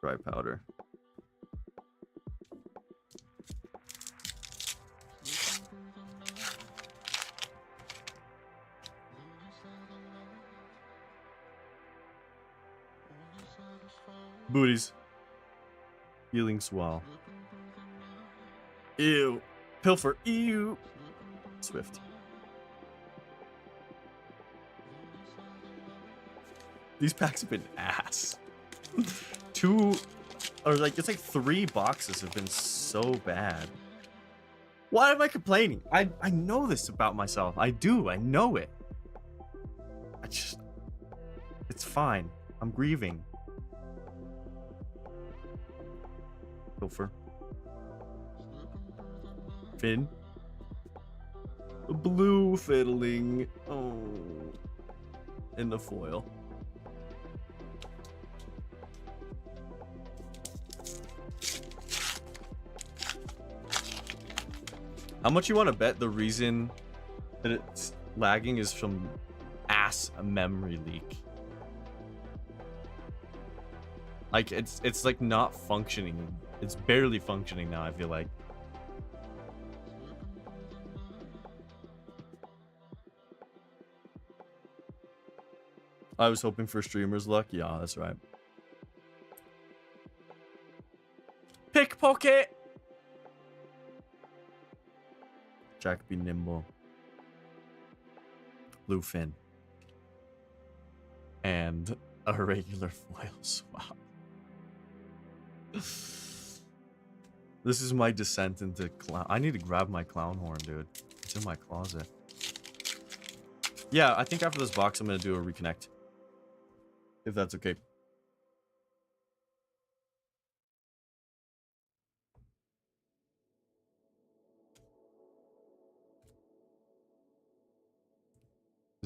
S3: Dry powder. Booties. Healing swell. Ew. Pilfer. Ew. Swift. These packs have been ass. 2 or like it's like 3 boxes have been so bad. Why am I complaining? I know this about myself. I do. I know it. It's fine. I'm grieving. Pilfer. Finn. Blue fiddling. Oh. In the foil. How much you want to bet the reason that it's lagging is from ass memory leak? Like it's like not functioning. It's barely functioning now, I feel like. I was hoping for streamer's luck. Yeah, that's right. Pickpocket! Jack be nimble. Bluefin. And a regular foil swap. This is my descent into clown. I need to grab my clown horn, dude. It's in my closet. Yeah, I think after this box, I'm gonna do a reconnect. If that's okay.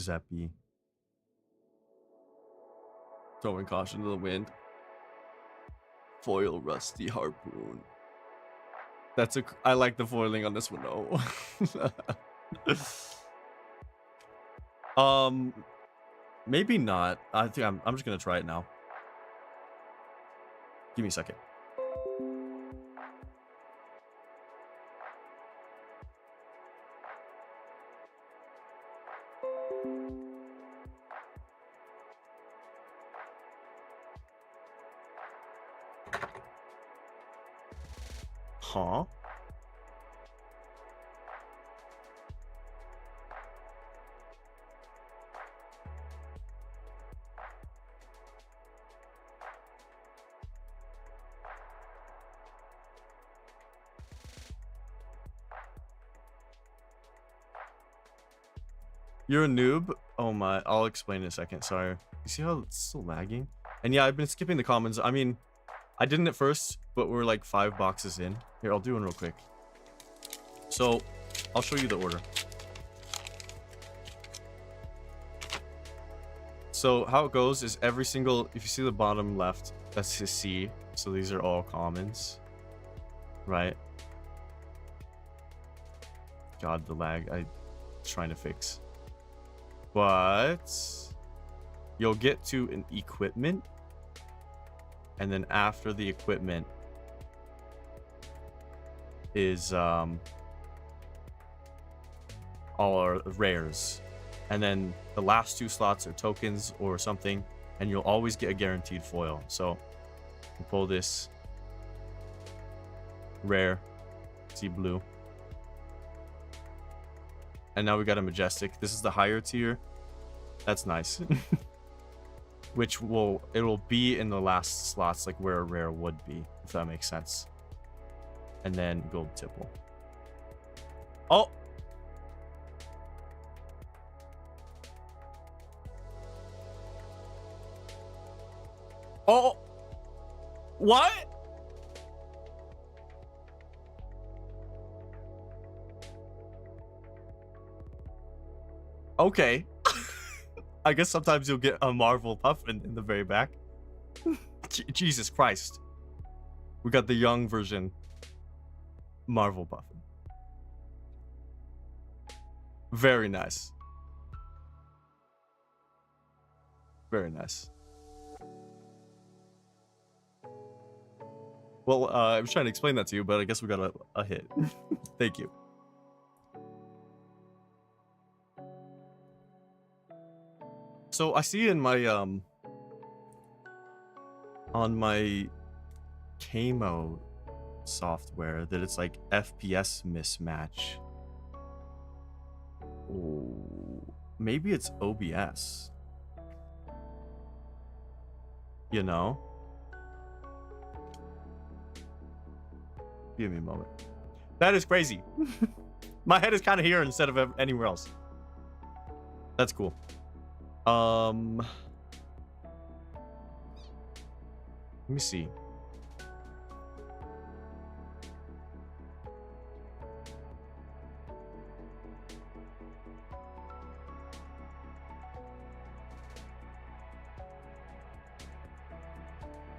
S3: Zappy. Throwing caution to the wind. Foil rusty harpoon. That's a. I like the foiling on this one though. Maybe not. I think I'm just gonna try it now. Give me a second. Huh? You're a noob? Oh my, I'll explain in a second, sorry. You see how it's still lagging? And yeah, I've been skipping the comments. I mean, I didn't at first, but we're like 5 boxes in. Here, I'll do one real quick. So, I'll show you the order. So, how it goes is every single, if you see the bottom left, that's his C. So these are all commons, right? God, the lag, I'm trying to fix. But you'll get to an equipment, and then after the equipment is all our rares, and then the last 2 slots are tokens or something, and you'll always get a guaranteed foil. So you pull this rare, see blue, and now we got a majestic. This is the higher tier. That's nice. Which it will be in the last slots, like where a rare would be, if that makes sense. And then gold tipple. Oh! Oh! What? Okay. I guess sometimes you'll get a Marvel Puffin in the very back. Jesus Christ. We got the young version Marvel Puffin. Very nice. Very nice. Well, I was trying to explain that to you, but I guess we got a hit. Thank you. So I see in my on my Camo software that it's like FPS mismatch. Oh, maybe it's OBS. You know? Give me a moment. That is crazy. My head is kind of here instead of anywhere else. That's cool. Let me see.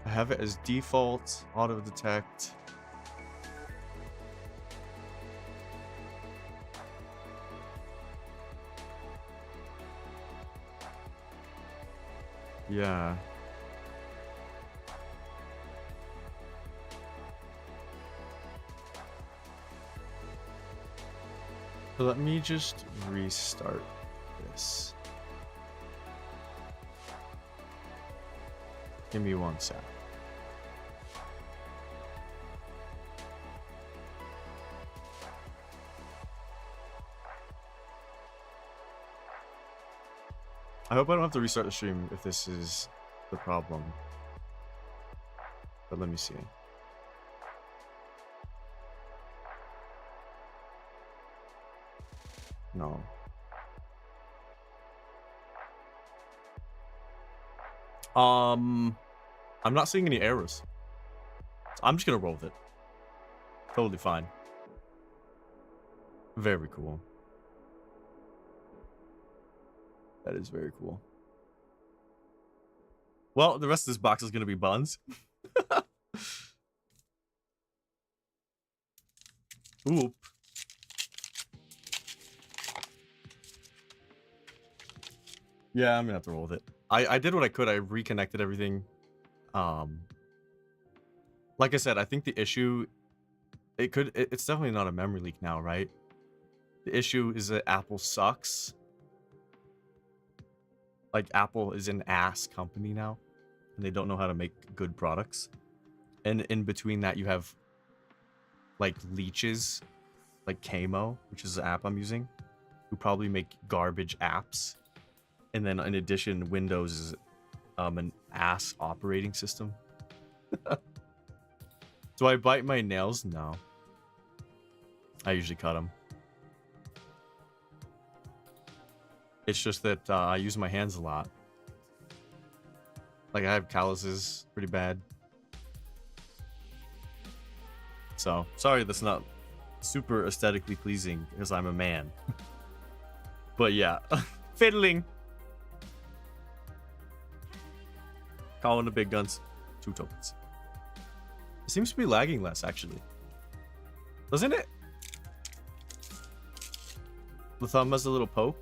S3: I have it as default, auto detect. Yeah. So let me just restart this. Give me 1 sec. I hope I don't have to restart the stream if this is the problem. But let me see.
S1: No. I'm not seeing any errors. So I'm just gonna roll with it. Totally fine. Very cool. That is very cool. Well, the rest of this box is gonna be buns. Oop. Yeah, I'm gonna have to roll with it. I did what I could. I reconnected everything. Like I said, I think the issue, it's definitely not a memory leak now, right? The issue is that Apple sucks. Like, Apple is an ass company now, and they don't know how to make good products. And in between that, you have like leeches, like Camo, which is the app I'm using, who probably make garbage apps. And then in addition, Windows is an ass operating system. Do I bite my nails? No. I usually cut them. It's just that I use my hands a lot. Like, I have calluses pretty bad. So, sorry that's not super aesthetically pleasing because I'm a man. But yeah, fiddling. Calling the big guns. 2 tokens. It seems to be lagging less, actually. Doesn't it? The thumb has a little poke.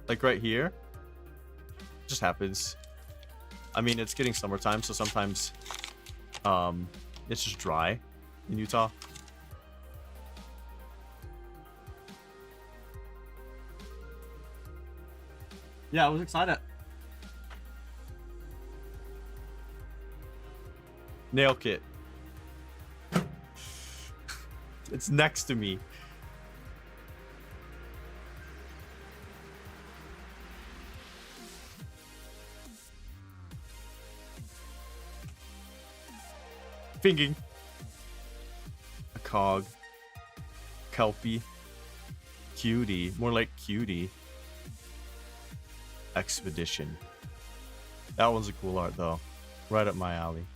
S1: Like right here. Just happens. I mean, it's getting summertime, so sometimes it's just dry in Utah. Yeah, I was excited. Nail kit. It's next to me. Finging. A cog. Kelpie. Cutie. More like cutie. Expedition. That one's a cool art though. Right up my alley.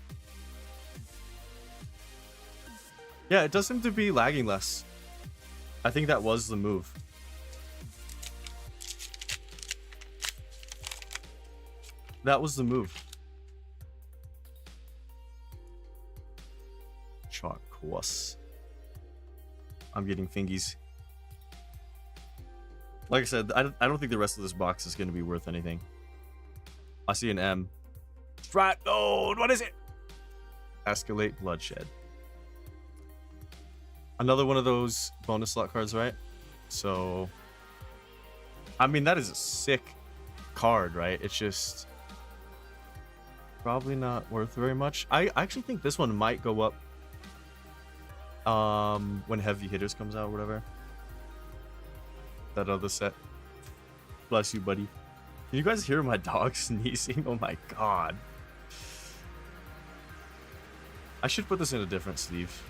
S1: Yeah, it does seem to be lagging less. I think that was the move. That was the move. Chart course. I'm getting fingies. Like I said, I don't think the rest of this box is going to be worth anything. I see an M. Strat gold! What is it? Escalate bloodshed. Another one of those bonus slot cards, right? So, I mean, that is a sick card, right? It's just probably not worth very much. I actually think this one might go up when Heavy Hitters comes out or whatever. That other set. Bless you, buddy. Can you guys hear my dog sneezing? Oh my god. I should put this in a different sleeve.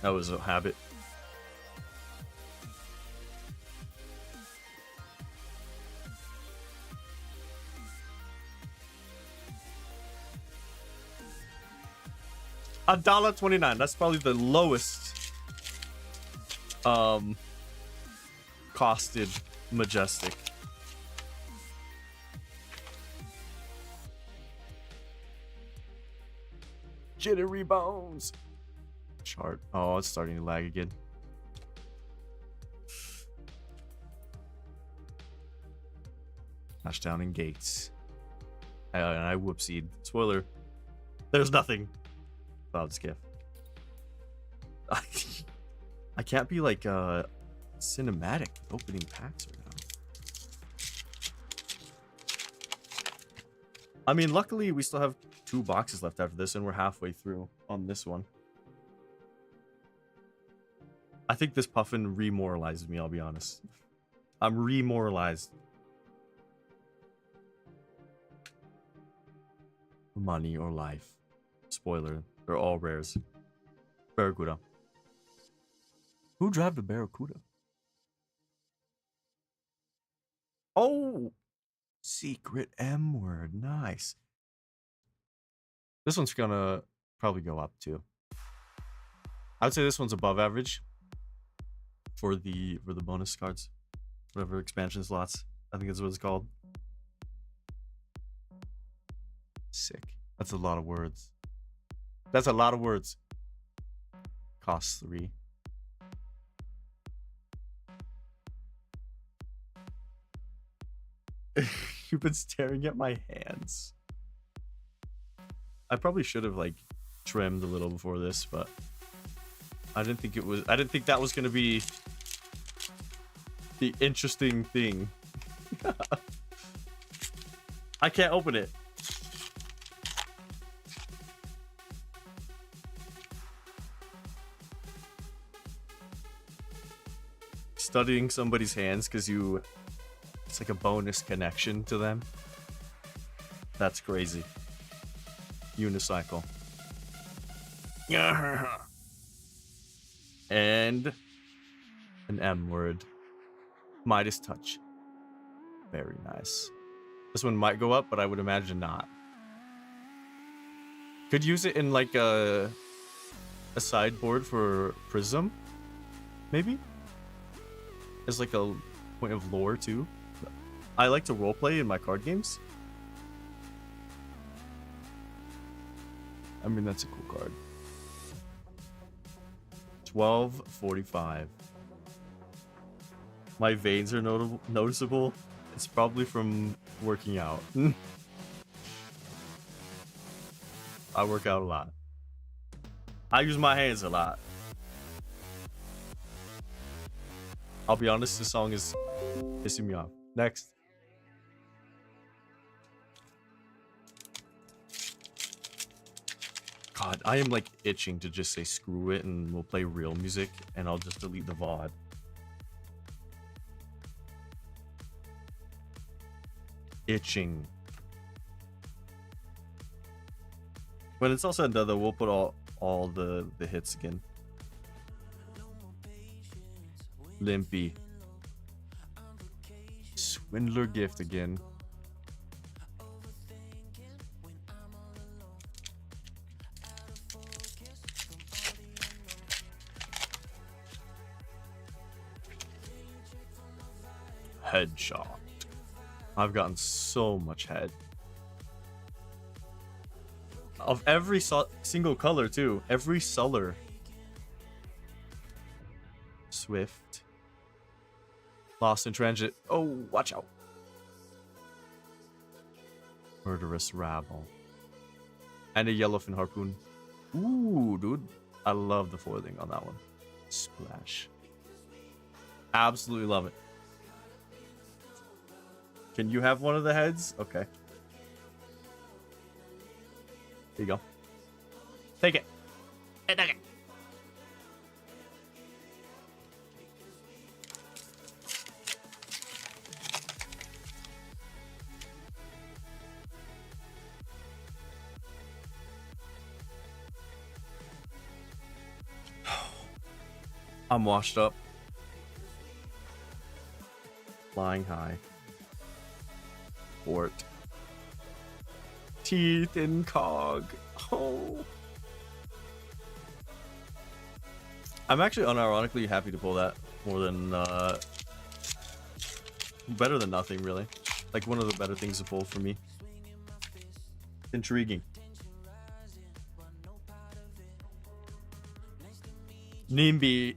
S1: That was a habit. $1.29. That's probably the lowest costed Majestic. Jittery bones. Chart. Oh, it's starting to lag again. Touchdown in gates. And I whoopsied. Spoiler. There's nothing. Cloud skiff. I can't be like cinematic opening packs right now. I mean, luckily we still have 2 boxes left after this, and we're halfway through on this one. I think this puffin remoralizes me, I'll be honest. I'm remoralized. Money or life. Spoiler, they're all rares. Barracuda. Who drive the Barracuda?
S3: Oh, secret M word. Nice.
S1: This one's gonna probably go up too. I'd say this one's above average
S3: For the bonus cards, whatever expansion slots. I think that's what it's called.
S1: Sick. That's a lot of words. That's a lot of words. Costs 3.
S3: You've been staring at my hands. I probably should have like trimmed a little before this, but I didn't think that was gonna be the interesting thing. I can't open it. Studying somebody's hands because it's like a bonus connection to them. That's crazy. Unicycle. And an M word. Midas touch. Very nice. This one might go up, but I would imagine not. Could use it in like a sideboard for Prism, maybe? As like a point of lore too. I like to roleplay in my card games.
S1: I mean, that's a cool card.
S3: 12:45. My veins are noticeable. It's probably from working out. I work out a lot. I use my hands a lot. I'll be honest, this song is pissing me off. Next. God, I am like itching to just say screw it and we'll play real music and I'll just delete the VOD. Itching. When it's all said and done though, we'll put all the hits again. Limpy.
S1: Swindler gift again.
S3: Headshot. I've gotten so much head. Of every single color too. Every color. Swift. Lost in transit. Oh, watch out. Murderous rabble. And a yellowfin harpoon. Ooh, dude. I love the foiling on that one. Splash. Absolutely love it. Can you have one of the heads? Okay. There you go. Take it. Take it. I'm washed up. Flying high. Fort. Teeth and cog. Oh. I'm actually unironically happy to pull that more than better than nothing, really. Like one of the better things to pull for me. Intriguing. NIMBY.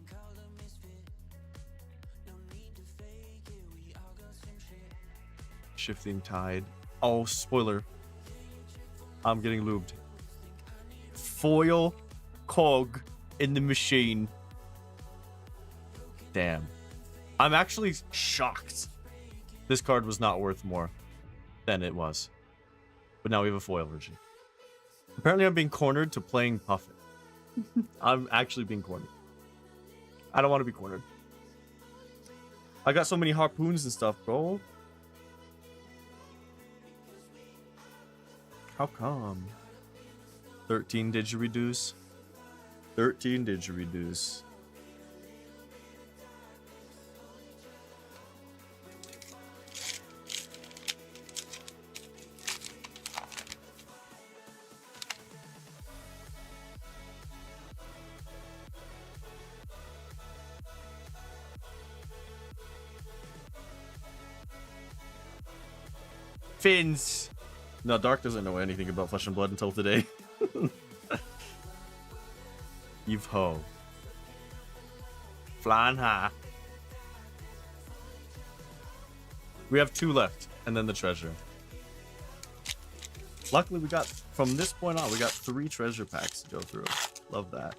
S3: Shifting tide. Oh, spoiler. I'm getting lubed. Foil cog in the machine. Damn. I'm actually shocked. This card was not worth more than it was. But now we have a foil version. Apparently I'm being cornered to playing Puffin. I'm actually being cornered. I don't want to be cornered. I got so many harpoons and stuff, bro. How come? 13 didgeridoos. 13 didgeridoos. Fins. No, Dark doesn't know anything about Flesh and Blood until today. Eve Ho. Flying high. We have 2 left, and then the treasure. Luckily, we got, from this point on, we got 3 treasure packs to go through. Love that.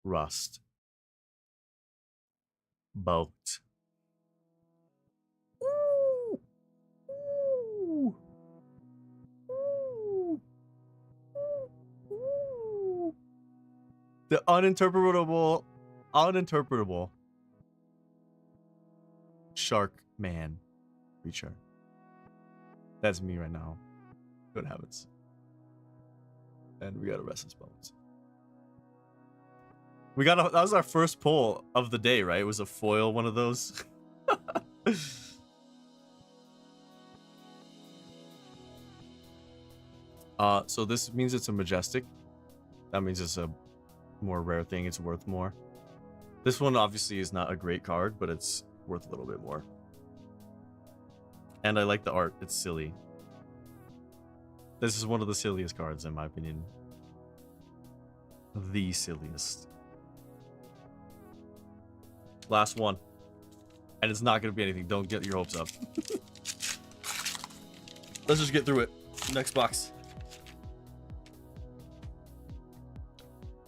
S3: Rust. Boat. Ooh. Ooh. Ooh. Ooh. The uninterpretable shark man creature. That's me right now. Good habits. And we got a restless bones. That was our first pull of the day, right? It was a foil, one of those. So this means it's a majestic. That means it's a more rare thing. It's worth more. This one obviously is not a great card, but it's worth a little bit more. And I like the art. It's silly. This is one of the silliest cards, in my opinion. The silliest. Last one. And it's not going to be anything. Don't get your hopes up. Let's just get through it. Next box.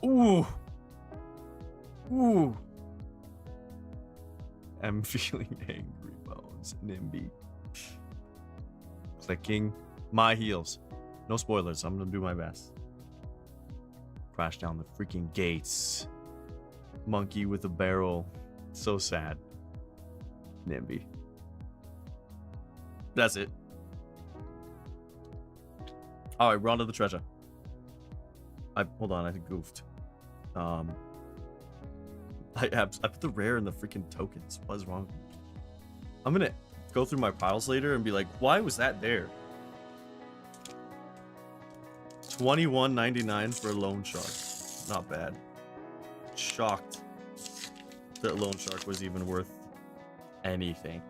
S3: Ooh. Ooh. I'm feeling angry bones. NIMBY. Clicking my heels. No spoilers. I'm going to do my best. Crash down the freaking gates. Monkey with a barrel. So sad. NIMBY. That's it. Alright, we're on to the treasure. Hold on, I goofed. I put the rare in the freaking tokens. What is wrong? I'm gonna go through my piles later and be like, why was that there? $21.99 for a loan shark. Not bad. Shocked that loan shark was even worth anything.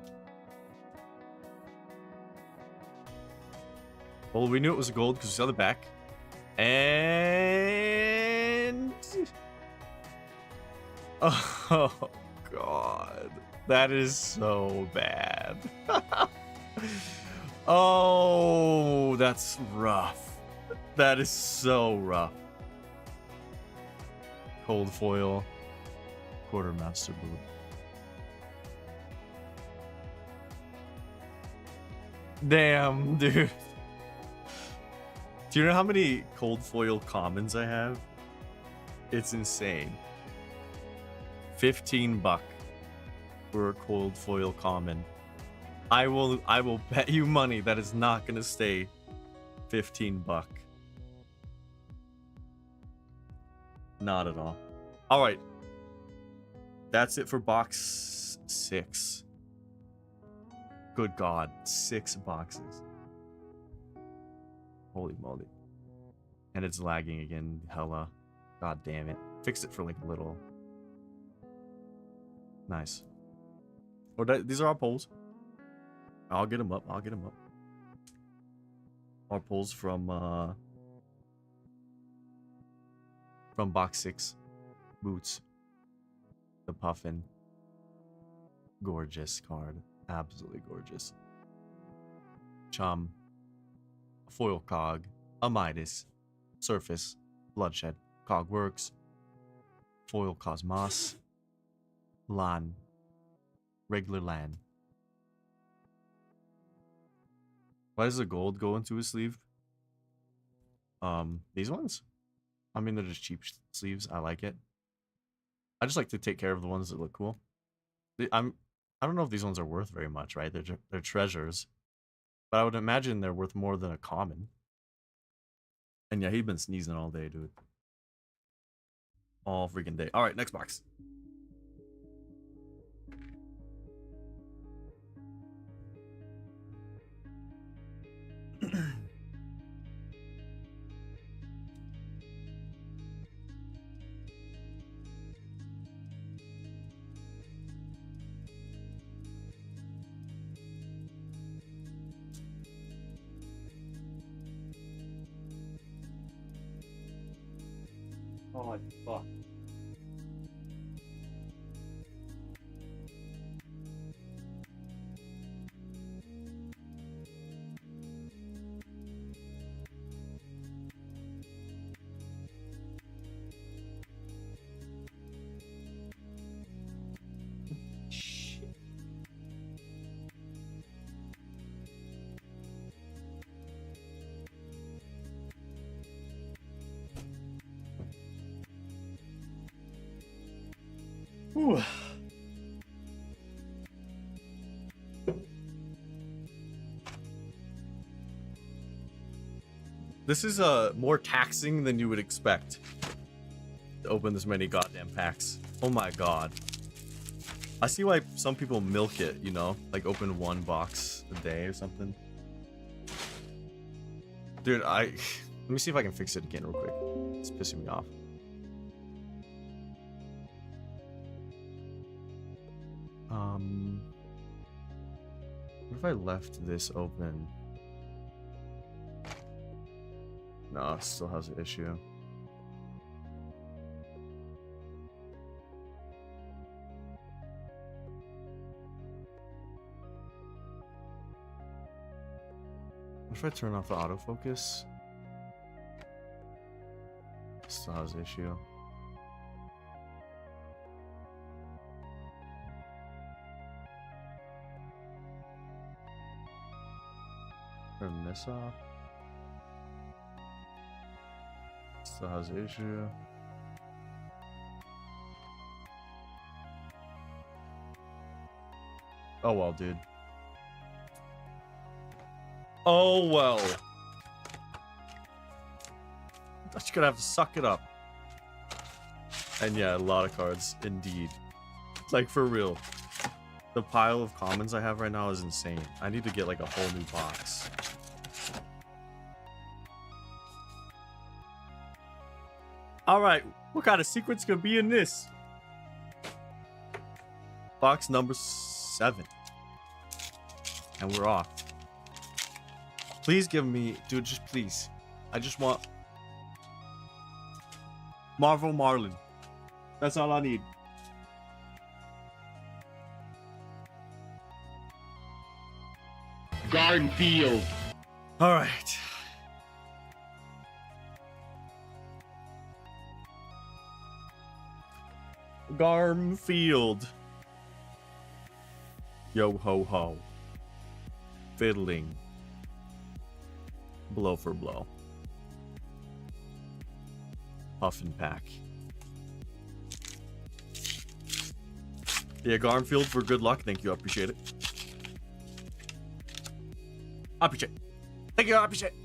S3: Well, we knew it was a gold because we saw the back. And oh god, that is so bad. Oh, that's rough. That is so rough. Cold foil, quartermaster boot. Damn, dude. Do you know how many cold foil commons I have? It's insane. $15 for a cold foil common. I will bet you money that is not gonna stay $15. Not at all. All right. That's it for box 6. Good God, 6 boxes. Holy moly. And it's lagging again, hella. God damn it. Fixed it for like a little. Nice. Oh, these are our polls. I'll get them up. I'll get them up. Our polls from box 6. Boots. The Puffin. Gorgeous card. Absolutely gorgeous. Chum. Foil cog, a Midas, surface, bloodshed, cog works, foil cosmos, lan, regular lan. Why does the gold go into his sleeve? These ones? I mean, they're just cheap sleeves. I like it. I just like to take care of the ones that look cool. I don't know if these ones are worth very much, right? They're treasures. But I would imagine they're worth more than a common. And yeah, he's been sneezing all day, dude. All freaking day. All right, next box. Oh, fuck. Shit. Ooh. This is more taxing than you would expect to open this many goddamn packs. Oh my god. I see why some people milk it, you know? Like open one box a day or something. Dude, let me see if I can fix it again real quick. It's pissing me off. What if I left this open? No, it still has an issue. What if I turn off the autofocus? Still has an issue. Turn this off. Still has an issue. Oh well, dude. Oh well. I'm just gonna have to suck it up. And yeah, a lot of cards, indeed. Like, for real. The pile of commons I have right now is insane. I need to get like a whole new box. Alright, what kind of secrets could be in this? Box number 7. And we're off. Please give me... Dude, just please. I just want... Marvel Marlin. That's all I need.
S2: Garden field.
S3: Alright. Garmfield. Yo ho ho. Fiddling. Blow for blow. Puff and pack. Yeah, Garmfield for good luck. Thank you. I appreciate it. I appreciate it. Thank you. I appreciate it.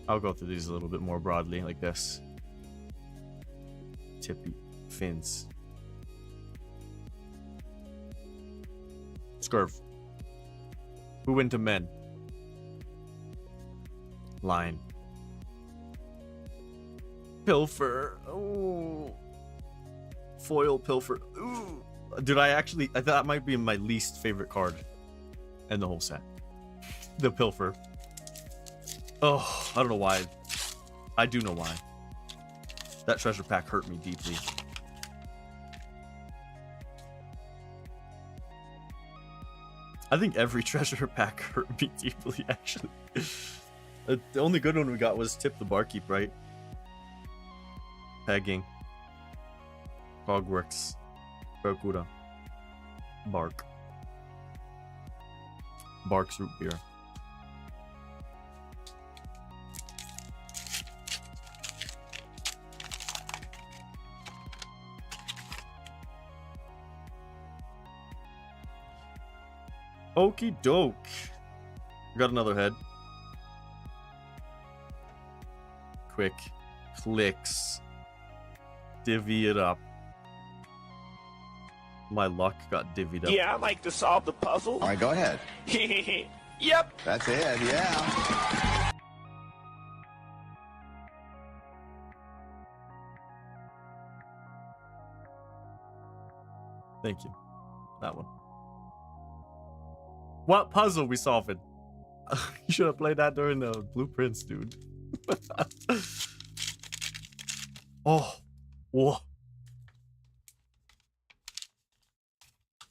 S3: I'll go through these a little bit more broadly like this. Tippy fins. Scurf. Who into men? Line. Pilfer. Ooh. Foil pilfer. Ooh. Dude, I thought that might be my least favorite card in the whole set. The pilfer. Oh, I don't know why. I do know why. That treasure pack hurt me deeply. I think every treasure pack hurt me deeply, actually. The only good one we got was Tip the Barkeep, right? Pegging. Hogworks. Barracuda. Bark. Bark's root beer. Okie doke. Got another head. Quick clicks. Divvy it up. My luck got divvied up.
S4: Yeah, I like to solve the puzzle.
S5: All right, go ahead.
S4: Yep.
S5: That's it, yeah.
S3: Thank you. That one. What puzzle we solving? You should have played that during the blueprints, dude. Oh, whoa.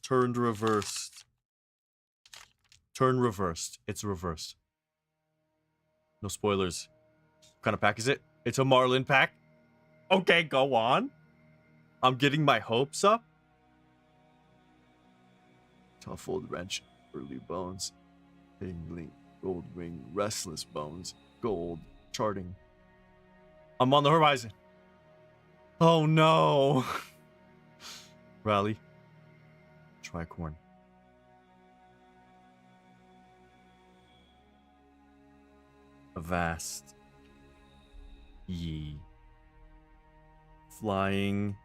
S3: Turned reversed. Turn reversed. It's reversed. No spoilers. What kind of pack is it? It's a Marlin pack. Okay, go on. I'm getting my hopes up. Tough old wrench. Early bones. Link. Gold ring. Restless bones. Gold. Charting. I'm on the horizon. Oh no. Rally. Tricorn. Avast. Ye. Flying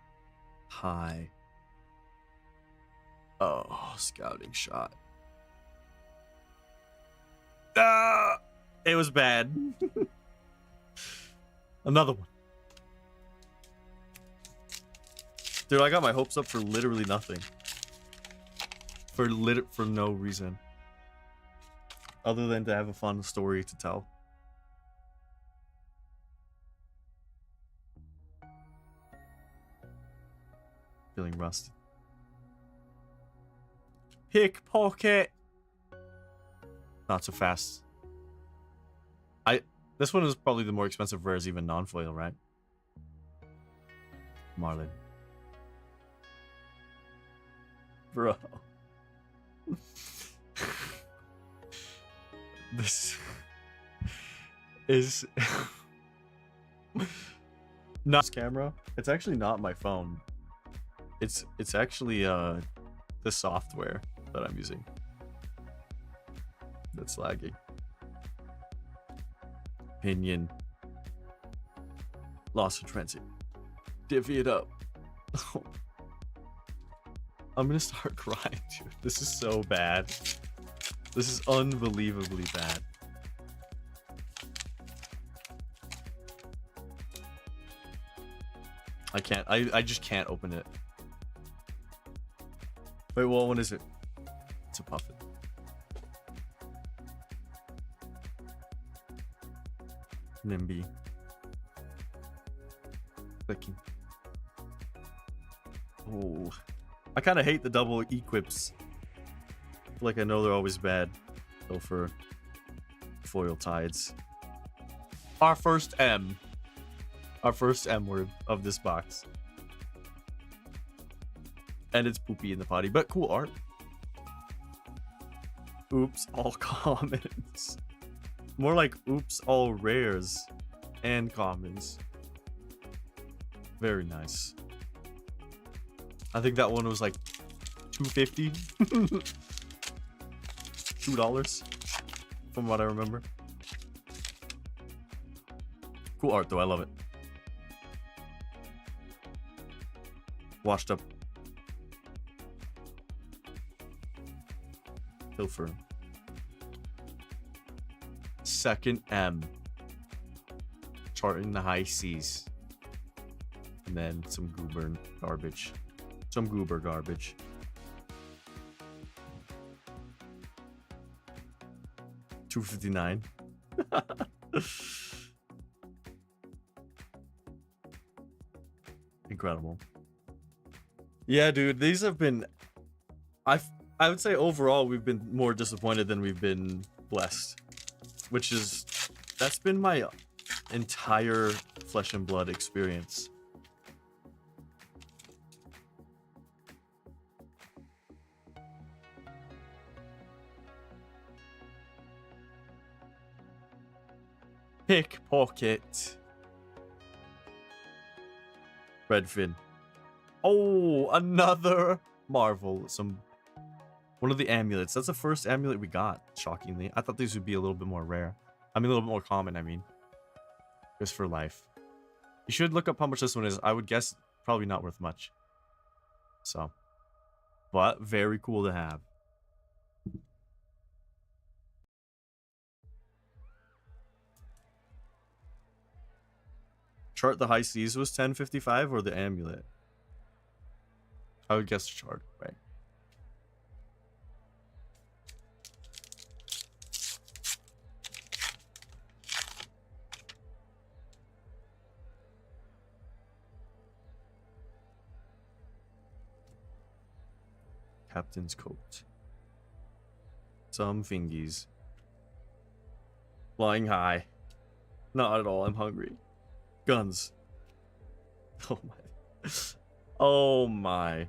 S3: high. Oh, scouting shot. Ah, it was bad. Another one. Dude, I got my hopes up for literally nothing. For no reason. Other than to have a fun story to tell. Feeling rusty. Pickpocket. Not so fast. This one is probably the more expensive rares, even non-foil, right? Marlin. Bro. This is not this camera. It's actually not my phone. It's actually the software that I'm using that's lagging. Opinion. Lost in transit. Divvy it up. I'm gonna start crying, dude. This is so bad. This is unbelievably bad. I can't. I just can't open it. Wait, what one is it? It's a puffin. Nimby. Clicking. Oh. I kind of hate the double equips. Like, I know they're always bad. Go for foil tides. Our first M. Our first M word of this box. And it's poopy in the potty, but cool art. Oops, all commons. More like oops, all rares and commons. Very nice. I think that one was like $2.50. $2 from what I remember. Cool art though, I love it. Washed up. Pilfer. Second M. Charting the high seas. And then some goober garbage. Some goober garbage. $2.59. Incredible. Yeah, dude, these have been. I would say overall we've been more disappointed than we've been blessed, which is that's been my entire Flesh and Blood experience. Pickpocket. Redfin. Oh, another Marvel. One of the amulets. That's the first amulet we got, shockingly. I thought these would be a little bit more rare. I mean, a little bit more common, I mean. Just for life. You should look up how much this one is. I would guess probably not worth much. So. But very cool to have. Chart the high seas was 1055 or the amulet? I would guess chart, right? Captain's coat. Some fingies. Flying high. Not at all. I'm hungry. Guns. Oh my. Oh my.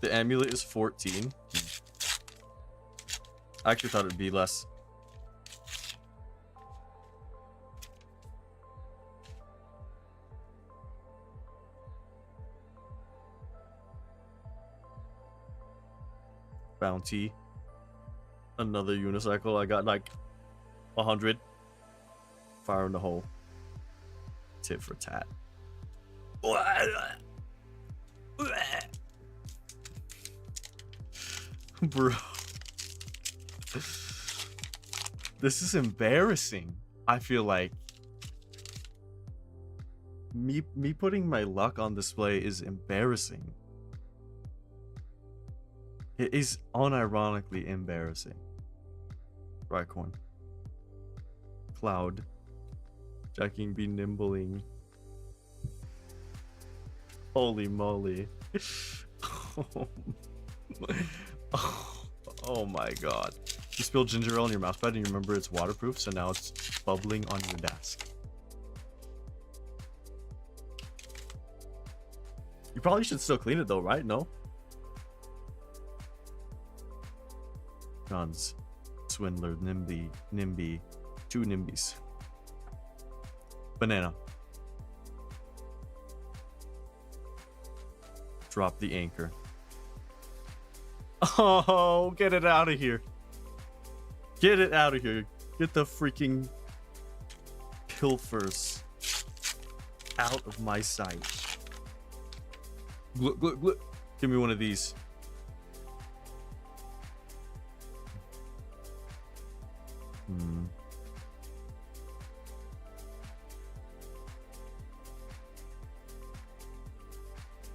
S3: The amulet is 14. I actually thought it'd be less. Bounty. Another unicycle. I got like 100. Fire in the hole. Tit for tat. Bro. This is embarrassing. I feel like me putting my luck on display is embarrassing. It is unironically embarrassing. Rhycorn. Cloud. Jacking be nimbling. Holy moly. Oh my god. You spilled ginger ale on your mousepad and you remember it's waterproof, so now it's bubbling on your desk. You probably should still clean it though, right? No? Guns. Swindler. Nimby. 2 Nimbies. Banana. Drop the anchor. Oh, get it out of here. Get it out of here. Get the freaking pilfers out of my sight. Look, look, look. Give me one of these.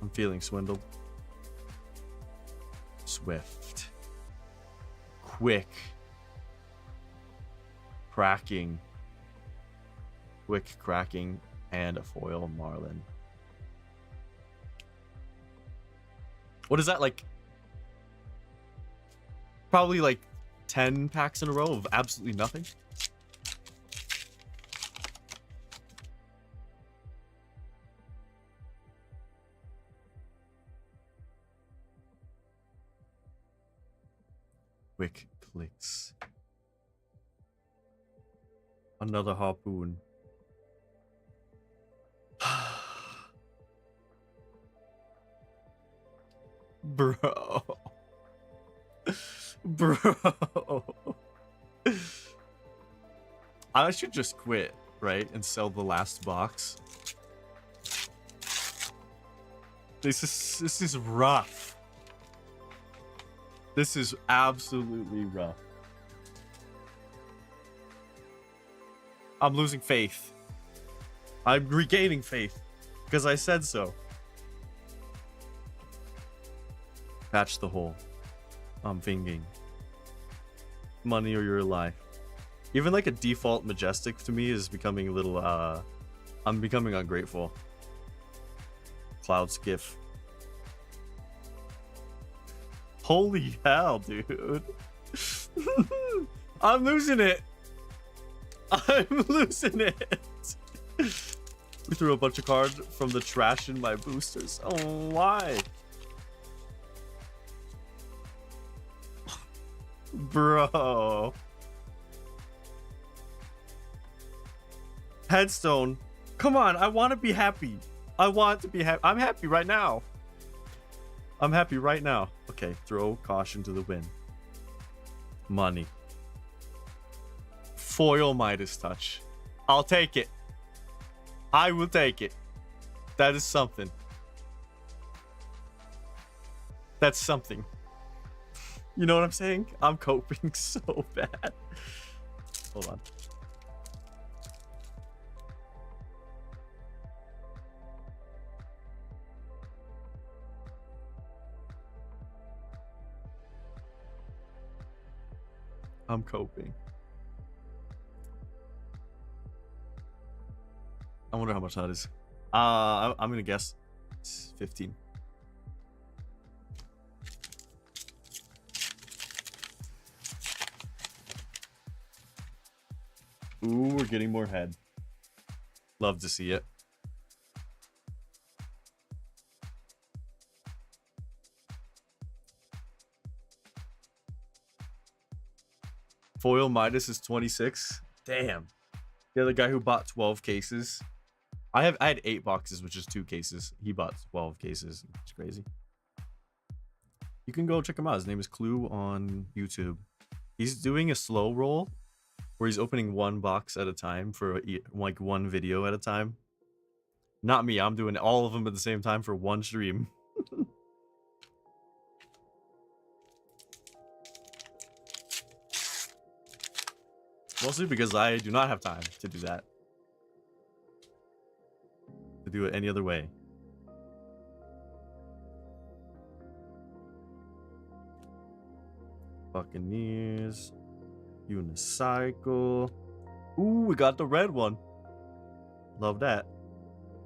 S3: I'm feeling swindled. Swift. Quick. Cracking. Quick cracking. And a foil marlin. What is that, like? Probably like 10 packs in a row of absolutely nothing. Quick clicks. Another harpoon. Bro. Bro. I should just quit, right? And sell the last box. This is rough. This is absolutely rough. I'm losing faith. I'm regaining faith. Because I said so. Patch the hole. I'm thinking. Money or your life. Even like a default majestic to me is becoming a little, I'm becoming ungrateful. Cloud skiff. Holy hell, dude. I'm losing it. I'm losing it. We threw a bunch of cards from the trash in my boosters. Oh, why? Bro. Headstone. Come on, I want to be happy. I want to be happy. I'm happy right now. I'm happy right now. Okay, throw caution to the wind. Money. Foil Midas touch. I'll take it. I will take it. That is something. That's something. You know what I'm saying? I'm coping so bad. Hold on. I'm coping. I wonder how much that is. I'm gonna guess It's 15. Ooh, we're getting more head. Love to see it. Foil Midas is 26. Damn. The other guy who bought 12 cases. I had 8 boxes, which is 2 cases. He bought 12 cases. It's crazy. You can go check him out. His name is Clue on YouTube. He's doing a slow roll where he's opening 1 box at a time for like 1 video at a time. Not me. I'm doing all of them at the same time for 1 stream. Mostly because I do not have time to do that. To do it any other way. Buccaneers. Unicycle. Ooh, we got the red one. Love that.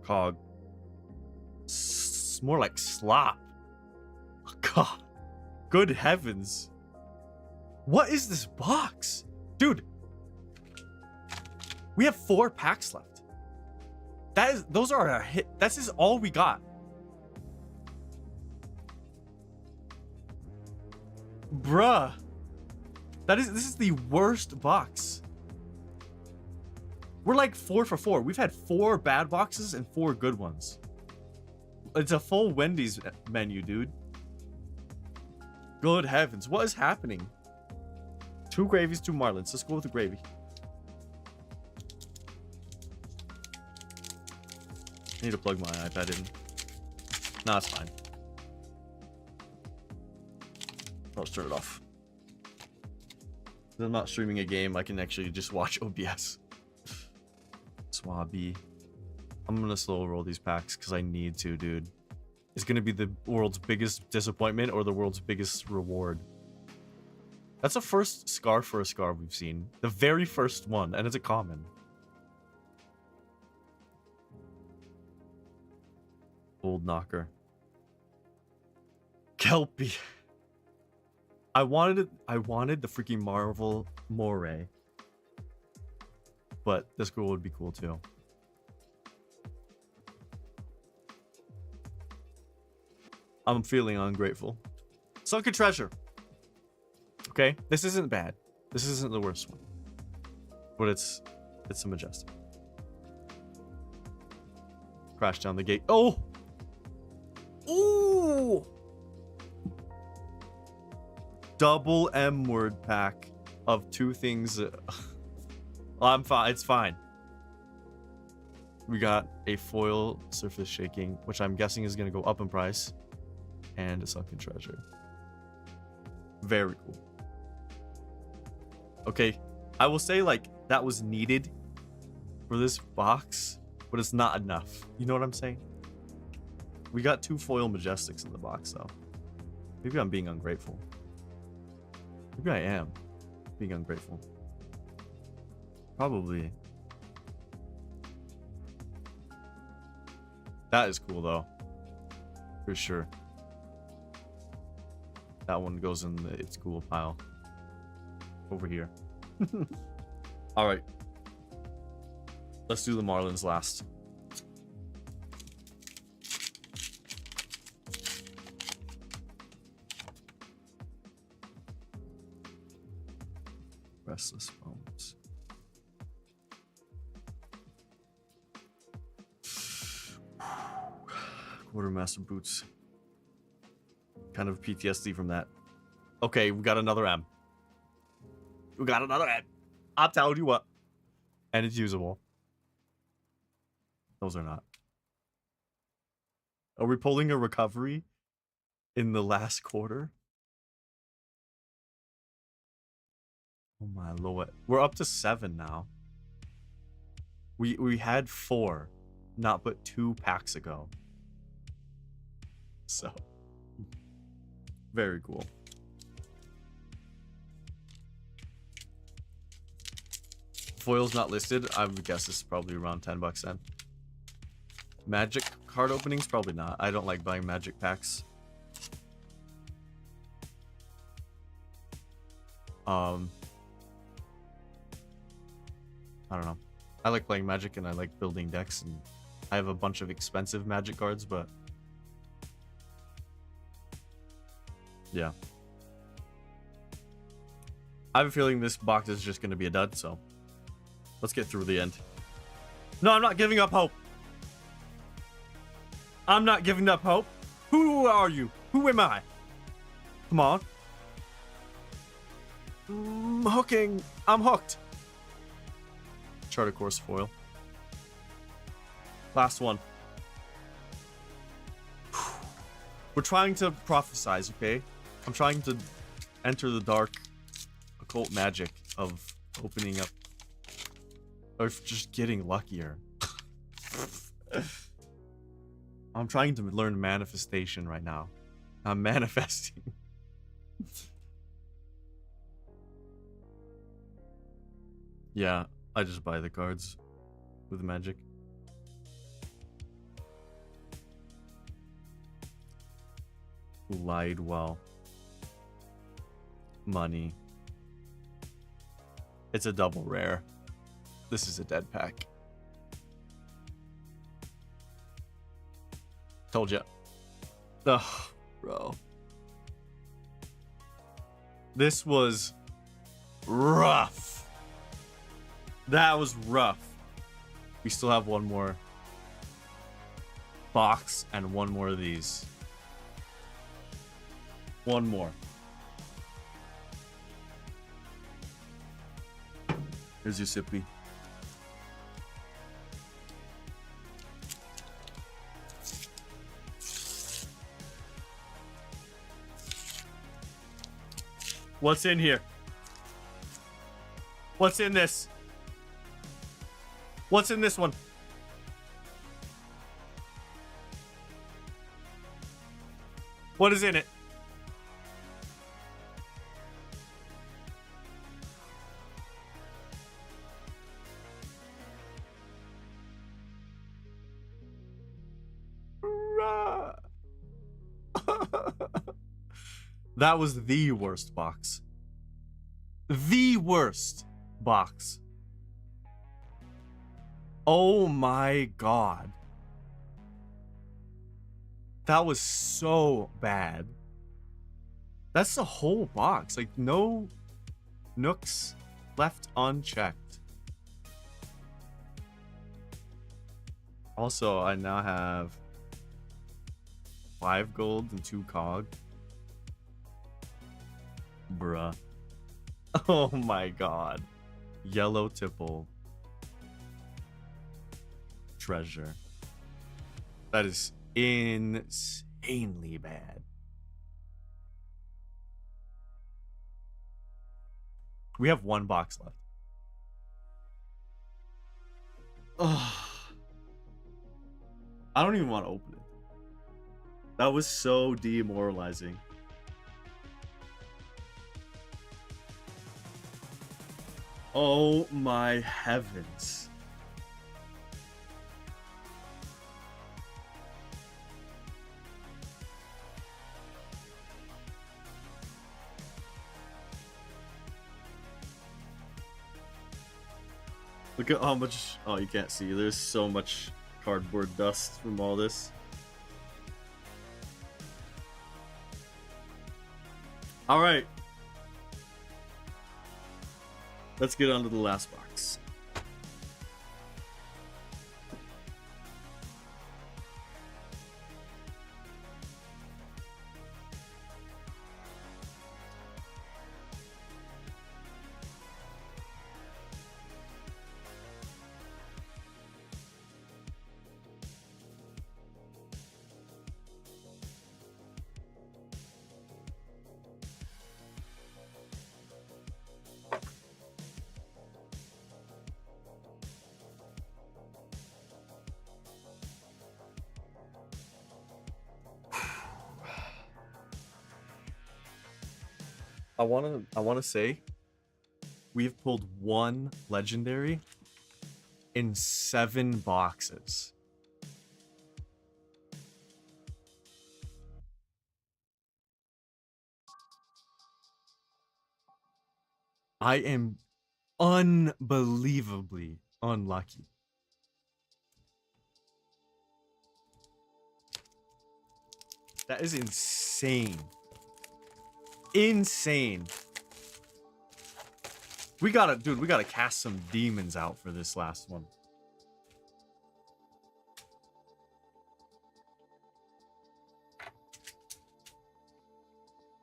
S3: Cog. More like slop. Oh, God. Good heavens. What is this box? Dude. We have 4 packs left. Those are a hit. This is all we got. Bruh. This is the worst box. We're like 4 for 4. We've had 4 bad boxes and 4 good ones. It's a full Wendy's menu, dude. Good heavens. What is happening? 2 gravies, 2 marlins. Let's go with the gravy. I need to plug my iPad in. Nah, it's fine. Let's turn it off. I'm not streaming a game. I can actually just watch OBS. Swabby. I'm gonna slow roll these packs because I need to, dude. It's gonna be the world's biggest disappointment or the world's biggest reward. That's the first scar for a scar we've seen. The very first one, and it's a common. Old knocker. Kelpie. I wanted the freaking Marvel Moray. But this girl would be cool too. I'm feeling ungrateful. Sunken treasure. Okay, this isn't bad. This isn't the worst one. But it's a majestic. Crash down the gate. Oh! Ooh! Double M word pack of 2 things. I'm fine. It's fine. We got a foil surface shaking, which I'm guessing is going to go up in price, and a sunken treasure. Very cool. Okay, I will say like that was needed for this box, but it's not enough. You know what I'm saying? We got 2 foil majestics in the box though. Maybe I'm being ungrateful. Maybe I am being ungrateful. Probably. That is cool though. For sure. That one goes in the it's cool pile. Over here. Alright. Let's do the Marlins last. Restless Bones. Quartermaster boots. Kind of PTSD from that. Okay, we got another M. We got another M. I'll tell you what. And it's usable. Those are not. Are we pulling a recovery in the last quarter? Oh my lord. We're up to 7 now. We had 4 not but 2 packs ago. So very cool. Foil's not listed. I would guess it's probably around $10 then. Magic card openings? Probably not. I don't like buying magic packs. I don't know. I like playing Magic and I like building decks, and I have a bunch of expensive Magic cards, but yeah. I have a feeling this box is just going to be a dud, so let's get through the end. No, I'm not giving up hope. I'm not giving up hope. Who are you? Who am I? Come on. Hooking. I'm hooked. Charter Course foil. Last one. We're trying to prophesize, okay? I'm trying to enter the dark occult magic of opening up, or just getting luckier. I'm trying to learn manifestation right now. I'm manifesting. Yeah, I just buy the cards with magic. Lied well. Money. It's a double rare. This is a dead pack. Told ya. Ugh, bro. This was rough. That was rough. We still have one more box and one more of these. One more. Here's your sippy. What's in here? What's in this? What's in this one? What is in it? That was the worst box. The worst box. Oh my god. That was so bad. That's the whole box. Like, no nooks left unchecked. Also, I now have 5 gold and 2 cog. Bruh. Oh my god. Yellow tipple. Treasure. That is insanely bad. We have 1 box left. Ugh. I don't even want to open it. That was so demoralizing. Oh my heavens. Look at how much... Oh, you can't see. There's so much cardboard dust from all this. Alright. Let's get on to the last box. I wanna say we've pulled 1 legendary in 7 boxes.
S1: I am unbelievably unlucky. That is insane. Insane. We gotta cast some demons out for this last one.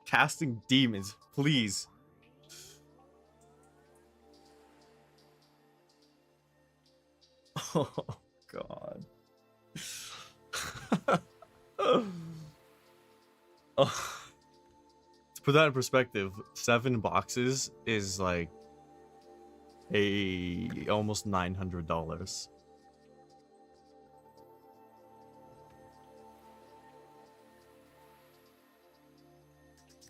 S1: Casting demons, please. Oh God. Oh. To put that in perspective, 7 boxes is like almost $900.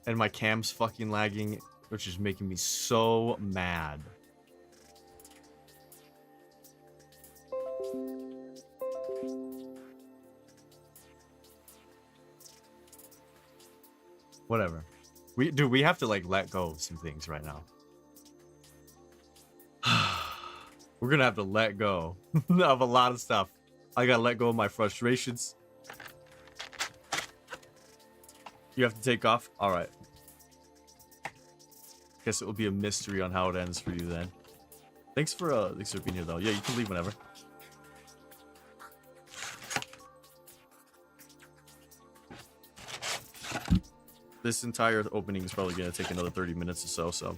S1: And my cam's fucking lagging, which is making me so mad. Whatever. We have to like let go of some things right now. We're gonna have to let go of a lot of stuff. I gotta let go of my frustrations. You have to take off? Alright. Guess it will be a mystery on how it ends for you then. Thanks for being here though. Yeah, you can leave whenever. This entire opening is probably gonna take another 30 minutes or so, so.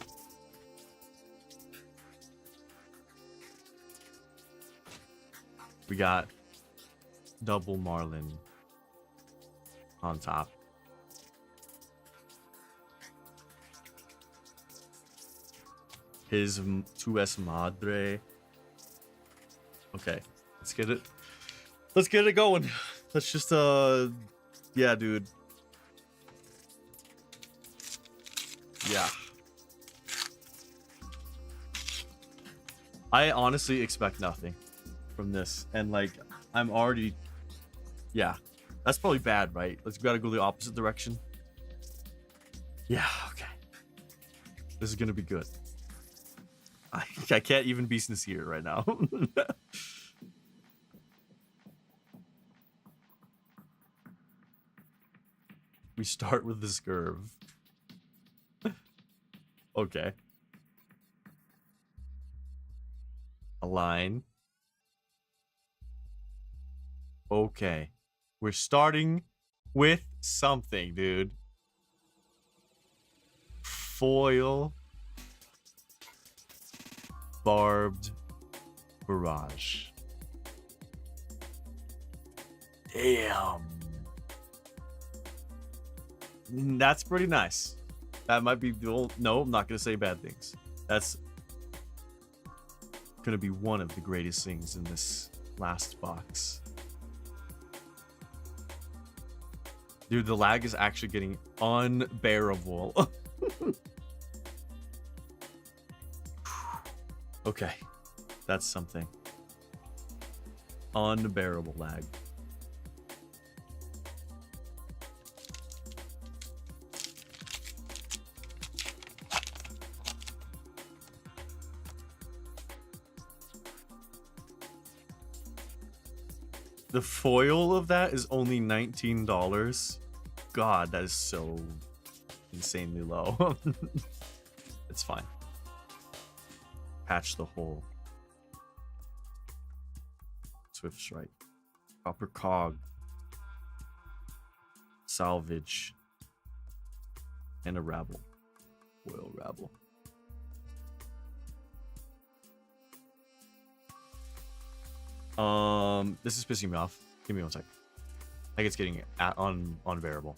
S1: We got double Marlin on top. His tu es madre. Okay, let's get it. Let's get it going. Let's just yeah, dude. Yeah. I honestly expect nothing from this, and like I'm already, yeah, that's probably bad, right? Let's gotta go the opposite direction. Yeah, okay. This is gonna be good. I can't even be sincere right now. We start with the scurv. Okay. A line. Okay. We're starting with something, dude. Foil. Barbed barrage. Damn. That's pretty nice. That might be the old... No, I'm not going to say bad things. That's going to be one of the greatest things in this last box. Dude, the lag is actually getting unbearable. Okay. That's something. Unbearable lag. The foil of that is only $19. God, that is so insanely low. It's fine. Patch the hole. Swift strike. Copper cog. Salvage. And a rabble. Foil rabble. This is pissing me off. Give me one sec. I think it's getting unbearable.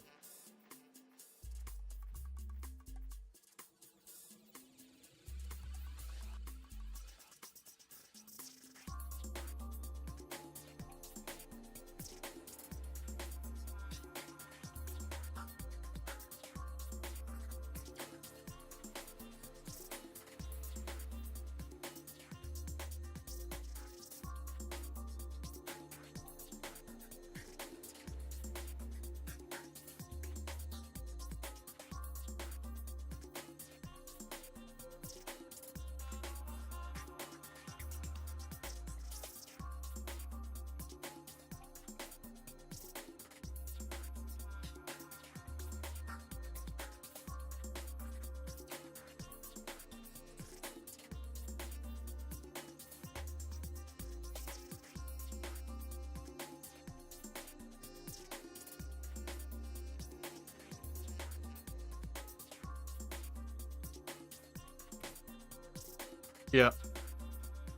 S3: Yeah,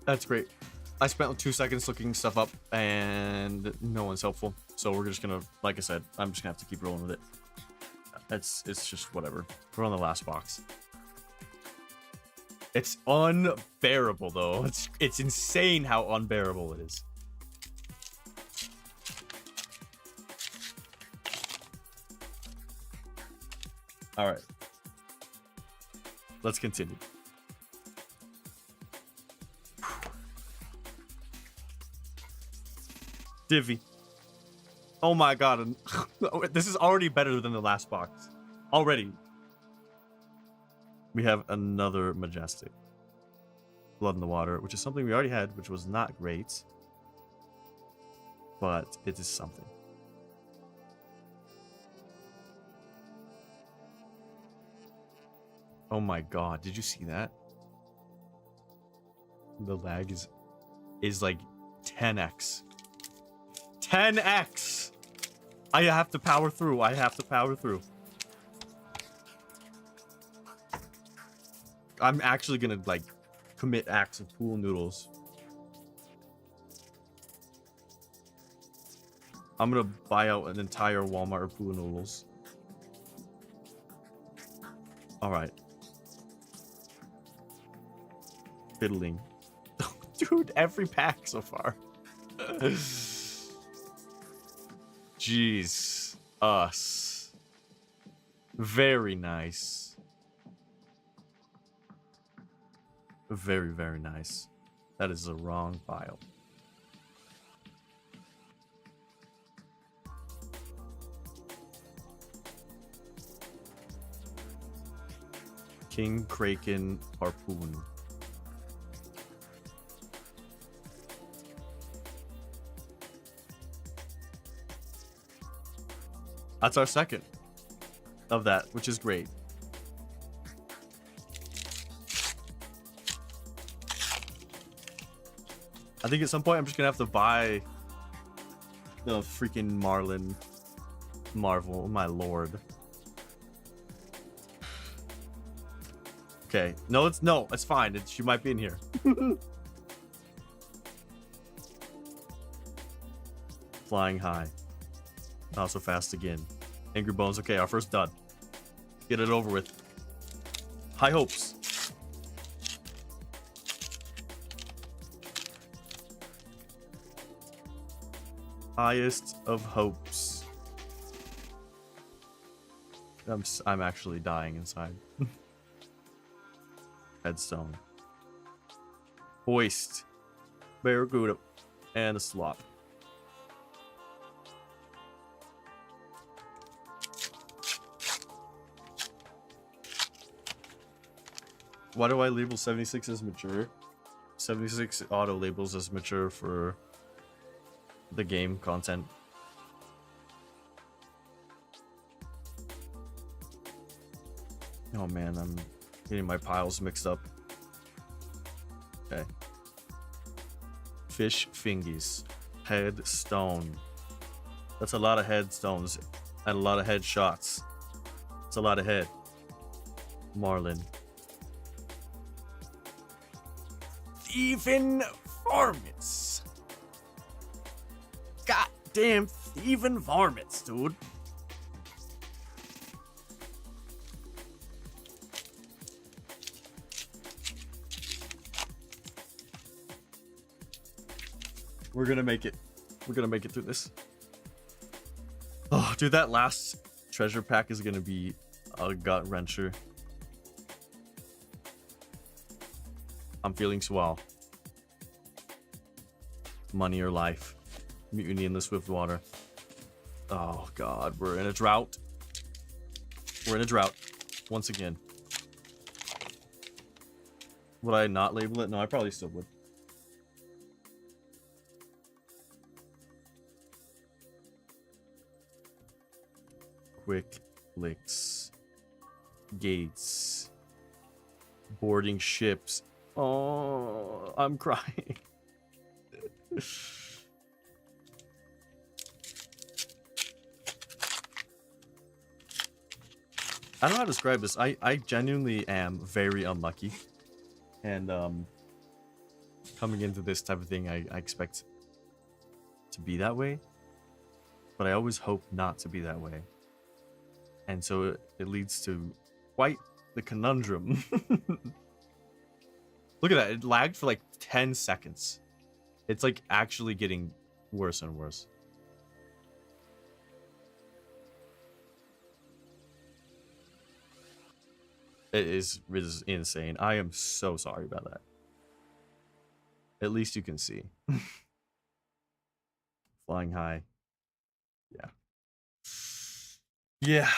S3: that's great. I spent 2 seconds looking stuff up, and no one's helpful. So we're just gonna, like I said, I'm just gonna have to keep rolling with it. It's just whatever. We're on the last box. It's unbearable though. It's insane how unbearable it is. All right. Let's continue. Divvy. Oh my god. And this is already better than the last box. Already. We have another Majestic. Blood in the Water, which is something we already had, which was not great. But it is something. Oh my god, did you see that? The lag is like 10x. 10x! I have to power through. I have to power through. I'm actually gonna like commit acts of pool noodles. I'm gonna buy out an entire Walmart of pool noodles. All right. Fiddling. Dude, every pack so far. Jeez. Us. Very nice. Very, very nice. That is the wrong file. King Kraken Harpoon. That's our second of that, which is great. I think at some point I'm just gonna have to buy the freaking Marlin Marvel, my lord. Okay, no, it's fine. She might be in here. Flying high. Not so fast again. Angry Bones. Okay, our first dud. Get it over with. High hopes. Highest of hopes. I'm actually dying inside. Headstone. Hoist. Barracuda. And a slop. Why do I label 76 as mature? 76 auto labels as mature for the game content. Oh man, I'm getting my piles mixed up. Okay. Fish fingies. Headstone. That's a lot of headstones and a lot of headshots. It's a lot of head. Marlin. Thieving varmints. Goddamn thieving varmints, dude. We're gonna make it. We're gonna make it through this. Oh, dude, that last treasure pack is gonna be a gut wrencher. I'm feeling swell. Money or life. Mutiny in the swift water. Oh god, we're in a drought. We're in a drought. Once again. Would I not label it? No, I probably still would. Quick licks. Gates. Boarding ships. Oh, I'm crying. I don't know how to describe this. I genuinely am very unlucky. And coming into this type of thing, I expect to be that way, but I always hope not to be that way. And so it leads to quite the conundrum. Look at that. It lagged for like 10 seconds. It's like actually getting worse and worse. It is insane. I am so sorry about that. At least you can see. Flying high. Yeah. Yeah.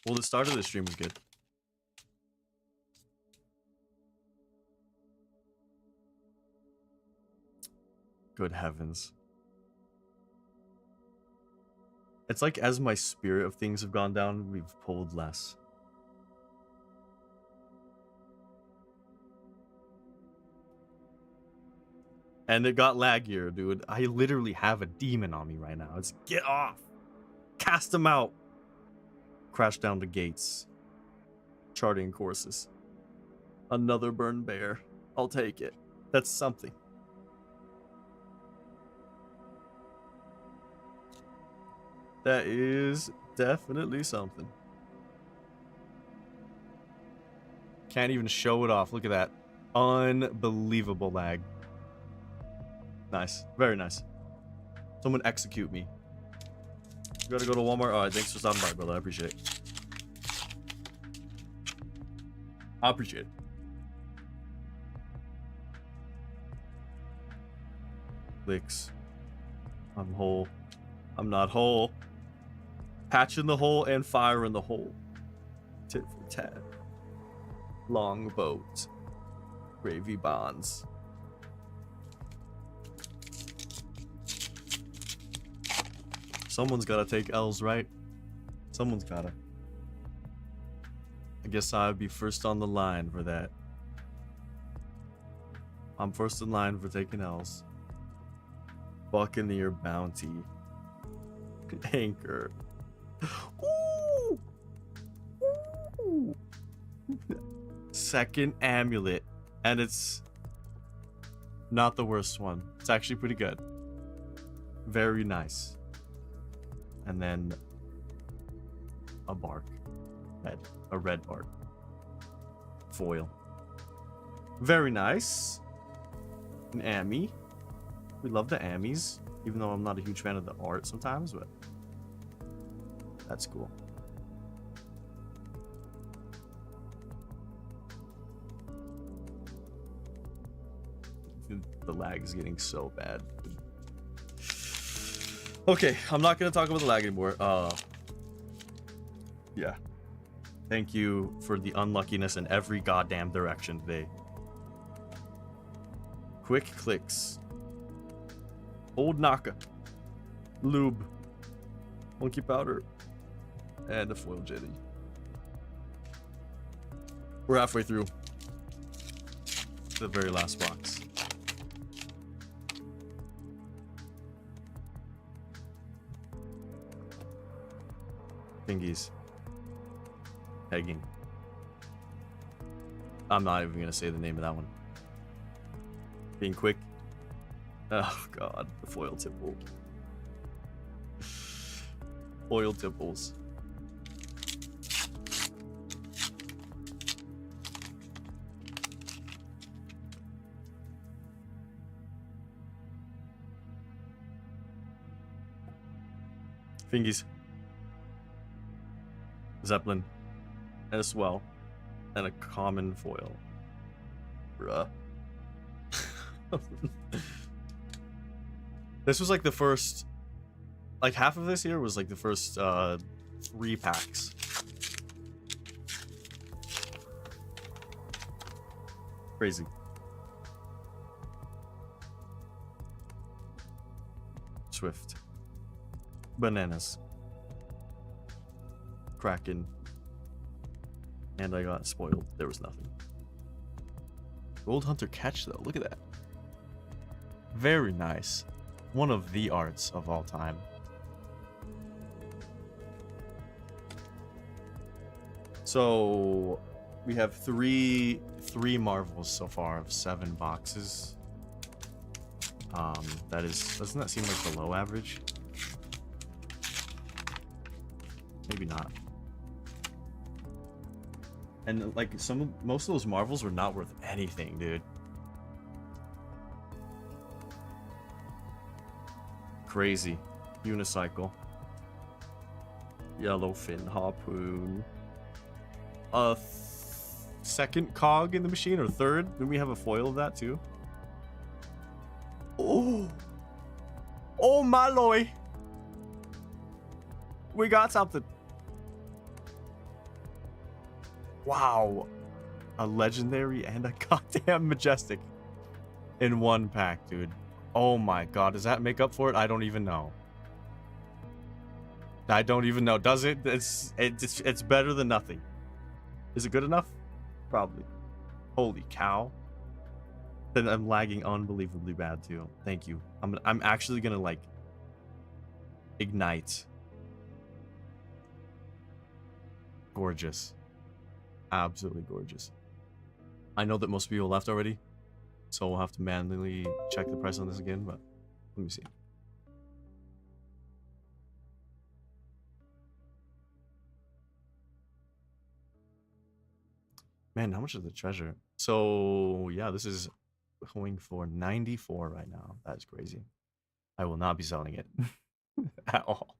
S3: Well, the start of the stream was good. Good heavens. It's like as my spirit of things have gone down, we've pulled less. And it got laggier, dude. I literally have a demon on me right now. It's get off. Cast him out. Crash down the gates. Charting courses. Another burned bear. I'll take it. That's something. That is definitely something.
S1: Can't even show it off. Look at that. Unbelievable lag.
S3: Nice. Very nice. Someone execute me. You gotta go to Walmart? Alright, thanks for stopping by, brother. I appreciate it. I appreciate it. Clicks. I'm whole. I'm not whole. Patch in the hole and fire in the hole. Tit for tat. Long boat. Gravy bonds. Someone's gotta take L's, right? Someone's gotta. I guess I'd be first on the line for that. I'm first in line for taking L's. Buccaneer bounty. Anchor. Ooh! Ooh! Second amulet. And it's not the worst one. It's actually pretty good. Very nice. And then a bark. A red bark. Foil. Very nice. An Ami. We love the Amis. Even though I'm not a huge fan of the art sometimes, but that's cool. The lag is getting so bad. Okay, I'm not gonna talk about the lag anymore. Yeah. Thank you for the unluckiness in every goddamn direction today. Quick clicks. Old Naka. Lube. Monkey powder. And a foil jetty. We're halfway through. The very last box. Thingies. Pegging. I'm not even gonna say the name of that one. Being quick. Oh god, the foil tipple. Foil tipples. Fingies. Zeppelin. And a swell. And a common foil. Bruh. This was like the first, like half of this here was like the first 3 packs. Crazy. Swift. Bananas. Kraken. And I got spoiled. There was nothing.
S1: Gold Hunter catch though. Look at that. Very nice. One of the arts of all time.
S3: So We have three Marvels so far of 7 boxes. Doesn't that seem like below average? Maybe not. And like most of those Marvels were not worth anything, dude. Crazy. Unicycle. Yellowfin harpoon. Second cog in the machine, or third? Did we have a foil of that too? Oh my lord. We got something. Wow. A legendary and a goddamn majestic in one pack, dude. Oh my god, does that make up for it? I don't even know. I don't even know. Does it? It's better than nothing. Is it good enough? Probably. Holy cow. Then I'm lagging unbelievably bad too. Thank you. I'm actually gonna like ignite. Gorgeous. Absolutely gorgeous. I know that most people left already, so we'll have to manually check the price on this again, but let me see. Man, how much is the treasure? So yeah, this is going for 94 right now. That's crazy. I will not be selling it at all.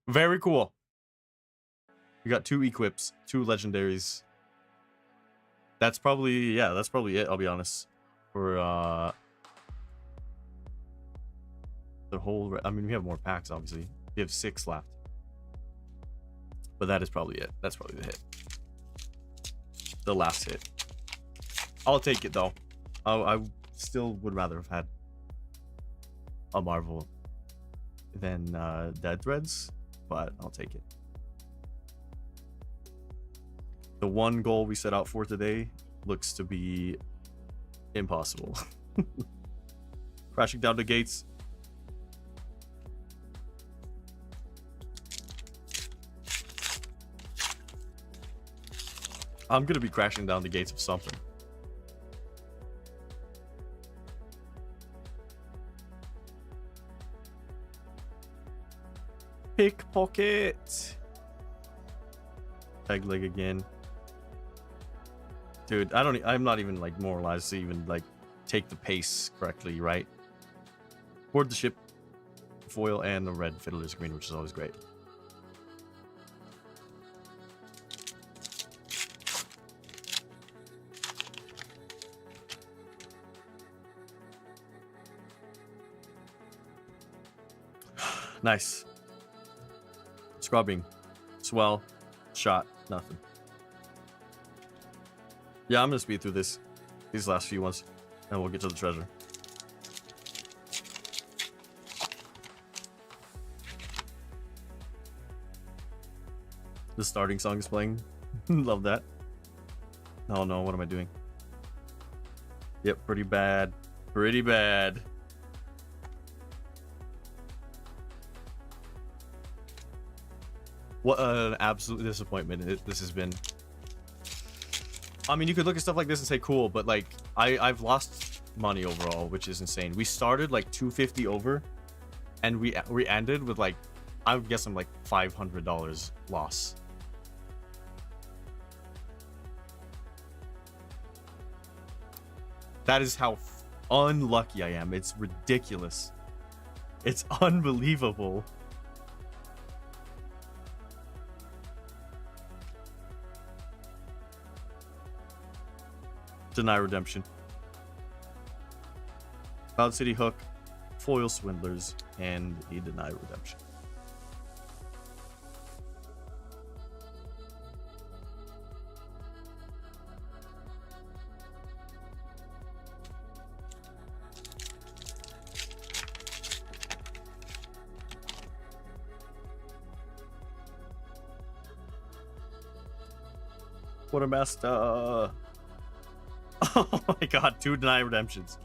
S3: Very cool. We got 2 equips, 2 legendaries. That's probably it, I'll be honest. For the whole, I mean, we have more packs, obviously. We have 6 left. But that is probably it. That's probably the hit. The last hit. I'll take it though. I still would rather have had a Marvel than Dead Threads, but I'll take it. The one goal we set out for today looks to be impossible. Crashing down the gates. I'm gonna be crashing down the gates of something. Pickpocket. Peg leg again. Dude, I'm not even like moralized to even like take the pace correctly, right? Board the ship, foil, and the red fiddler screen, which is always great. Nice. Scrubbing. Swell. Shot. Nothing. Yeah, I'm gonna speed through these last few ones, and we'll get to the treasure. The starting song is playing. Love that. Oh no, what am I doing? Yep, pretty bad. Pretty bad. What an absolute disappointment this has been. I mean, you could look at stuff like this and say cool, but like I've lost money overall, which is insane. We started like 250 over, and we ended with like, I would guess I'm like $500 loss. That is how unlucky I am. It's ridiculous. It's unbelievable. Deny redemption. Cloud City Hook, foil swindlers, and a deny redemption. Quartermaster. Oh my god, 2 deny redemptions.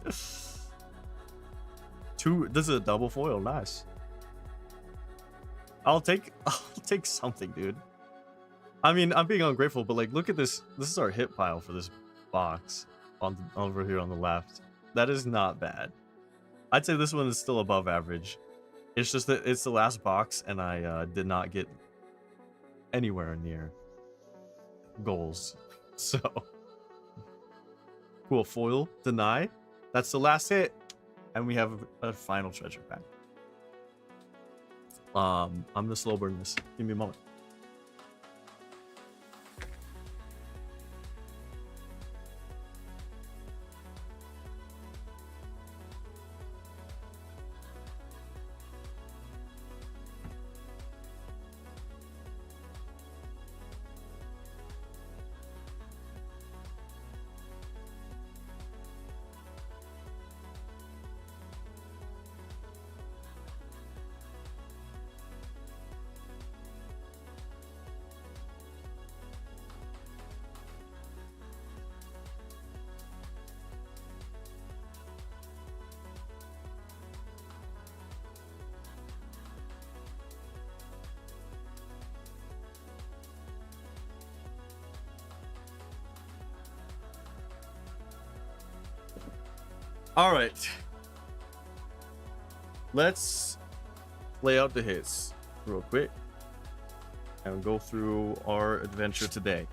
S3: 2, this is a double foil, nice. I'll take something, dude. I mean, I'm being ungrateful, but like, look at this. This is our hit pile for this box over here on the left. That is not bad. I'd say this one is still above average. It's just that it's the last box, and I did not get anywhere near goals. So, cool. Foil, deny. That's the last hit, and we have a final treasure pack. I'm gonna slow burn this. Give me a moment. All right. Let's lay out the hits real quick and go through our adventure today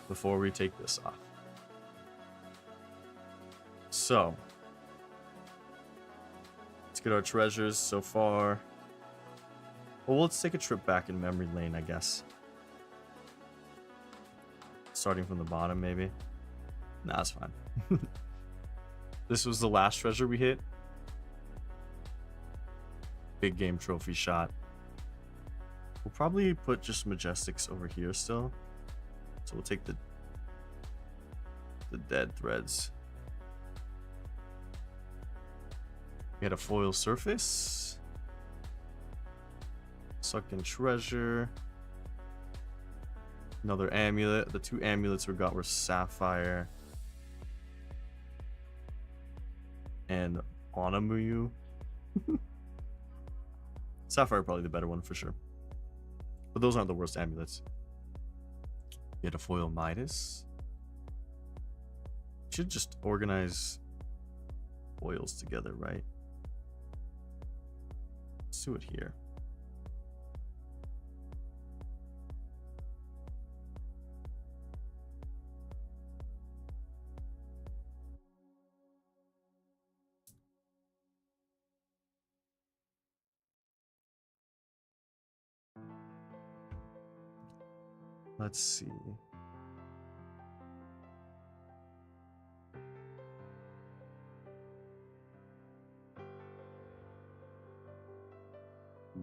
S3: before we take this off. So, let's get our treasures so far. Well, let's take a trip back in memory lane, I guess. Starting from the bottom, maybe. Nah, that's fine. This was the last treasure we hit. Big game trophy shot. We'll probably put just Majestics over here still. So we'll take the dead threads. We had a foil surface. Sucking treasure. Another amulet. The two amulets we got were sapphire and Onamuyu. Sapphire probably the better one for sure. But those aren't the worst amulets. We had a foil Midas. Should just organize foils together, right? Let's do it here. Let's see.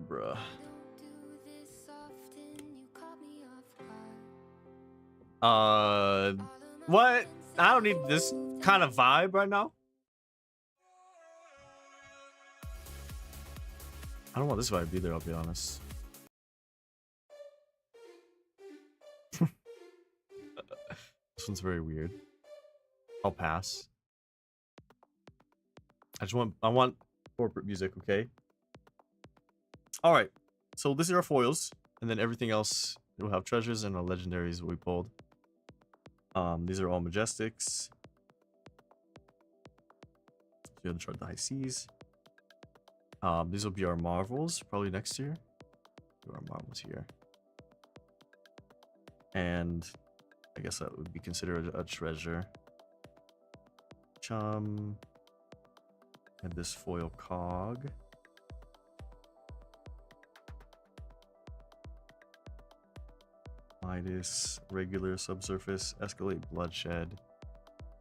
S3: Bruh. What? I don't need this kind of vibe right now. I don't want this vibe either, I'll be honest. This one's very weird. I'll pass. I want corporate music, okay? All right. So these are our foils, and then everything else we'll have treasures and our legendaries we pulled. These are all Majestics. So we have to chart the high seas. These will be our marvels probably next year. Do our marvels here. And I guess that would be considered a treasure. Chum. And this foil cog. Midas, regular subsurface, escalate bloodshed.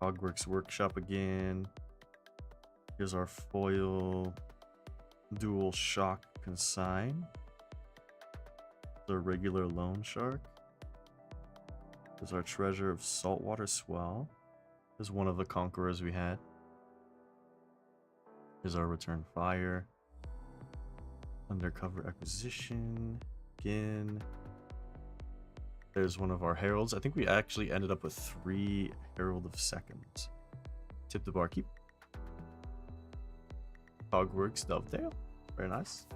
S3: Hogworks workshop again. Here's our foil dual shock consign. The regular loan shark. There's our treasure of saltwater swell. There's one of the conquerors we had. Here's our return fire. Undercover acquisition. Again. There's one of our heralds. I think we actually ended up with 3 Herald of Seconds. Tip the barkeep. Hogworks dovetail. Very nice.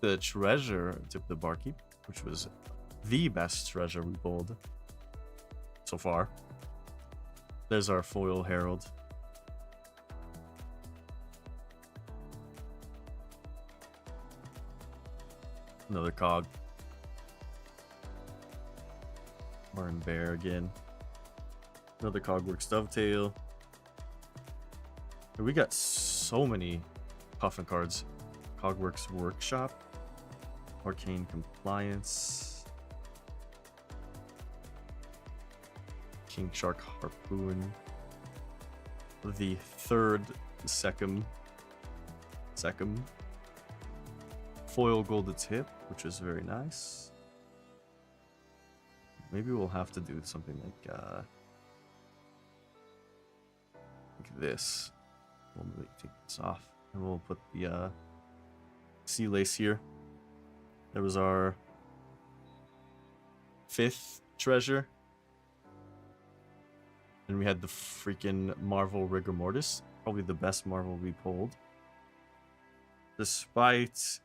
S3: the treasure tip the barkeep, which was the best treasure we pulled so far. There's our foil herald. Another cog. Barn bear again. Another cogworks dovetail. We got so many puffin cards. Cogworks workshop. Arcane compliance. King shark harpoon. The third secum. Foil gold tip, which is very nice. Maybe we'll have to do something like this. We'll take this off and we'll put the sea lace here. There was our 5th treasure. And we had the freaking Marvel Rigor Mortis. Probably the best Marvel we pulled. Despite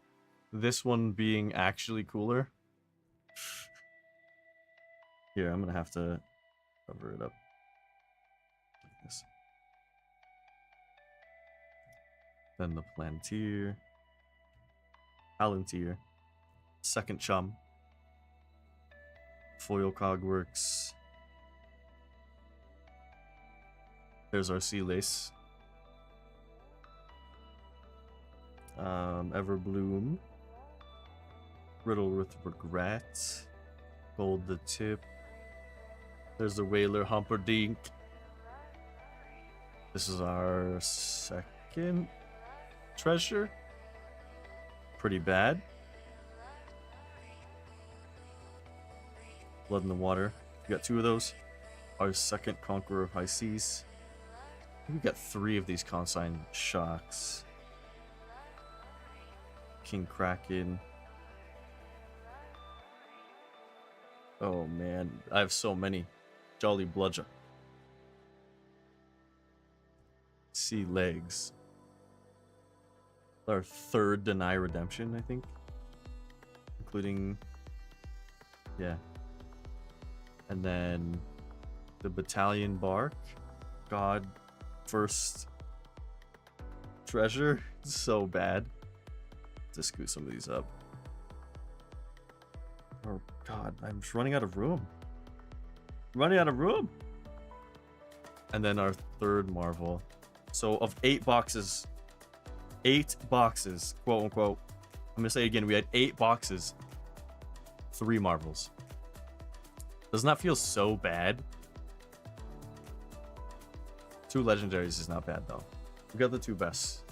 S3: this one being actually cooler. Here, I'm gonna have to cover it up like this. Then the Plantier, Palantir, Second Chum, Foil Cogworks. There's our Sea Lace. Everbloom. Riddle with Regret. Gold the Tip. There's the Whaler Humperdinck. This is our 2nd treasure. Pretty bad. Blood in the Water. We got 2 of those. Our 2nd Conqueror of High Seas. We got 3 of these consigned shocks. King Kraken. Oh man, I have so many. Jolly Bludger. Sea Legs. Our 3rd Deny Redemption, I think. Including... yeah. And then... the Battalion Bark. God. First... treasure. So bad. To scoot some of these up. Oh god, I'm just running out of room. Running out of room. And then our 3rd Marvel. So of 8 boxes, quote unquote. I'm gonna say again, we had 8 boxes, 3 Marvels. Doesn't that feel so bad? 2 legendaries is not bad though. We got the 2 best.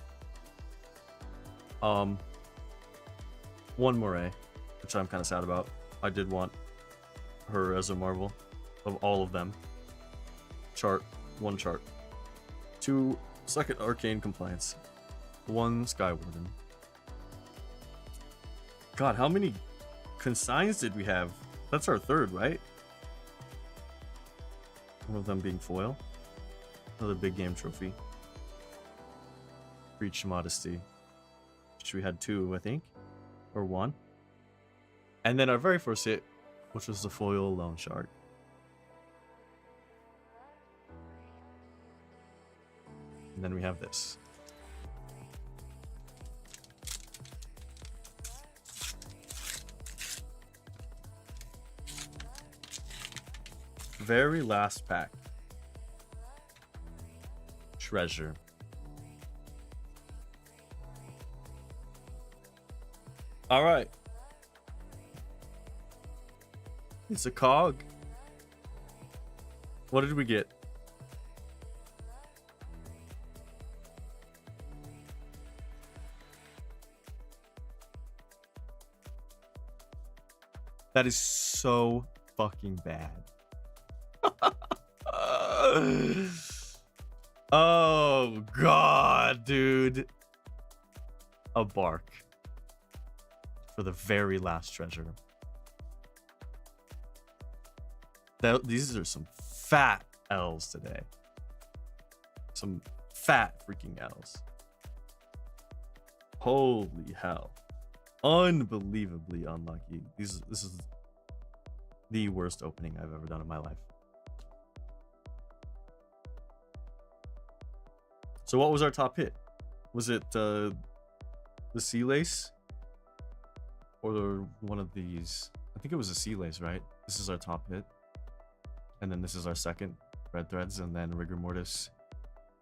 S3: 1 Moray, which I'm kind of sad about. I did want her as a Marvel of all of them. 1 chart. 2 2nd Arcane Compliance. 1 Skywarden. God, how many consigns did we have? That's our 3rd, right? One of them being foil. Another big game trophy. Breach Modesty. Which we had 2, I think. Or 1. And then our very first hit, which was the foil Loan Shark. And then we have this. Very last pack. Treasure. All right. It's a cog. What did we get? That is so fucking bad. Oh god, dude. A bark. For the very last treasure. These are some fat L's today. Some fat freaking L's. Holy hell. Unbelievably unlucky. This is the worst opening I've ever done in my life. So what was our top hit? Was it the sea lace? Or one of these? I think it was a sea lace, right? This is our top hit. And then this is our second, red threads, and then rigor mortis.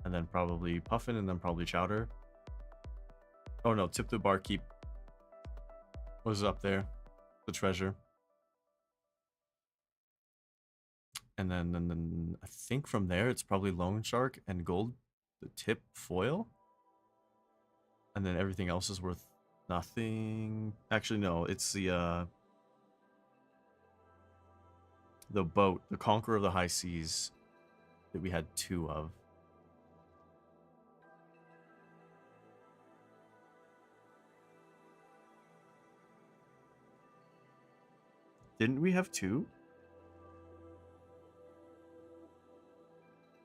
S3: And then probably puffin, and then probably chowder. Oh no, tip the barkeep was up there. The treasure. And then I think from there it's probably loan shark and gold, the tip foil. And then everything else is worth nothing. Actually, no, it's the boat, the Conqueror of the High Seas, that we had 2 of. Didn't we have 2?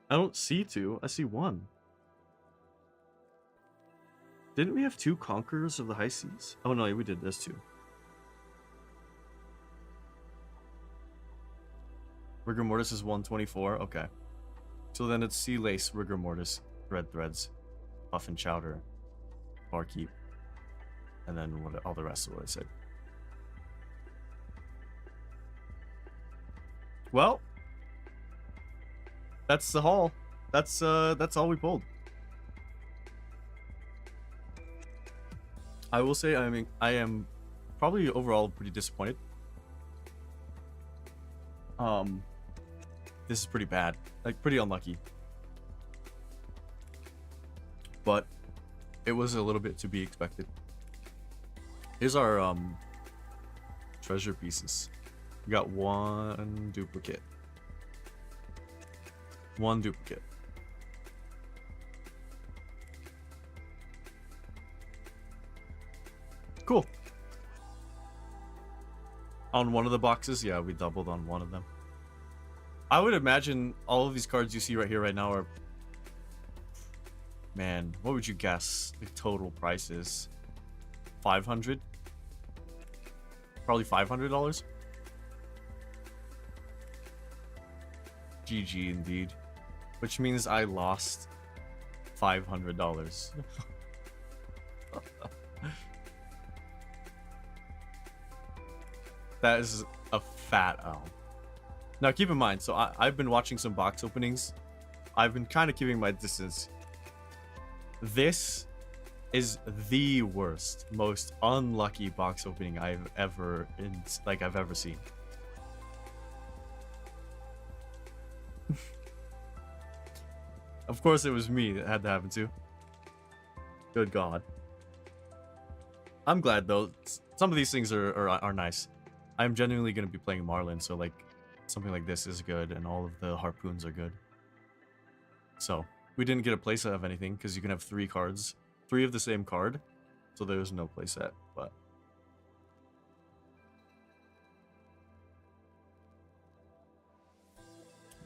S3: I don't see 2. I see 1. Didn't we have 2 Conquerors of the High Seas? Oh no, we did. There's 2. Rigor mortis is 124. Okay. So then it's sea lace, rigor mortis, red threads, puffin chowder, barkeep, and then all the rest of what I said. Well, that's the haul. That's all we pulled. I will say, I mean, I am probably overall pretty disappointed. This is pretty bad, like pretty unlucky. But it was a little bit to be expected. Here's our treasure pieces. We got 1 duplicate. 1 duplicate. Cool. On one of the boxes, yeah, we doubled on one of them. I would imagine all of these cards you see right here right now are... Man, what would you guess the total price is? 500? Probably $500? GG indeed. Which means I lost $500. That is a fat L. Now keep in mind, so I've been watching some box openings. I've been kind of keeping my distance. This is the worst, most unlucky box opening I've ever seen. Of course it was me that had to happen too. Good God. I'm glad though. Some of these things are nice. I'm genuinely going to be playing Marlin, so like something like this is good, and all of the harpoons are good. So we didn't get a playset of anything because you can have 3 cards, 3 of the same card, so there was no playset. But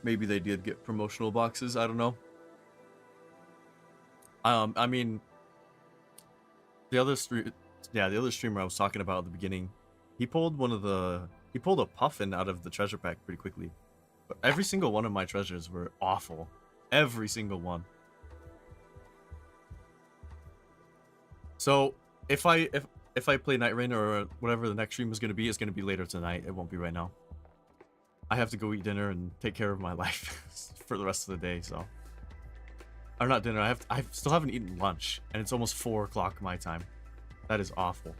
S3: maybe they did get promotional boxes. I don't know. I mean, the other streamer I was talking about at the beginning, he pulled a puffin out of the treasure pack pretty quickly. But every single one of my treasures were awful. Every single one. So if I play Night Rain or whatever the next stream is going to be, it's going to be later tonight. It won't be right now. I have to go eat dinner and take care of my life for the rest of the day, so. Or not dinner, I still haven't eaten lunch, and it's almost 4 o'clock my time. That is awful.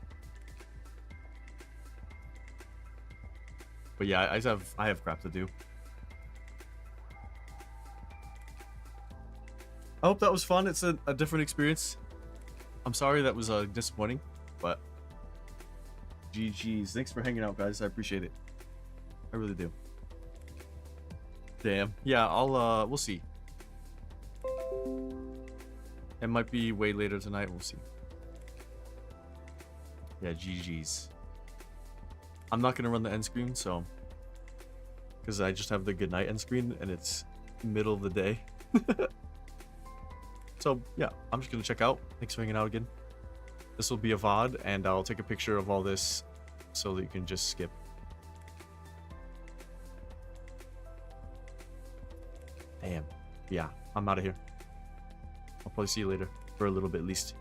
S3: But yeah, I have crap to do. I hope that was fun. It's a different experience. I'm sorry that was disappointing, but GG's. Thanks for hanging out, guys. I appreciate it. I really do. Damn. Yeah, we'll see. It might be way later tonight. We'll see. Yeah, GG's. I'm not gonna run the end screen, so because I just have the goodnight end screen and it's middle of the day. So yeah, I'm just gonna check out. Thanks for hanging out again.
S1: This will be a VOD, and I'll take a picture of all this so that you can just skip. Damn. Yeah, I'm out of here. I'll probably see you later. For a little bit at least.